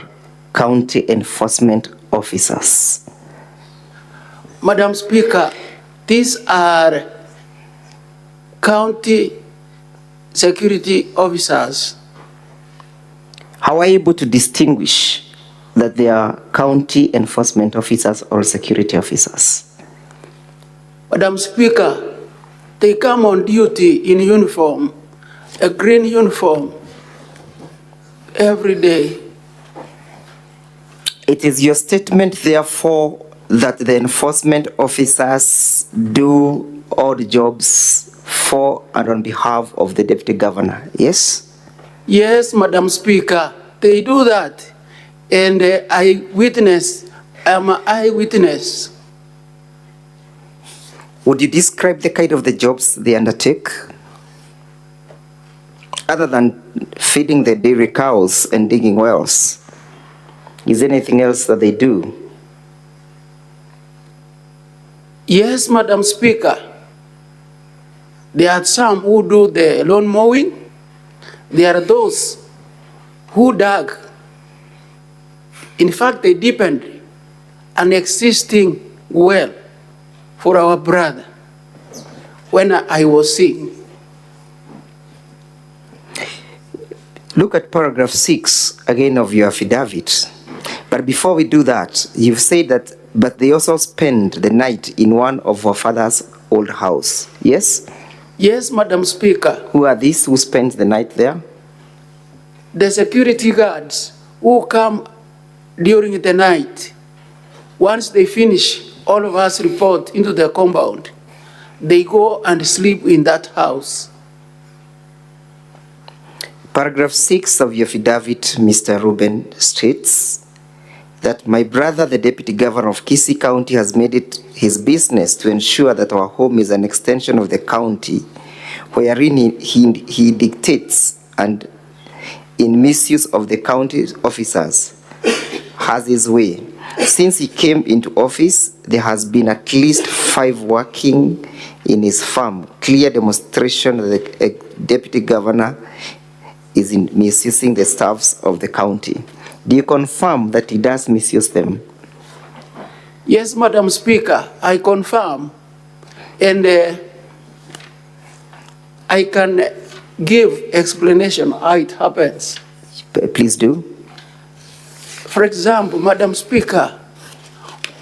county enforcement officers? Madam Speaker, these are county security officers. How are you able to distinguish that they are county enforcement officers or security officers? Madam Speaker, they come on duty in uniform, a green uniform, every day. It is your statement, therefore, that the enforcement officers do all the jobs for and on behalf of the Deputy Governor, yes? Yes, Madam Speaker, they do that. And I'm an eyewitness. Would you describe the kind of the jobs they undertake? Other than feeding the dairy cows and digging wells, is there anything else that they do? Yes, Madam Speaker. There are some who do the lawn mowing. There are those who dug. In fact, they deepened an existing well for our brother when I was sick. Look at paragraph 6 again of your affidavit. But before we do that, you've said that, but they also spend the night in one of our father's old house, yes? Yes, Madam Speaker. Who are these who spend the night there? The security guards who come during the night. Once they finish, all of us report into the compound. They go and sleep in that house. Paragraph 6 of your affidavit, Mr. Reuben, states that my brother, the Deputy Governor of Kisii County, has made it his business to ensure that our home is an extension of the county, wherein he dictates and, in misuse of the county officers, has his way. Since he came into office, there has been at least 5 working in his farm, clear demonstration that the deputy governor is misusing the staffs of the county. Do you confirm that he does misuse them? Yes, Madam Speaker, I confirm. And I can give explanation how it happens. Please do. For example, Madam Speaker,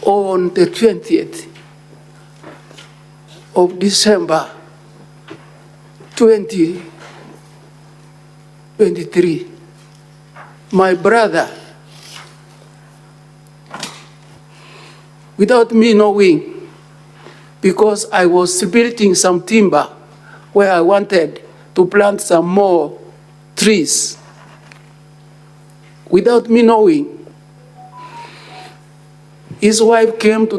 on the 20th of December 2023, my brother, without me knowing, because I was splitting some timber where I wanted to plant some more trees, without me knowing, his wife came to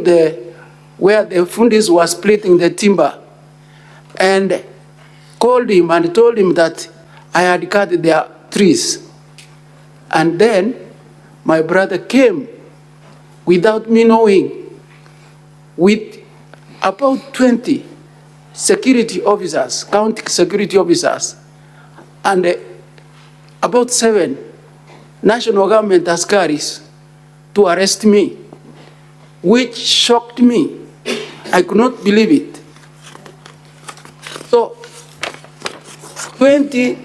where the fundis were splitting the timber and called him and told him that I had cut their trees. And then my brother came without me knowing with about 20 security officers, county security officers, and about 7 national government askaris to arrest me, which shocked me. I could not believe it. So 20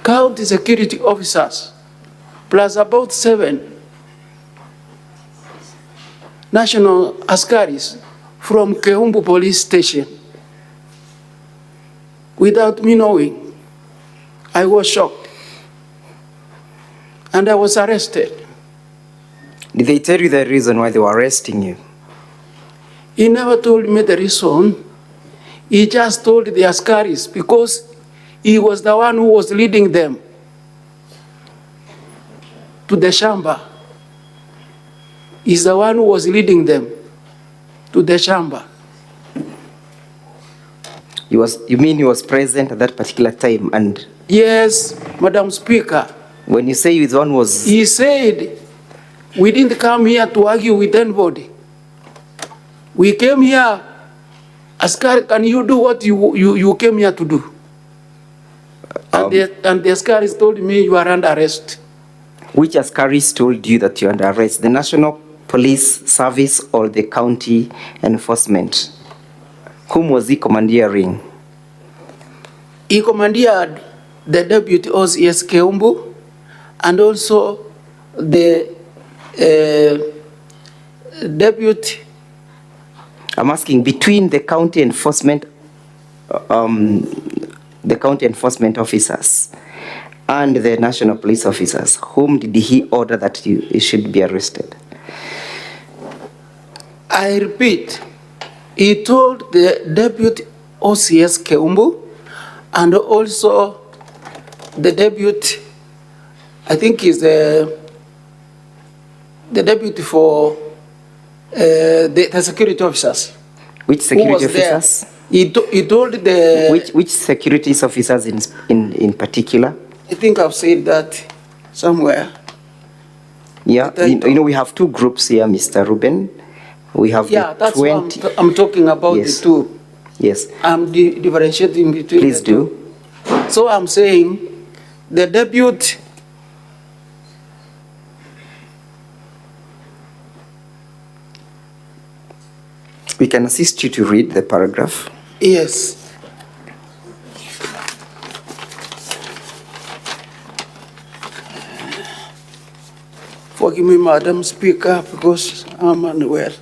county security officers plus about 7 national askaris from Keumbu police station. Without me knowing, I was shocked. And I was arrested. Did they tell you the reason why they were arresting you? He never told me the reason. He just told the askaris because he was the one who was leading them to the shamba. He's the one who was leading them to the shamba. You mean he was present at that particular time? And yes, Madam Speaker. When you say his one was... He said, we didn't come here to argue with anybody. We came here, Askari, can you do what you came here to do? And the Askaris told me you are under arrest. Which Askaris told you that you're under arrest? The National Police Service or the county enforcement? Whom was he commandeering? He commandeered the deputy OCS Keumbu and also the deputy. I'm asking between the county enforcement officers and the national police officers, whom did he order that you should be arrested? I repeat, he told the deputy OCS Keumbu and also the deputy, I think he's the deputy for the security officers. Which security officers? He told the... Which security officers in particular? I think I've said that somewhere. Yeah, you know we have 2 groups here, Mr. Reuben. We have that's 20. what I'm talking about, yes. the 2. Yes. I'm differentiating between Please the 2. do. So I'm saying the deputy we can assist you to read the paragraph. Yes. Forgive me, Madam Speaker, because I'm unwell.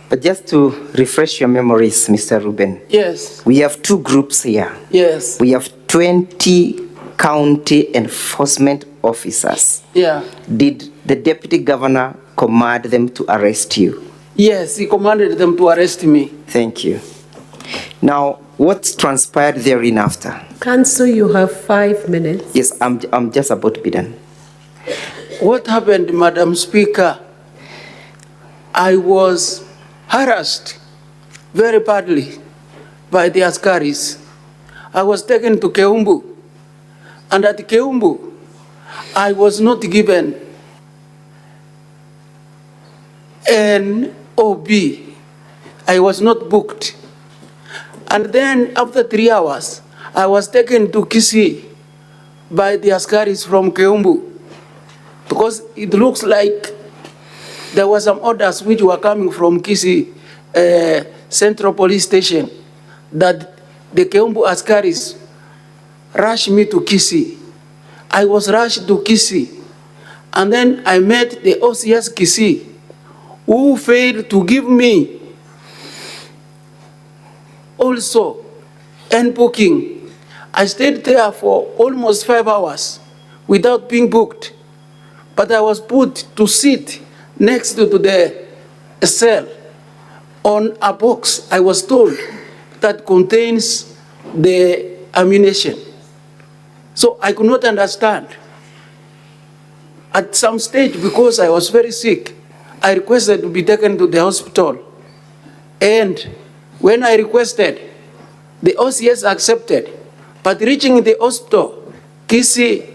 But just to refresh your memories, Mr. Reuben. Yes. We have 2 groups here. Yes. We have 20 county enforcement officers. Yeah. Did the deputy governor command them to arrest you? Yes, he commanded them to arrest me. Thank you. Now, what transpired therein after? Counsel, you have 5 minutes. Yes, I'm just about to be done. What happened, Madam Speaker? I was harassed very badly by the askaris. I was taken to Keumbu And at Keumbu, I was not given an OB. I was not booked. And then after 3 hours, I was taken to Kisii by the askaris from Keumbu, because it looks like there were some orders which were coming from Kisii Central Police Station that the Keumbu askaris rushed me to Kisii. I was rushed to Kisii, and then I met the OCS Kisii, who failed to give me also an booking. I stayed there for almost 5 hours without being booked, but I was put to sit next to the cell on a box, I was told, that contains the ammunition. So I could not understand. At some stage, because I was very sick, I requested to be taken to the hospital. And when I requested, the OCS accepted. But reaching the hospital, Kisii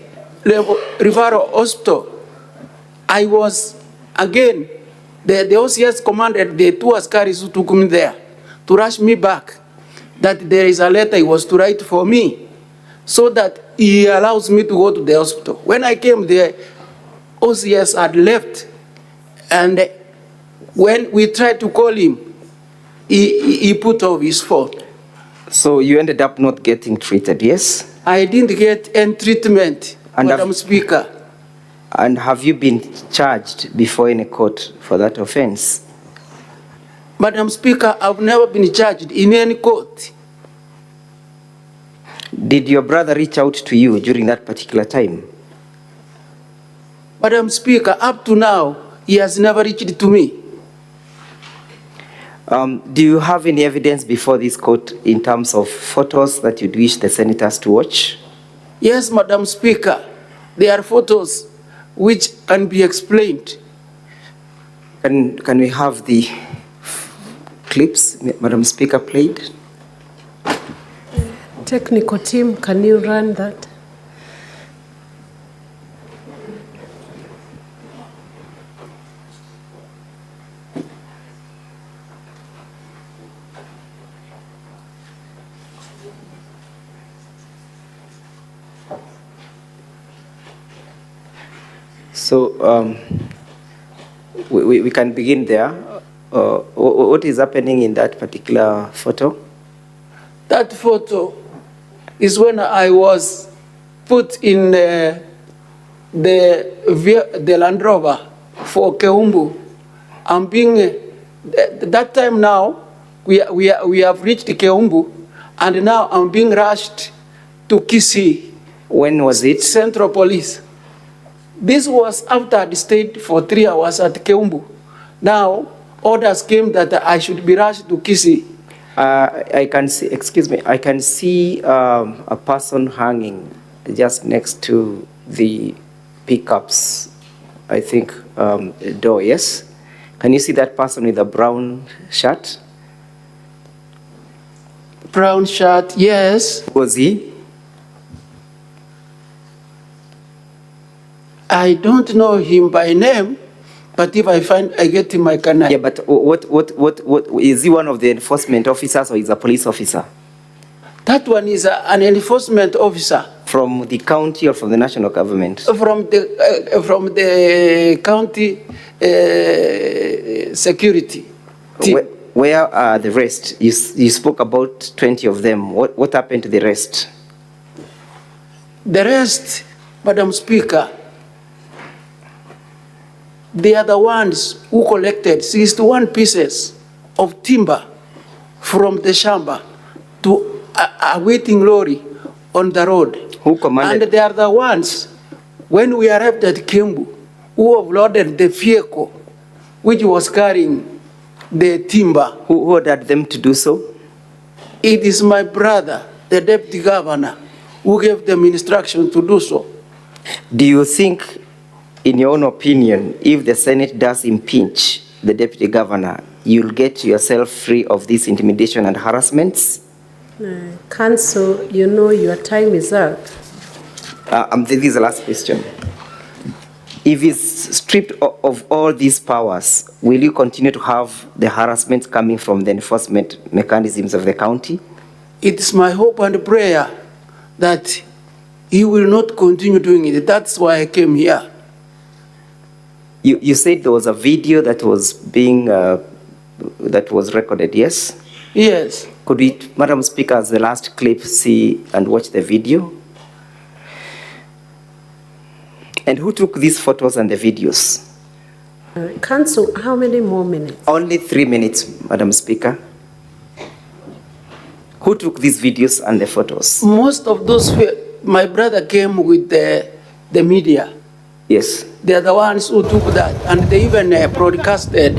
Referral Hospital, I was, again, the OCS commanded the 2 askaris who took me there to rush me back, that there is a letter he was to write for me, so that he allows me to go to the hospital. When I came there, OCS had left, and when we tried to call him, he put off his phone. So you ended up not getting treated, yes? I didn't get any treatment, Madam Speaker. And have you been charged before any court for that offense? Madam Speaker, I've never been charged in any court. Did your brother reach out to you during that particular time? Madam Speaker, up to now, he has never reached to me. Do you have any evidence before this court in terms of photos that you'd wish the senators to watch? Yes, Madam Speaker. There are photos which can be explained. Can we have the clips, Madam Speaker, played? Technical team, can you run that? So we can begin there. What is happening in that particular photo? That photo is when I was put in the Land Rover for Keumbu. I'm being, that time now, we have reached Keumbu, and now I'm being rushed to Kisii. When was it? Central Police. This was after I stayed for 3 hours at Keumbu. Now, orders came that I should be rushed to Kisii. I can see, excuse me, I can see a person hanging just next to the pickups, I think, door, yes? Can you see that person with a brown shirt? Brown shirt, yes. Who was he? I don't know him by name, but if I get him, I can. Yeah, but what is he one of the enforcement officers or is a police officer? That one is an enforcement officer. From the county or from the national government? From the county security team. Where are the rest? You spoke about 20 of them. What happened to the rest? The rest, Madam Speaker, they are the ones who collected 61 pieces of timber from the shamba to a waiting lorry on the road. Who commanded? And they are the ones, when we arrived at Keumbu, who have loaded the vehicle which was carrying the timber. Who ordered them to do so? It is my brother, the deputy governor, who gave them instruction to do so. Do you think, in your own opinion, if the Senate does impeach the deputy governor, you'll get yourself free of this intimidation and harassments? Counsel, you know your time is up. This is the last question. If he's stripped of all these powers, will you continue to have the harassment coming from the enforcement mechanisms of the county? It's my hope and prayer that he will not continue doing it. That's why I came here. You said there was a video that was being that was recorded, yes? Yes. Could we, Madam Speaker, as the last clip, see and watch the video? And who took these photos and the videos? Counsel, how many more minutes? Only 3 minutes, Madam Speaker. Who took these videos and the photos? Most of those, my brother came with the media. Yes. They are the ones who took that, and they even broadcasted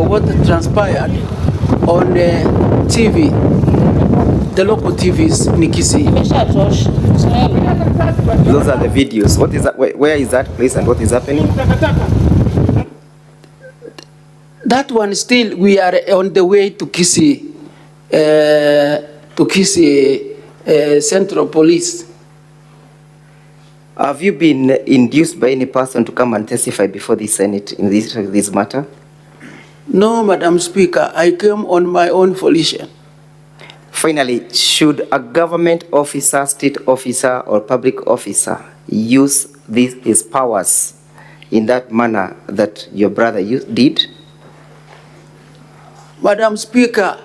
what transpired on TV, the local TVs in Kisii. Those are the videos. What is that? Where is that place and what is happening? That one still, we are on the way to Kisii, Central Police. Have you been induced by any person to come and testify before the Senate in this matter? No, Madam Speaker, I came on my own volition. Finally, should a government officer, state officer, or public officer use his powers in that manner that your brother did? Madam Speaker,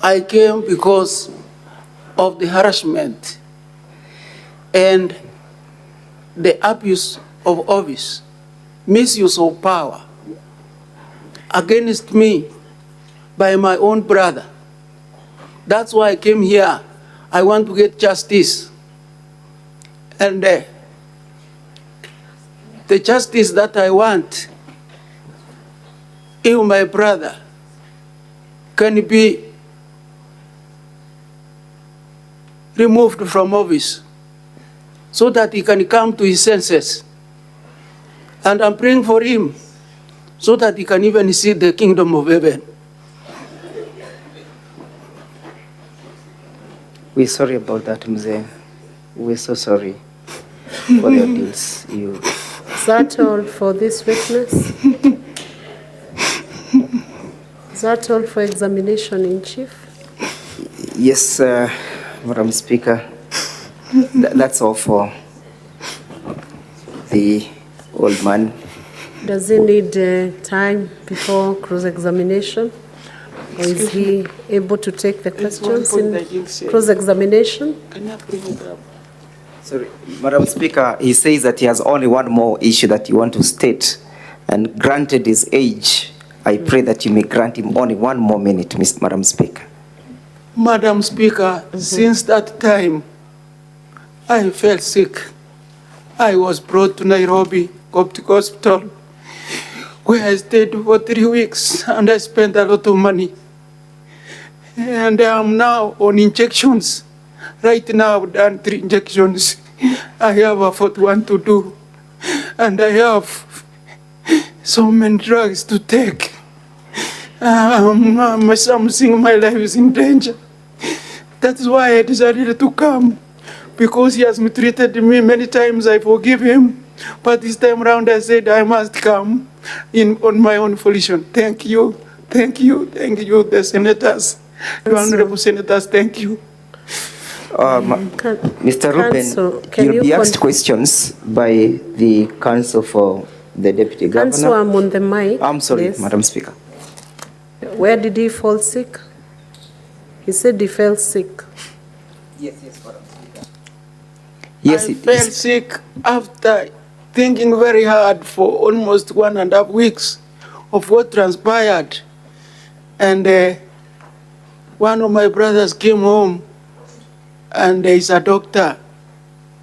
I came because of the harassment and the abuse of office, misuse of power against me by my own brother. That's why I came here. I want to get justice. And the justice that I want, if my brother can be removed from office so that he can come to his senses. And I'm praying for him so that he can even see the kingdom of heaven. We're sorry about that, Mzee. We're so sorry for the ordeals. Is that all for this witness? Is that all for examination in chief? Yes, Madam Speaker. That's all for the old man. Does he need time before cross-examination? Or is he able to take the questions in cross-examination? Sorry, Madam Speaker, he says that he has only one more issue that you want to state. And granted his age, I pray that you may grant him only 1 more minute, Madam Speaker. Madam Speaker, since that time, I felt sick. I was brought to Nairobi Coptic Hospital, where I stayed for 3 weeks, and I spent a lot of money. And I am now on injections. Right now, I've done 3 injections. I have a 4th to do. And I have so many drugs to take. Something, my life is in danger. That's why I decided to come. Because he has mistreated me many times, I forgive him. But this time around, I said I must come on my own volition. Thank you, the senators, the honorable senators, thank you. Mr. Reuben, you'll be asked questions by the counsel for the Deputy Governor. Counsel, I'm on the mic. I'm sorry, please. Madam Speaker. Where did he fall sick? He said he fell sick. Yes, Madam Speaker. Yes, I felt sick after thinking very hard for almost 1.5 weeks of what transpired. And one of my brothers came home, and he's a doctor.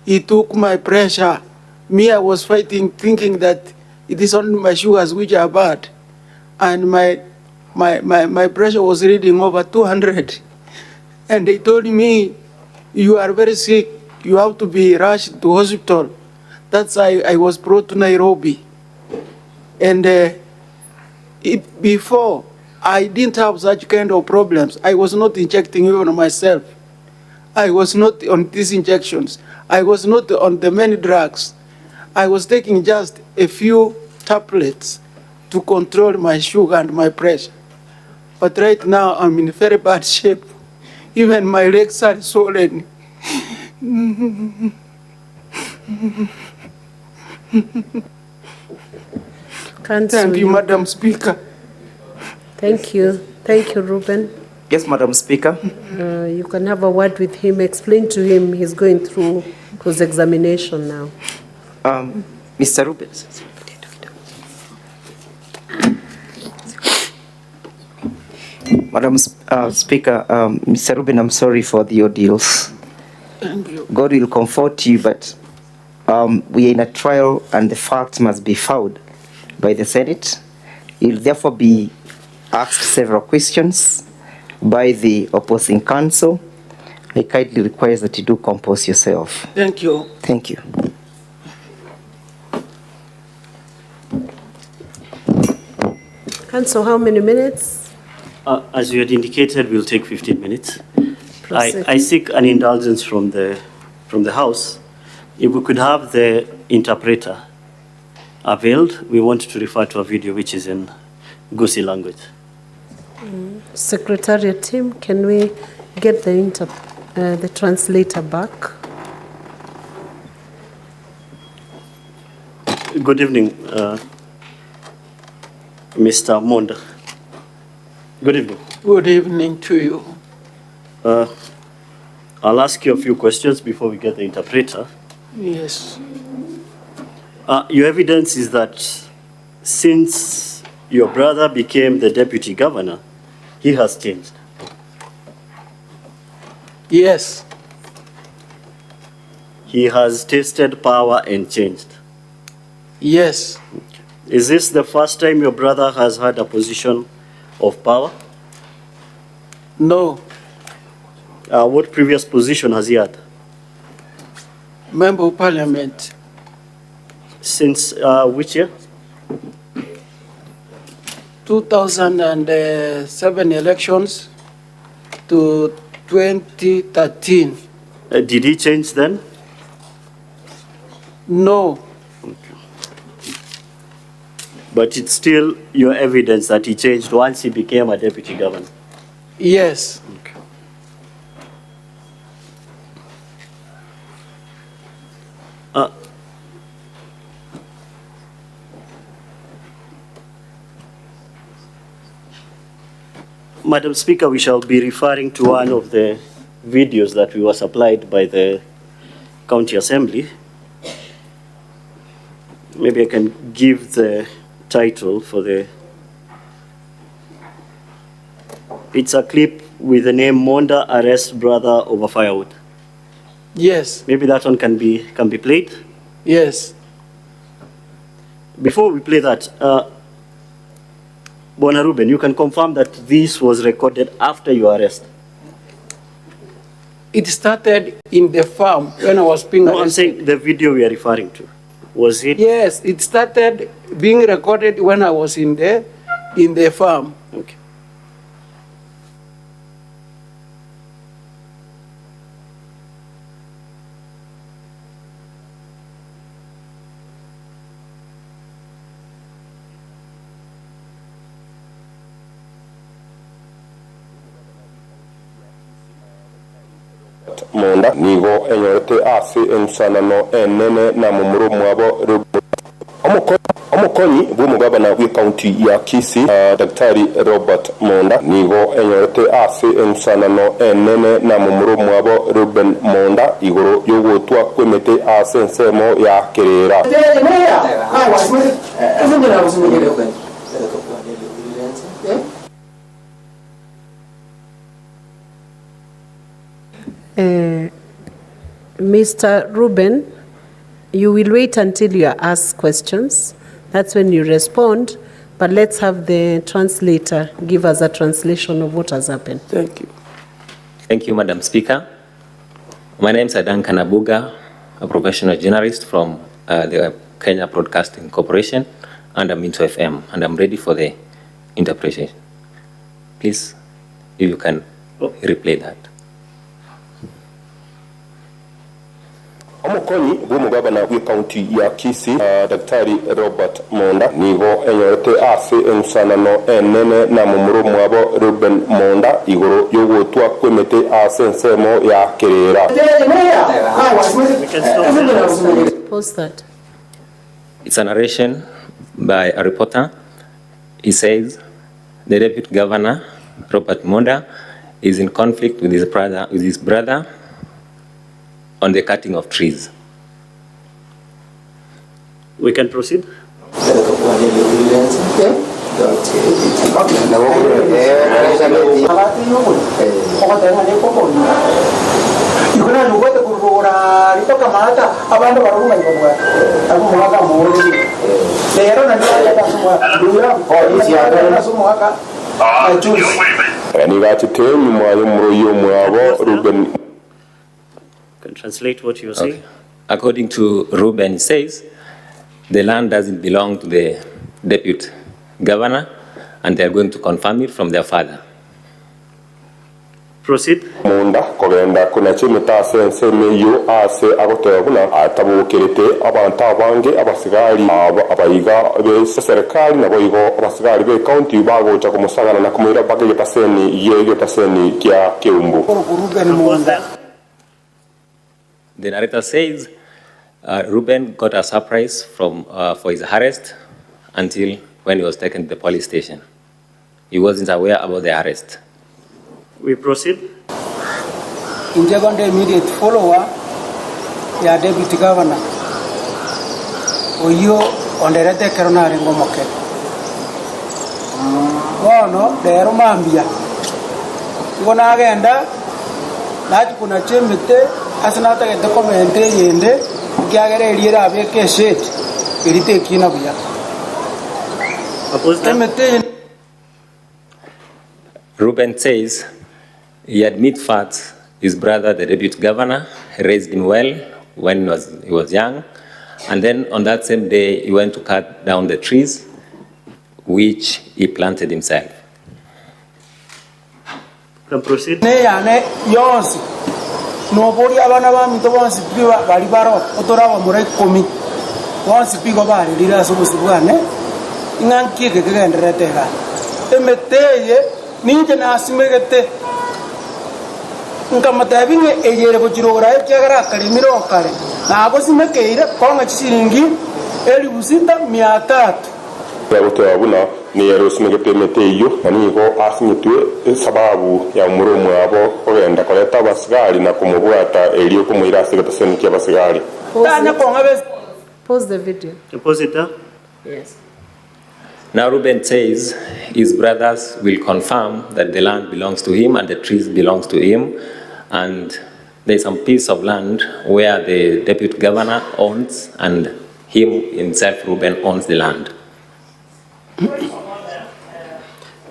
He took my pressure. Me, I was fighting, thinking that it is only my sugars which are bad. And my pressure was reading over 200. And they told me, you are very sick. You have to be rushed to hospital. That's why I was brought to Nairobi. And before, I didn't have such kind of problems. I was not injecting even myself. I was not on these injections. I was not on the many drugs. I was taking just a few tablets to control my sugar and my pressure. But right now, I'm in very bad shape. Even my legs are swollen. Thank you, Madam Speaker. Thank you. Thank you, Reuben. Yes, Madam Speaker. You can have a word with him. Explain to him he's going through cross-examination now. Mr. Reuben. Madam Speaker, Mr. Reuben, I'm sorry for the ordeals. Thank you. God will comfort you, but we are in a trial and the facts must be found by the Senate. You'll therefore be asked several questions by the opposing counsel. I kindly request that you do compose yourself. Thank you. Thank you. Counsel, how many minutes? As you had indicated, we'll take 15 minutes. Proceed. I seek an indulgence from the House. If we could have the interpreter availed, we want to refer to a video which is in Kisii language. Secretariat team, can we get the translator back? Good evening, Mr. Monda. Good evening. Good evening to you. I'll ask you a few questions before we get the interpreter. Yes. Your evidence is that since your brother became the deputy governor, he has changed. Yes. He has tasted power and changed. Yes. Is this the first time your brother has had a position of power? No. What previous position has he had? Member of Parliament. Since which year? 2007 elections to 2013. Did he change then? No. But it's still your evidence that he changed once he became a deputy governor? Yes. Okay. Madam Speaker, we shall be referring to one of the videos that we were supplied by the County Assembly. Maybe I can give the title for the... It's a clip with the name Monda arrest brother over firewood. Yes. Maybe that one can be played? Yes. Before we play that, Bwana Reuben, you can confirm that this was recorded after your arrest? It started in the farm when I was being arrested. I'm saying the video we are referring to. Was it? Yes, it started being recorded when I was in the farm. Okay. Monda nigo enyorete ase ensanano enene na mumuro mwabo omukonyi bw'omugabana w'ekaunti ya Kisii Daktari Robert Monda nigo enyorete ase ensanano enene na mumuro mwabo Reuben Monda igoro yogotwa kwemete ase ensemo ya kerera. Mr. Reuben, you will wait until you are asked questions. That's when you respond. But let's have the translator give us a translation of what has happened. Thank you. Thank you, Madam Speaker. My name is Adan Kanabuga, a professional journalist from the Kenya Broadcasting Corporation under Minto FM, and I'm ready for the interpretation. Please, if you can replay that. omukonyi bw'omugabana w'ekaunti ya Kisii Daktari Robert Monda nigo enyorete ase ensanano enene na mumuro mwabo Reuben Monda igoro yogotwa kwemete ase ensemo ya kerera. Post that. It's a narration by a reporter. He says the deputy governor, Robert Monda, is in conflict with his brother on the cutting of trees. We can proceed. Can translate what you say. According to Reuben, he says the land doesn't belong to the deputy governor, and they are going to confirm it from their father. Proceed. Monda kogenda kuna chimita sense meyo ase agotebuna atabukirite abantu abange abasigari abayiga be serikali na boyigo abasigari be county bagocha kumusagana na kumira bagege taseni yege taseni kya keumbu. The narrator says Reuben got a surprise for his arrest until when he was taken to the police station. He wasn't aware about the arrest. We proceed. Injagande immediate follower ya deputy governor oyo onderete kerona rengo moke wono dero mambia igona agenda nati kuna chemete asinata gete komente yende kyagere elira abeke shit irite kina buya Reuben says he admits facts. His brother, the deputy governor, raised him well when he was young. And then on that same day, he went to cut down the trees, which he planted himself. Can proceed. Ne yane yonsi no bori abana ba mito bonsi piwa bali baro otora wa murai komi bonsi pigo bali lira so busibwane inganki ke gendrete ga emeteye ninje na asimegete nkamatavinge ejere kuchirora ekagara kali miro kale na agosimekere konga chishiringi eli busita 300 yabutebuna ni yarosimegete meteyo nanigo asinyitwe sababu ya muro mwabo ogenda koleta basigari na kumubwata eliyo kumwirasi gataseni kya basigari. Pause the video. Pause it. Yes. Now Reuben says his brothers will confirm that the land belongs to him and the trees belongs to him, and there's some piece of land where the deputy governor owns and him himself, Reuben, owns the land.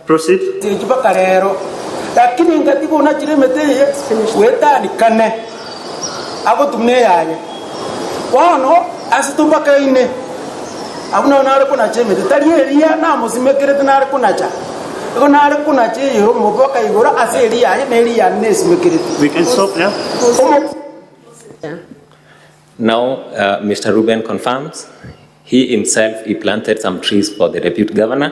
Proceed. Lakini ngatibu unachiremeteye wetani kane abo tumne yaye wano asitumbaka ine abuna onare kuna chemete taliyeria na musimekere tunare kuna cha onare kuna che yo muboka igora aseri yaye neri ya nesimekere. We can stop there. Now Mr. Reuben confirms he himself planted some trees for the deputy governor,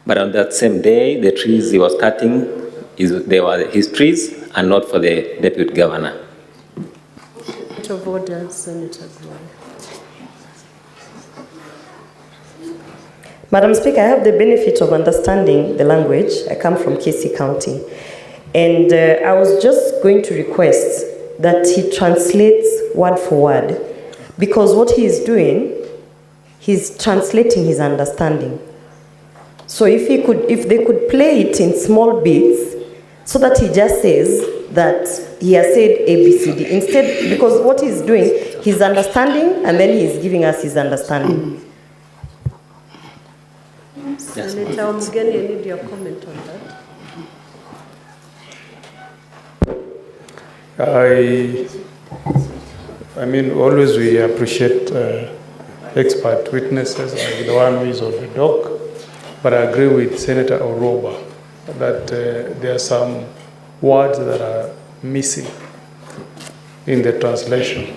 but on that same day the trees he was cutting they were his trees and not for the deputy governor. Of order, Senator Gloria. Madam Speaker, I have the benefit of understanding the language. I come from Kisii County. And I was just going to request that he translates word for word. Because what he is doing, he's translating his understanding. So if they could play it in small bits, so that he just says that he has said ABCD. Instead, because what he's doing, he's understanding, and then he's giving us his understanding. Senator Omugeni, I need your comment on that. I mean, always we appreciate expert witnesses like the one who is on the dock, but I agree with Senator Oroba that there are some words that are missing in the translation.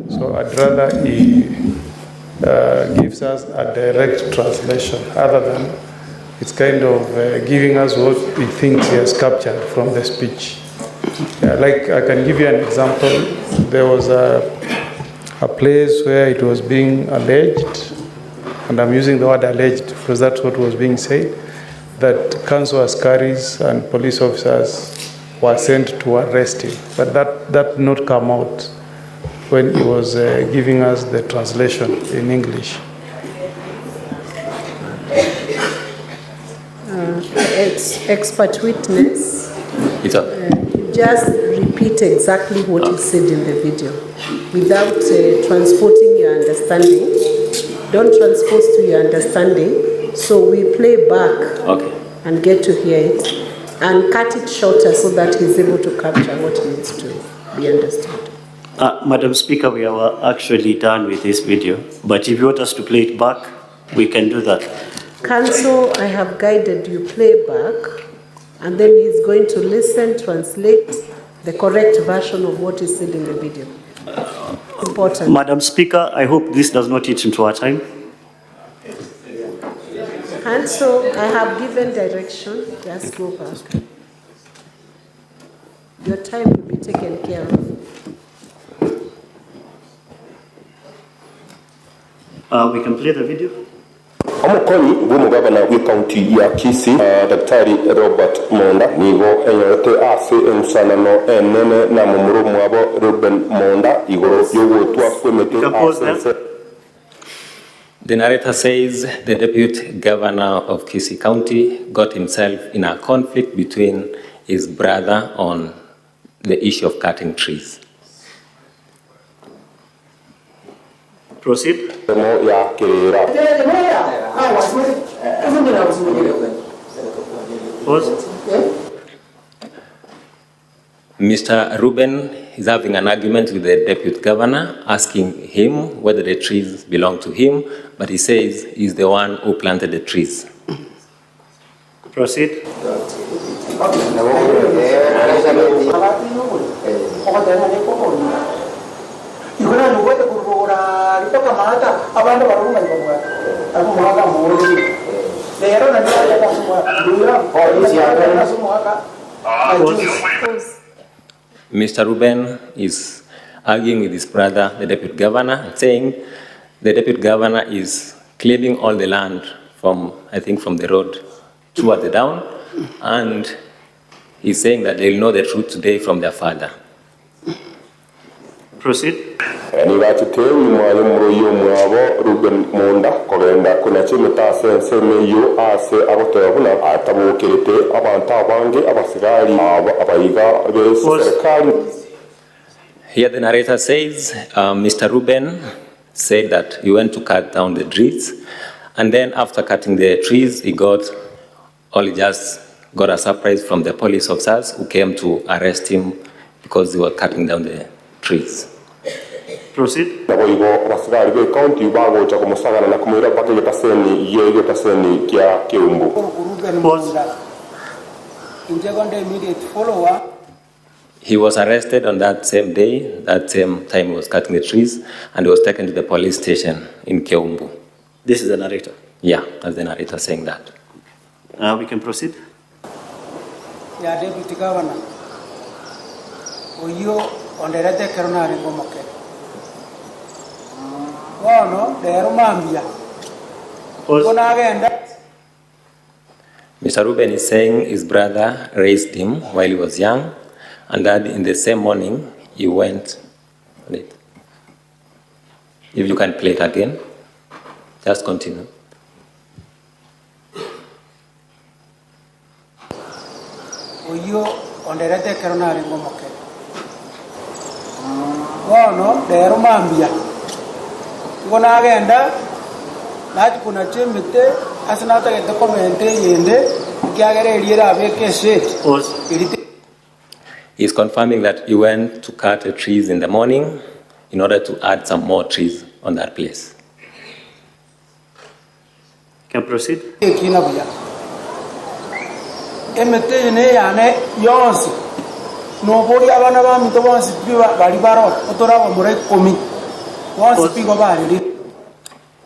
So So I'd rather he gives us a direct translation other than it's kind of giving us what he thinks he has captured from the speech. Like I can give you an example. There was a place where it was being alleged, and I'm using the word alleged because that's what was being said, that council askaris and police officers were sent to arrest him. But that did not come out when he was giving us the translation in English. Expert witness, Just repeat exactly what you said in the video without transporting your understanding. Don't transpose to your understanding. So we play back and get to hear it and cut it shorter so that he's able to capture what needs to be understood. Madam Speaker, we are actually done with this video, but if you want us to play it back, we can do that. Counsel, I have guided you play back, and then he's going to listen, translate the correct version of what is said in the video. Important. Madam Speaker, I hope this does not eat into our time. Counsel, I have given direction. Just go back. Your time will be taken care of. We can play the video. Omukoni gw'omugabana w'ekaunti ya Kisii Daktari Robert Monda nigo enyorete ase ensanano enene na mumuro mwabo Reuben Monda igoro yogotwa kwemete ase. The narrator says the Deputy Governor of Kisii County got himself in a conflict between his brother on the issue of cutting trees. Proceed. Mr. Reuben is having an argument with the Deputy Governor, asking him whether the trees belong to him, but he says he's the one who planted the trees. Proceed. Mr. Reuben is arguing with his brother, the Deputy Governor, saying the Deputy Governor is clearing all the land from, I think, from the road toward the down, and he's saying that they'll know the truth today from their father. Proceed. Nibachiteni mwali mroyo mwabo Reuben Monda kogenda kuna chimita sense meyo ase agotoyabuna atabukerete abantu abange abasigari abayiga beserikali. Here the narrator says Mr. Reuben said that he went to cut down the trees, and then after cutting the trees he just got a surprise from the police officers who came to arrest him because they were cutting down the trees. Proceed. He was arrested on that same day, that same time he was cutting the trees, and he was taken to the police station in Keumbu. This is the narrator? Yeah, that's the narrator saying that. We can proceed. Yeah, Deputy Governor. Oyo onderete kerona ngomoke. Wono dero mambia. Kona agenda. Mr. Reuben is saying his brother raised him while he was young, and that in the same morning he went. If you can play it again, just continue. Oyo onderete kerona ngomoke. Wono dero mambia. Kona agenda. Nati kuna chemete asinata ke documente yende kiagere eliera abeke set. He is confirming that he went to cut the trees in the morning in order to add some more trees on that place. Can proceed. Emete ne yane yonsi. No bori abana ba mito bonsi biwa bari baro otora ba mure komi.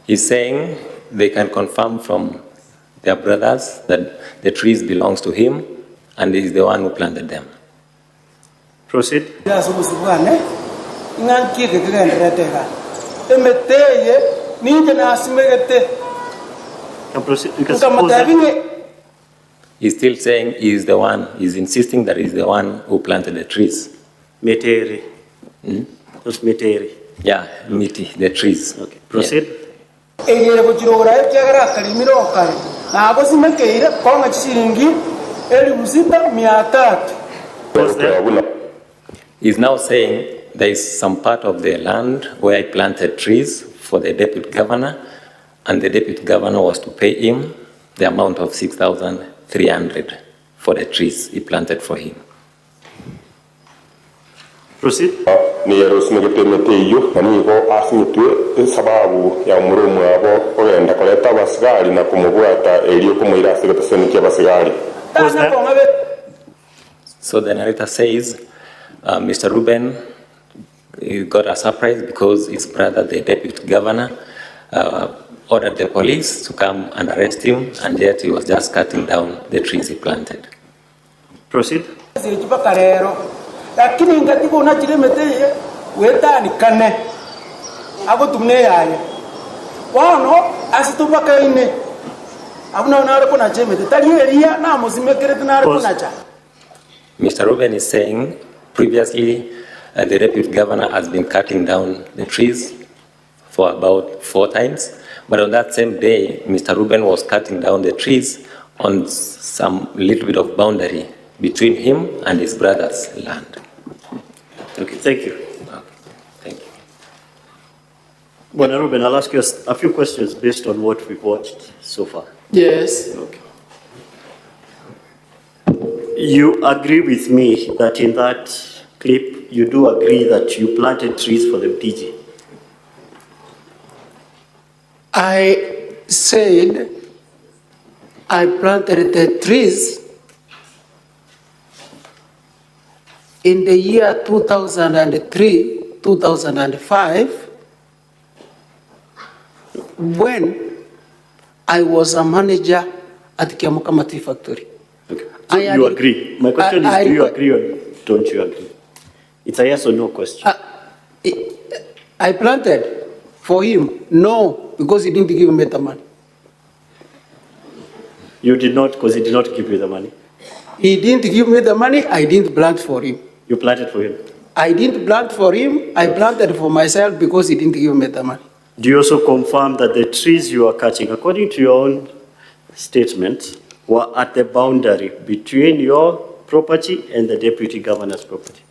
He's saying they can confirm from their brothers that the trees belongs to him and he's the one who planted them. Proceed. He's still saying he's the one, he's insisting that he's the one who planted the trees. Meteri. Those meteri. Yeah, miti, the trees. Okay, proceed. He's now saying there is some part of the land where I planted trees for the deputy governor, and the deputy governor was to pay him the amount of 6,300 for the trees he planted for him. Proceed. Ni yarosmegete meteyo nanigo asimitwe sababu ya murumu abo ogenda koleta basigari na kumubwata eliyo kumwira sigata seniki abasigari. So the narrator says, Mr. Reuben got a surprise because his brother, the deputy governor, ordered the police to come and arrest him, and yet he was just cutting down the trees he planted. Proceed. Lakini ngatiko unachilemete wetani kane ago tumne yaye wano asitubaka ine abuna unare kona chemete talieria na muzimekere na kona cha. Mr. Reuben is saying previously the deputy governor has been cutting down the trees for about 4 times, but on that same day Mr. Reuben was cutting down the trees on some little bit of boundary between him and his brother's land. Okay, thank you. Thank you. Bwana Reuben, I'll ask you a few questions based on what we've watched so far. Yes. Okay. You agree with me that in that clip, you do agree that you planted trees for the DG? I said I planted the trees in the year 2003, 2005, when I was a manager at Kiamukamati factory. Okay. So you agree. My question is, do you agree or don't you agree? It's a yes or no question. I planted for him. No, because he didn't give me the money. You did not, because he did not give you the money? He didn't give me the money, I didn't plant for him. You planted for him? I didn't plant for him, I planted for myself because he didn't give me the money. Do you also confirm that the trees you are cutting, according to your own statement, were at the boundary between your property and the deputy governor's property?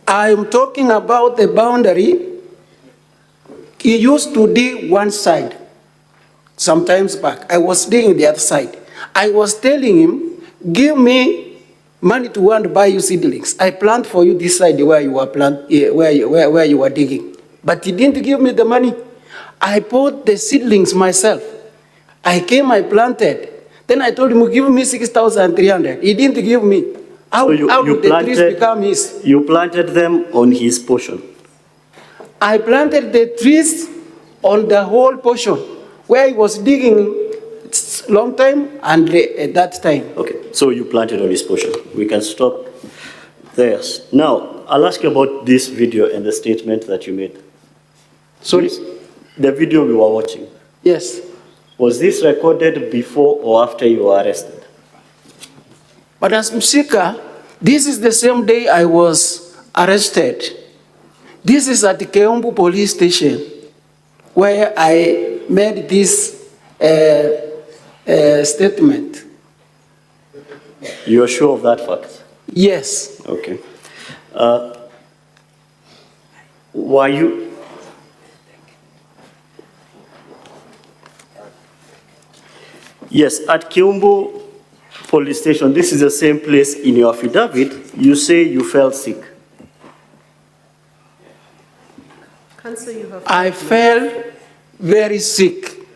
I'm talking about the boundary. He used to dig one side. Sometimes back, I was digging the other side. I was telling him, give me money to go and buy you seedlings. I plant for you this side where you were where you were digging. But he didn't give me the money. I bought the seedlings myself. I came, I planted. Then I told him, give me 6,300. He didn't give me. How did the trees become his? You planted them on his portion? I planted the trees on the whole portion where he was digging long time and at that time. Okay, so you planted on his portion. We can stop there. Now, I'll ask you about this video and the statement that you made. Sorry? The video we were watching. Yes. Was this recorded before or after you were arrested? But as Msika, this is the same day I was arrested. This is at the Keumbu police station where I made this statement. You are sure of that fact? Yes. Okay. Were you... Yes, at Kiumbu police station, this is the same place in your affidavit, you say you felt sick. Counsel, you have... I felt very sick.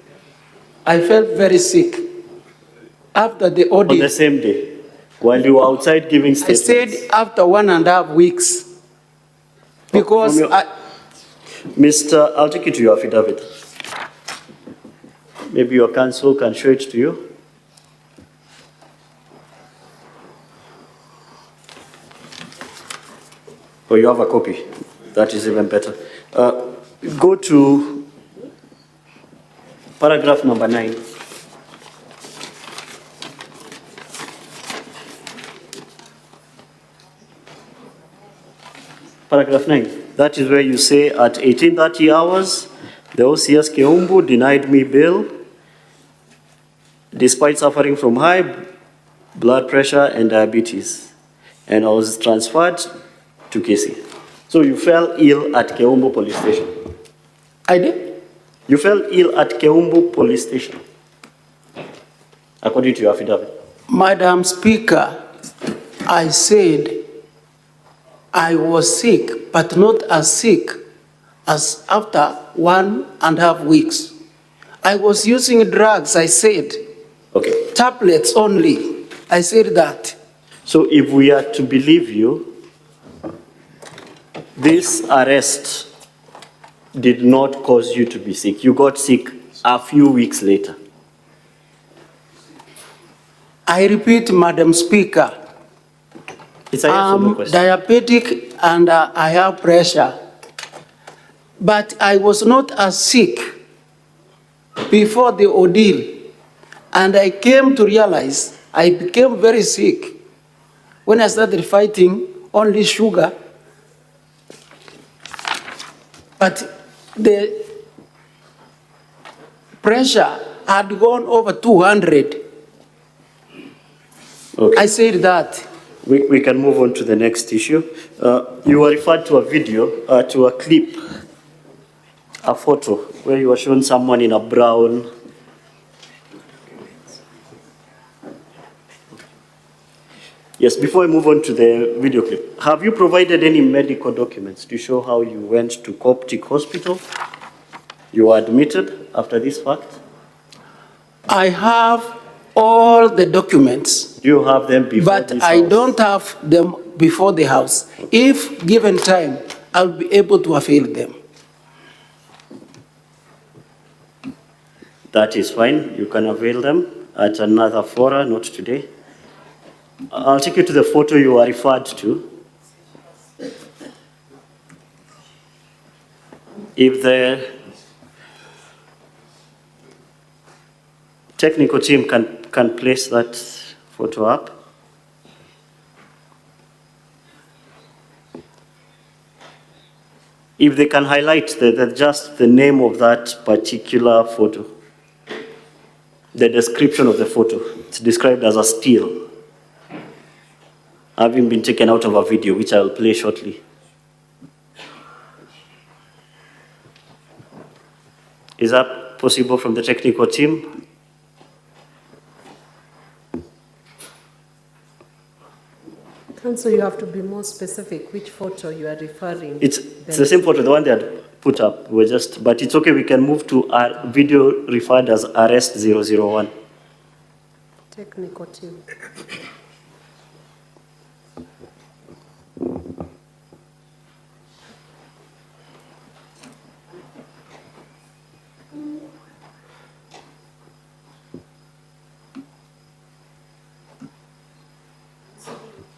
I felt very sick after the audit. On the same day, while you were outside giving statements? I said after 1.5 weeks. Because Mr. I'll take you to your affidavit. Maybe your counsel can show it to you. Or you have a copy. That is even better. Go to paragraph number 9. Paragraph 9. That is where you say at 18:30 hours, the OCS Keumbu denied me bail despite suffering from high blood pressure and diabetes, and I was transferred to Kisii. So you fell ill at Keumbu police station. I did? You fell ill at Keumbu police station, according to your affidavit. Madam Speaker, I said I was sick, but not as sick as after 1.5 weeks. I was using drugs, I said. Okay. Tablets only. I said that. So if we are to believe you, this arrest did not cause you to be sick. You got sick a few weeks later. I repeat, Madam Speaker, It's a yes or no question. diabetic and I have pressure. But I was not as sick before the ordeal. And I came to realize I became very sick when I started fighting only sugar. But the pressure had gone over 200. Okay. I said that. We can move on to the next issue. You were referred to a video, to a clip, a photo, where you were shown someone in a brown. Yes, before I move on to the video clip, have you provided any medical documents to show how you went to Coptic Hospital? You were admitted after this fact? I have all the documents. Do you have them before but this I house? don't have them before the house. If given time, I'll be able to avail them. That is fine. You can avail them at another fora, not today. I'll take you to the photo you are referred to. If the technical team can place that photo up. If they can highlight just the name of that particular photo, the description of the photo. It's described as a still, having been taken out of a video, which I will play shortly. Is that possible from the technical team? Counsel, you have to be more specific which photo you are referring. It's the same photo, the one they had put up. But it's okay, we can move to our video referred as Arrest 001. Technical team.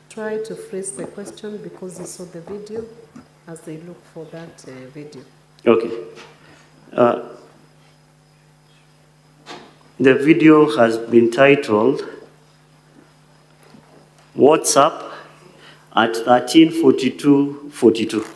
Try to phrase the question because you saw the video as they look for that video. Okay. The video has been titled WhatsApp at 13:42:42.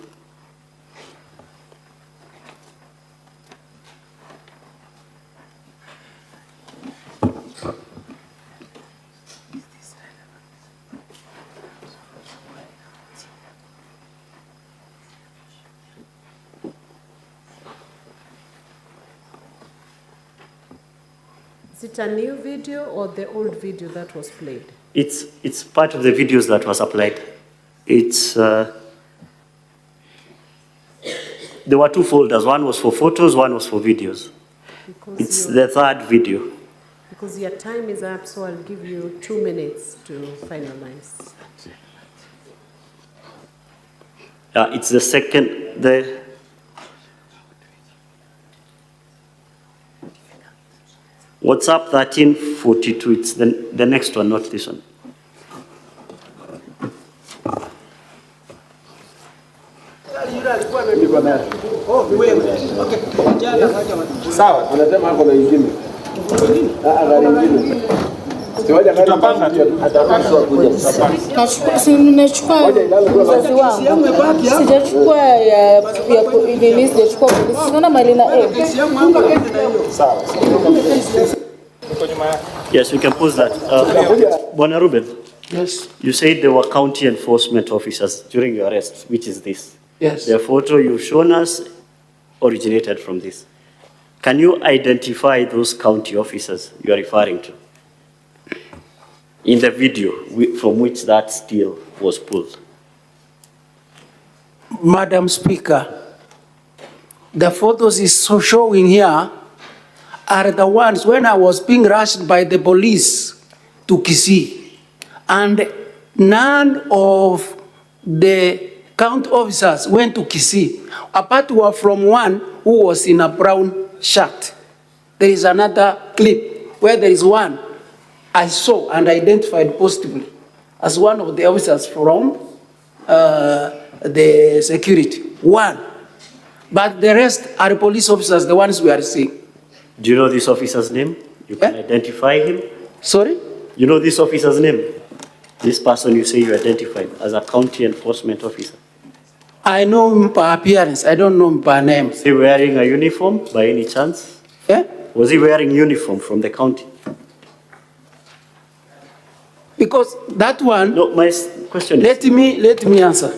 Is it a new video or the old video that was played? It's part of the videos that was applied. There were two folders. One was for photos, one was for videos. Because It's the third video. Because your time is up, so I'll give you 2 minutes to finalize. It's the second. WhatsApp 1342, it's the next one, not this one. Sawa, tunasema hapo na ingine. Gari ingine. Siwaje gari tutapanga tu. Nachukua wazazi wangu. Sijachukua ya nini, sijachukua polisi. Unaona mali na Sawa. Yes, we can pause that. Bwana Reuben. Yes. You said there were county enforcement officers during your arrest. Which is this? Yes. The photo you've shown us originated from this. Can you identify those county officers you are referring to in the video from which that still was pulled? Madam Speaker, the photos is showing here are the ones when I was being rushed by the police to Kisii, and none of the county officers went to Kisii, apart from one who was in a brown shirt. There is another clip where there is one I saw and identified positively as one of the officers from the security. One. But the rest are police officers, the ones we are seeing. Do you know this officer's name? You can identify him? Sorry? You know this officer's name? This person you say you identified as a county enforcement officer. I know him by appearance. I don't know him by name. Is he wearing a uniform by any chance? Yeah? Was he wearing uniform from the county? Because that one. No, my question is. Let me answer.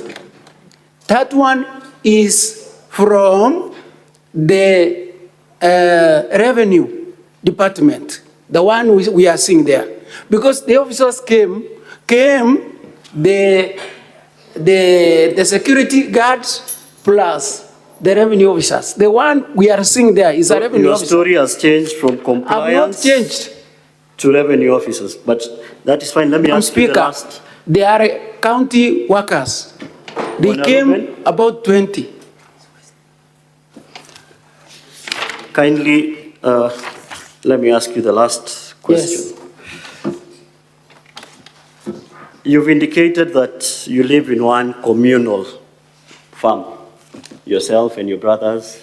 That one is from the revenue department, the one we are seeing there. Because the officers came, the security guards plus the revenue officers. The one we are seeing there is a revenue officer. Your story has changed from compliance to revenue officers, but that is fine. Let me ask you the last. They are county workers. They came about 20. Kindly, let me ask you the last question. Yes. You've indicated that you live in one communal farm, yourself and your brothers.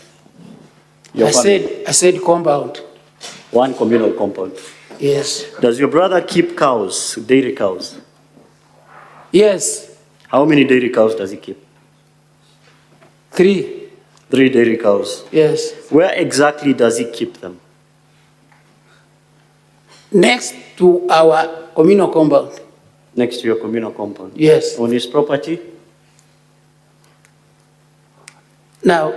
I said compound. One communal compound. Yes. Does your brother keep cows, dairy cows? Yes. How many dairy cows does he keep? 3. 3 dairy cows. Yes. Where exactly does he keep them? Next to our communal compound. Next to your communal compound? Yes. On his property? Now,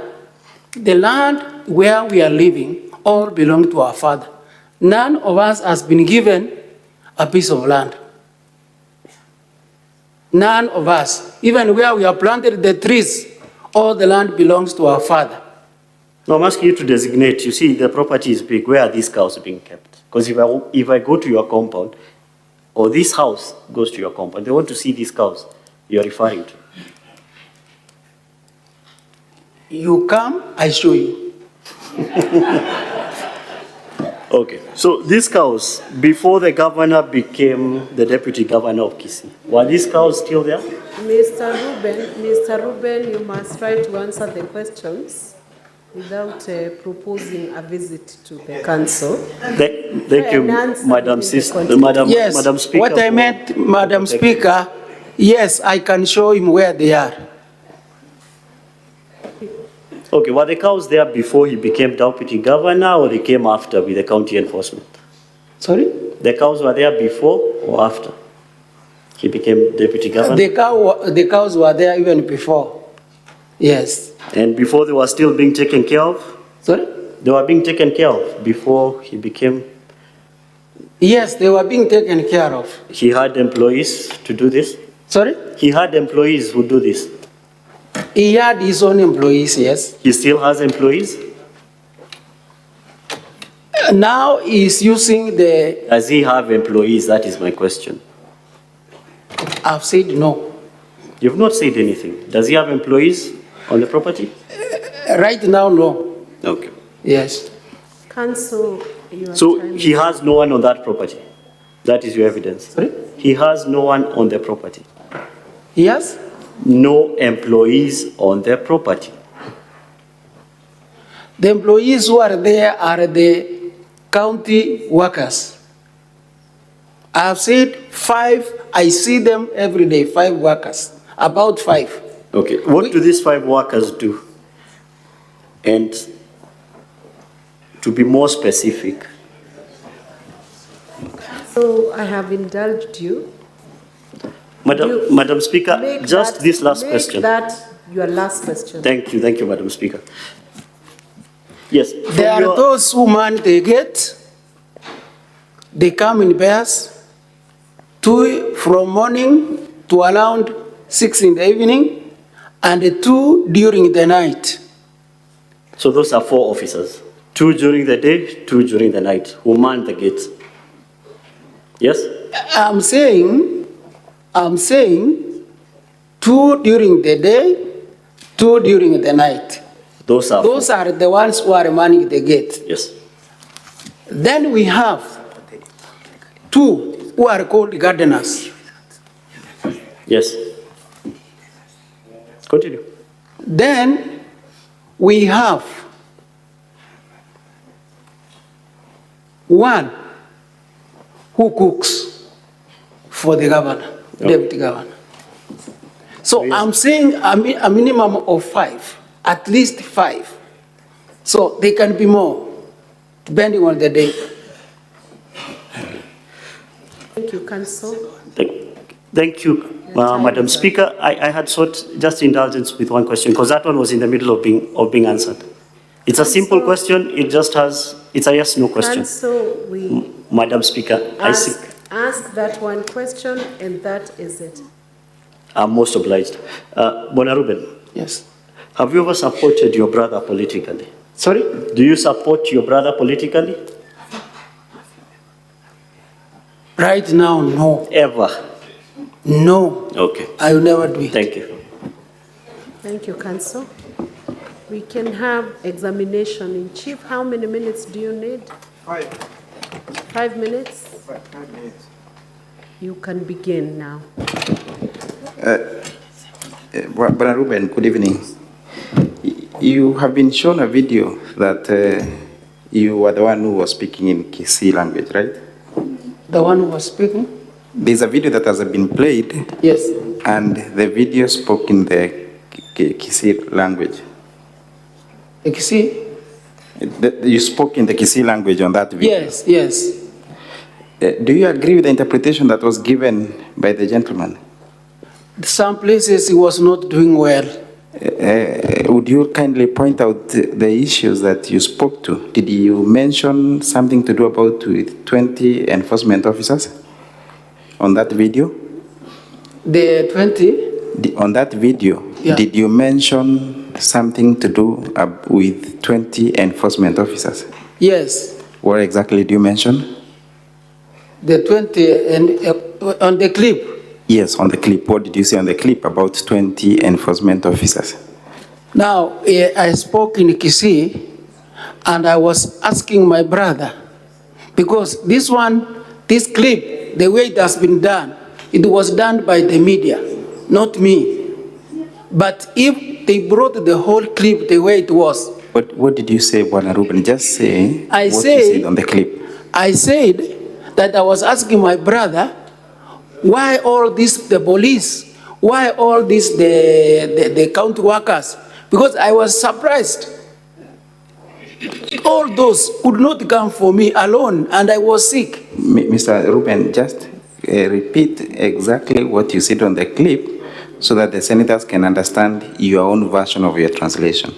the land where we are living all belong to our father. None of us has been given a piece of land. None of us. Even where we have planted the trees, all the land belongs to our father. No, I'm asking you to designate. You see, the property is big. Where are these cows being kept? Because if I go to your compound, or this house goes to your compound, they want to see these cows you're referring to. You come, I show you. Okay, so these cows, before the governor became the deputy governor of Kisii, were these cows still there? Mr. Reuben, you must try to answer the questions without proposing a visit to the council. Thank you, Madam Yes, Madam Speaker. What I meant, Madam Speaker, yes, I can show him where they are. Okay, were the cows there before he became deputy governor, or they came after with the county enforcement? Sorry? The cows were there before or after he became deputy governor? The cows were there even before. Yes. And before they were still being taken care of? Sorry? They were being taken care of before he became? Yes, they were being taken care of. He had employees to do this? Sorry? He had employees who do this? He had his own employees, yes. He still has employees? Now he's using the... Does he have employees? That is my question. I've said no. You've not said anything. Does he have employees on the property? Right now, no. Okay. Yes. Council, So he has no one on that property. That is your evidence. Sorry? He has no one on the property. Yes? No employees on the property. The employees who are there are the county workers. I have said 5, I see them every day, 5 workers, about 5. Okay, what do these 5 workers do? And to be more specific. So I have indulged you. Madam Speaker, just this last question. Make that your last question. Thank you, Madam Speaker. Yes. There are those who man the gate. They come in pairs, 2 from morning to around 6 in the evening, and 2 during the night. So those are 4 officers, 2 during the day, 2 during the night, who man the gates. Yes? I'm saying 2 during the day, 2 during the night. Those are the ones who are manning the gate. Yes. Then we have 2 who are called gardeners. Yes. Continue. Then we have 1 who cooks for the governor, deputy governor. So I'm saying a minimum of 5, at least 5. So they can be more, depending on the day. Thank you, counsel. Thank you, Madam Speaker. I had sought just indulgence with one question, because that one was in the middle of being answered. It's a simple question. It's a yes/no question. Counsel, we Madam Speaker, ask that one question, and that is it. I'm most obliged. Bona Reuben. Yes. Have you ever supported your brother politically? Sorry? Do you support your brother politically? Right now, no. Ever? No. Okay. I will never do it. Thank you. Thank you, counsel. We can have examination in chief. How many minutes do you need? 5. 5 minutes? 5 minutes. You can begin now. Brother Reuben, good evening. You have been shown a video that you were the one who was speaking in Kisii language, right? The one who was speaking? There's a video that has been played. Yes. And the video spoke in the Kisii language. The Kisii? You spoke in the Kisii language on that video. Yes, yes. Do you agree with the interpretation that was given by the gentleman? Some places he was not doing well. Would you kindly point out the issues that you spoke to? Did you mention something to do about with 20 enforcement officers on that video? The 20? On that video, yeah. Did you mention something to do with 20 enforcement officers? Yes. What exactly do you mention? The 20 and on the clip. Yes, on the clip. What did you say on the clip about 20 enforcement officers? Now, I spoke in Kisii, and I was asking my brother, because this clip, the way it has been done, it was done by the media, not me. But if they brought the whole clip the way it was. What did you say, Bwana Reuben? Just say what you said on the clip. I said that I was asking my brother, why all this, the police, why all this, the county workers? Because I was surprised. All those could not come for me alone, and I was sick. Mr. Reuben, just repeat exactly what you said on the clip so that the senators can understand your own version of your translation.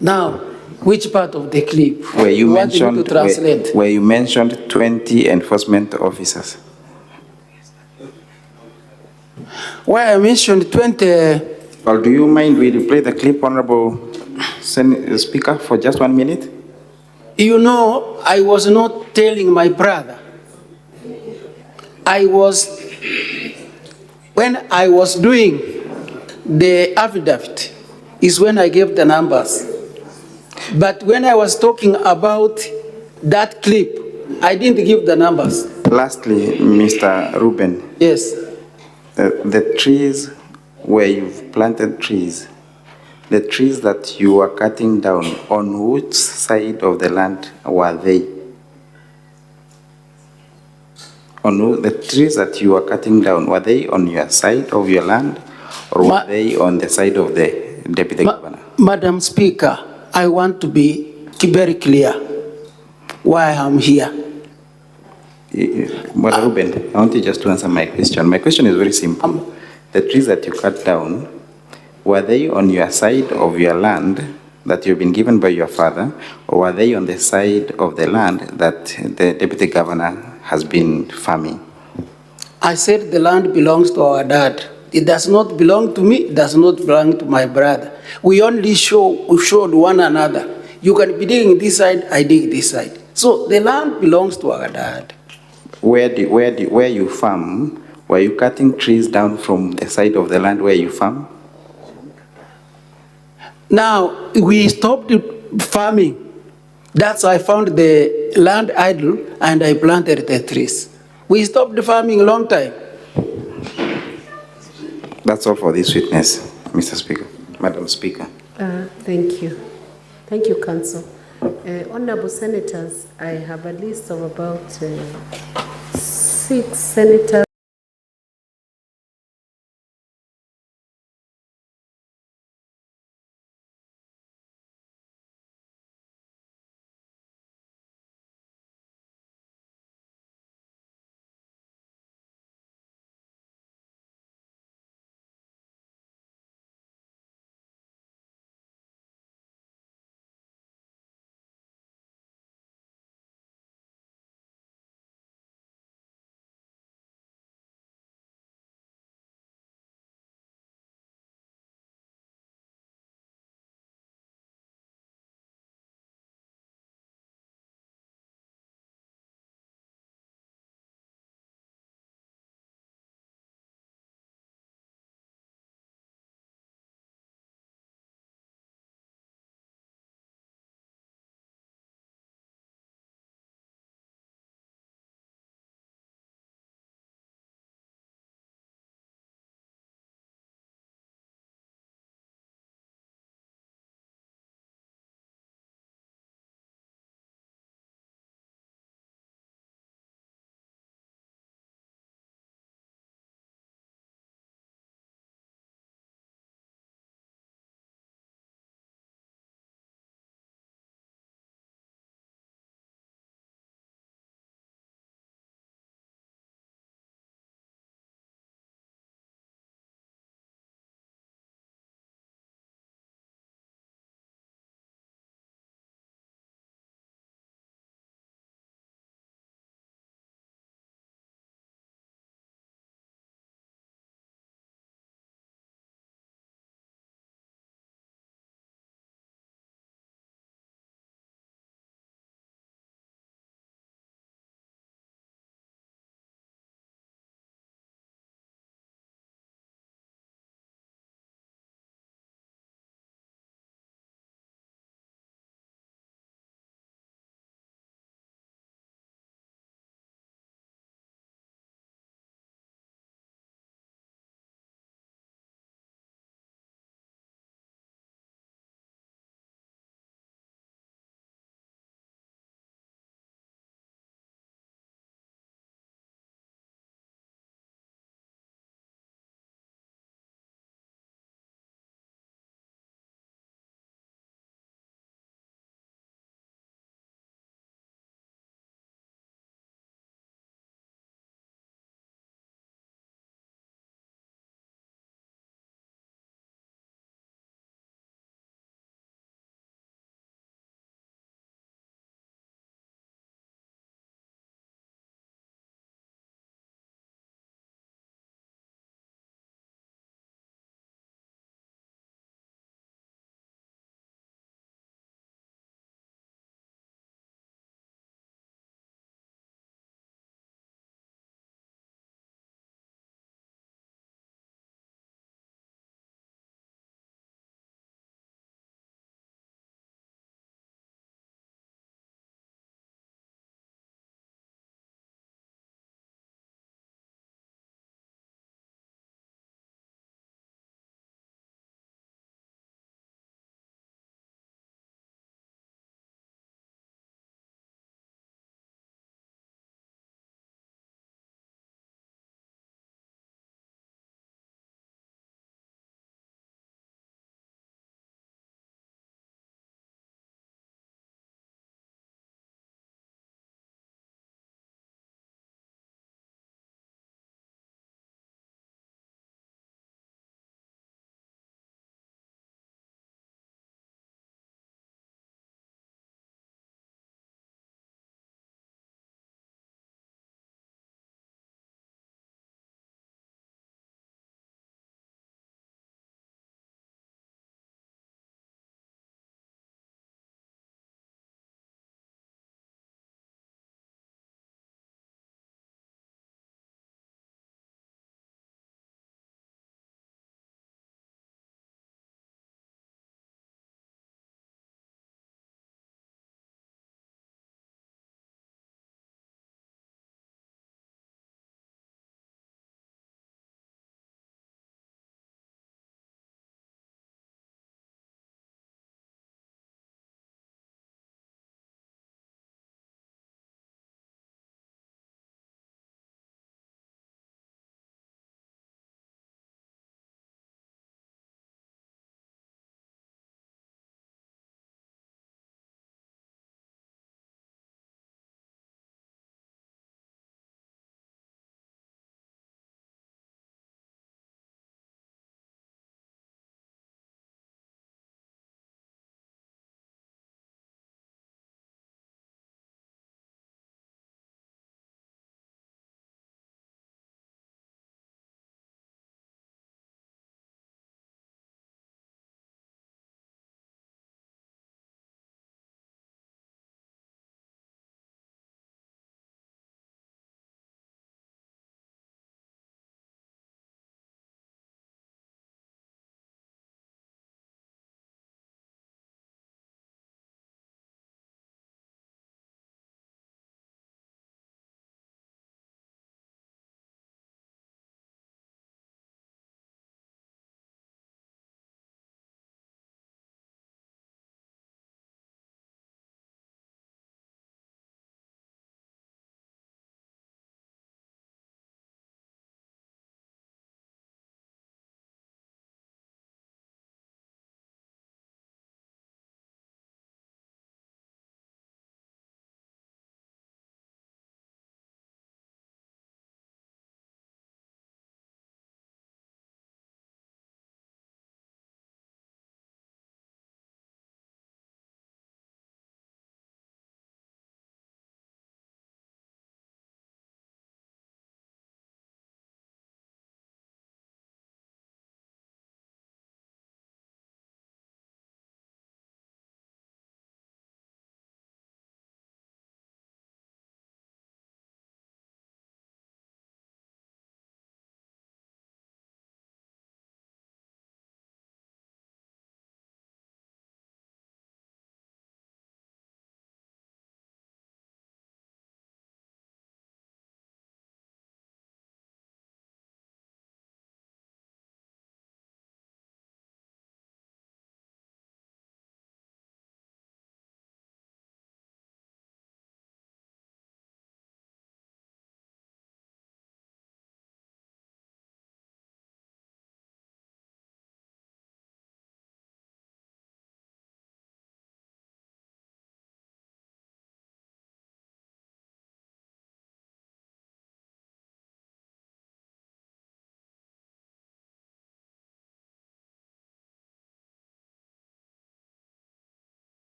Now, which part of the clip? Where you mentioned, to translate? Where you mentioned 20 enforcement officers. Why I mentioned 20... Well, do you mind we replay the clip, Honorable Speaker, for just 1 minute? You know, I was not telling my brother. When I was doing the affidavit, is when I gave the numbers. But when I was talking about that clip. I didn't give the numbers. Lastly, Mr. Reuben. Yes. The trees where you've planted trees, the trees that you are cutting down, on which side of the land were they? The trees that you are cutting down, were they on your side of your land, or were they on the side of the Deputy Governor? Madam Speaker, I want to be very clear why I'm here. But Reuben, I want you just to answer my question. My question is very simple. The trees that you cut down, were they on your side of your land that you've been given by your father, or were they on the side of the land that the Deputy Governor has been farming? I said the land belongs to our dad. It does not belong to me, it does not belong to my brother. We only showed one another. You can be digging this side, I dig this side. So the land belongs to our dad. Where you farm, were you cutting trees down from the side of the land where you farm? Now, we stopped farming. That's why I found the land idle and I planted the trees. We stopped farming a long time. That's all for this witness, Mr. Speaker. Madam Speaker. Thank you. Thank you, counsel. Honorable senators, I have a list of about 6 senators